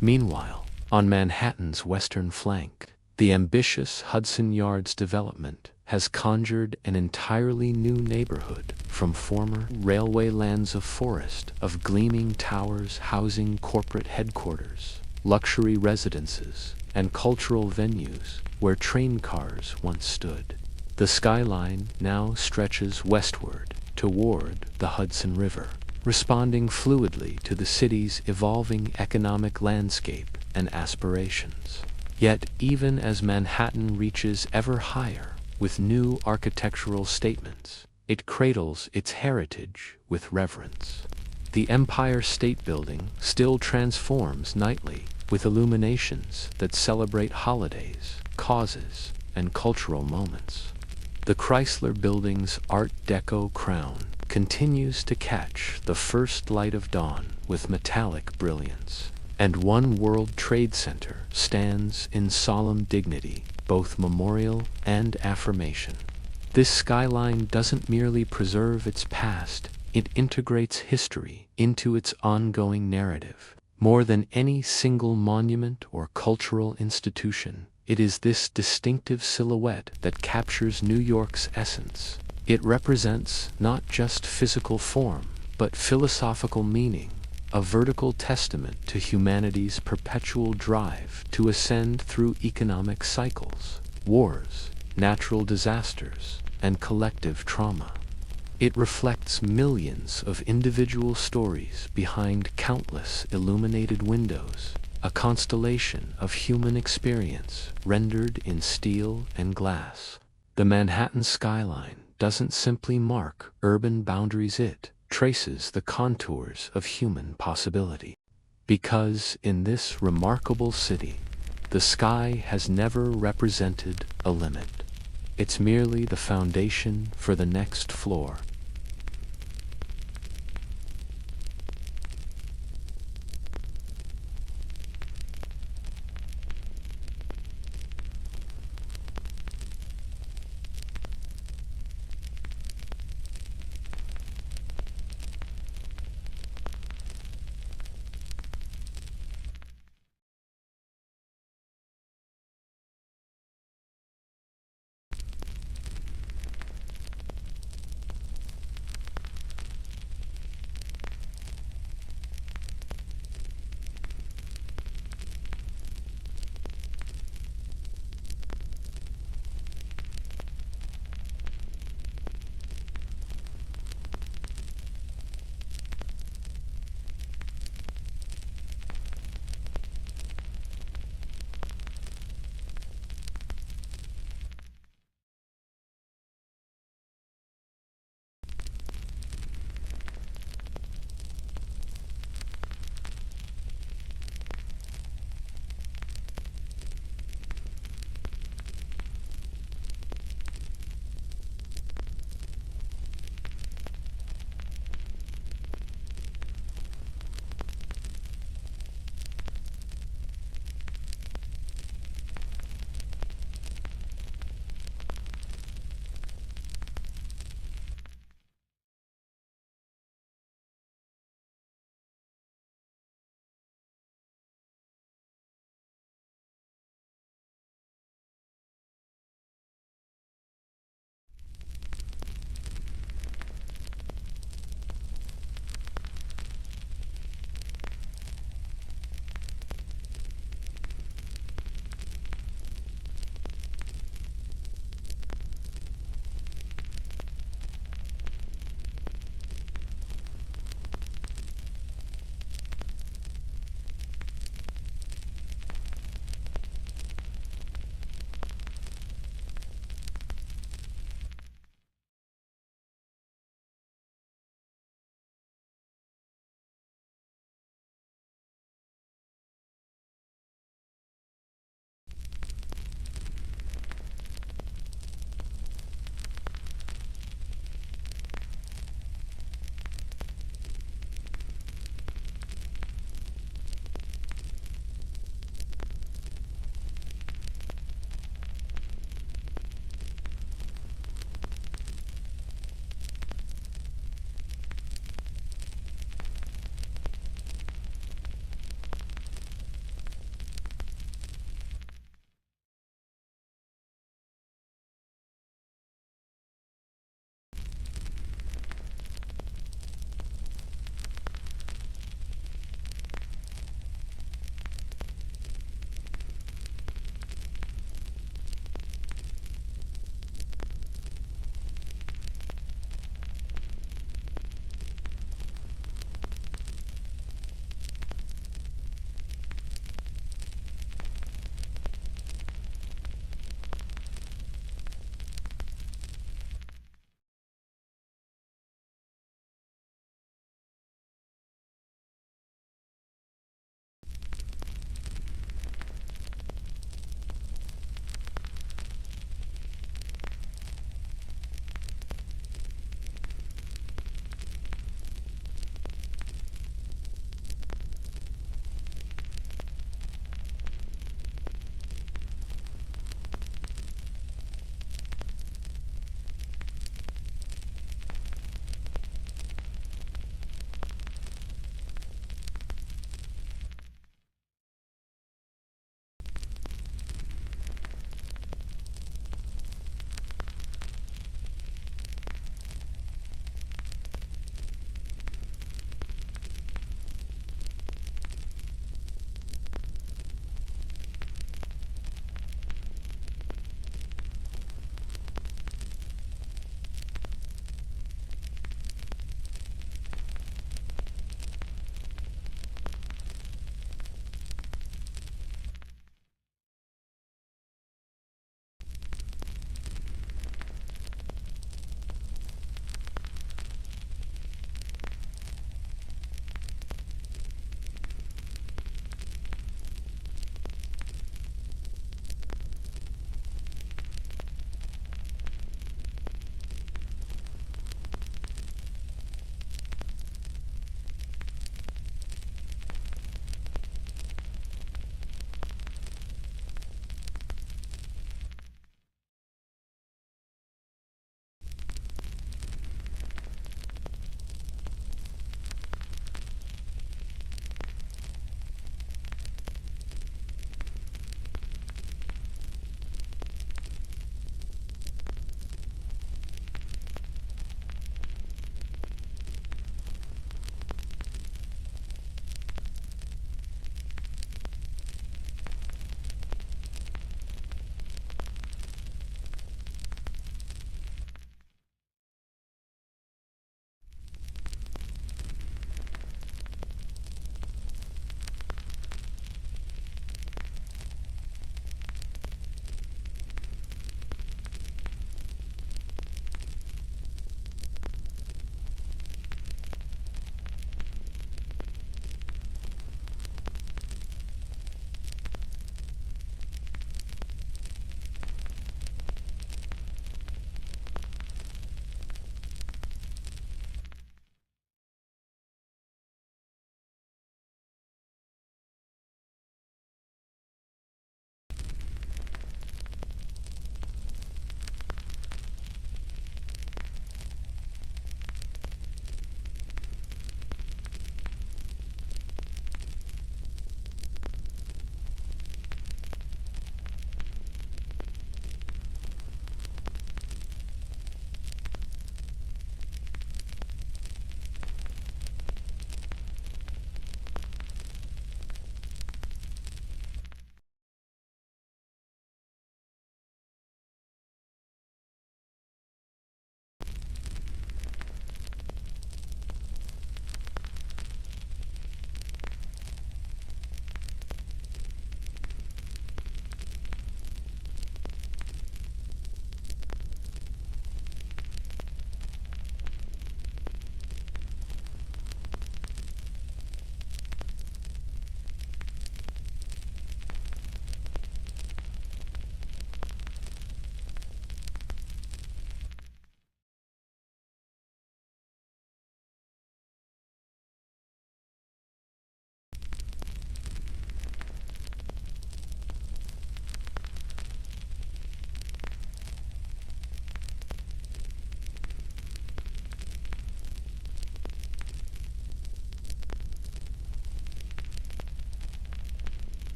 Meanwhile, on Manhattan's western flank, the ambitious Hudson Yards development has conjured an entirely new neighborhood from former railway lands of forest, of gleaming towers housing corporate headquarters, luxury residences, and cultural venues where train cars once stood. The skyline now stretches westward toward the Hudson River, responding fluidly to the city's evolving economic landscape and aspirations. Yet, even as Manhattan reaches ever higher with new architectural statements, it cradles its heritage with reverence. The Empire State Building still transforms nightly with illuminations that celebrate holidays, causes, and cultural moments. The Chrysler Building's Art Deco crown continues to catch the first light of dawn with metallic brilliance. And One World Trade Center stands in solemn dignity, both memorial and affirmation. This skyline doesn't merely preserve its past, it integrates history into its ongoing narrative. More than any single monument or cultural institution, it is this distinctive silhouette that captures New York's essence. It represents not just physical form, but philosophical meaning, a vertical testament to humanity's perpetual drive to ascend through economic cycles, wars, natural disasters, and collective trauma. It reflects millions of individual stories behind countless illuminated windows, a constellation of human experience rendered in steel and glass. The Manhattan skyline doesn't simply mark urban boundaries, it traces the contours of human possibility. Because in this remarkable city, the sky has never represented a limit. It's merely the foundation for the next floor.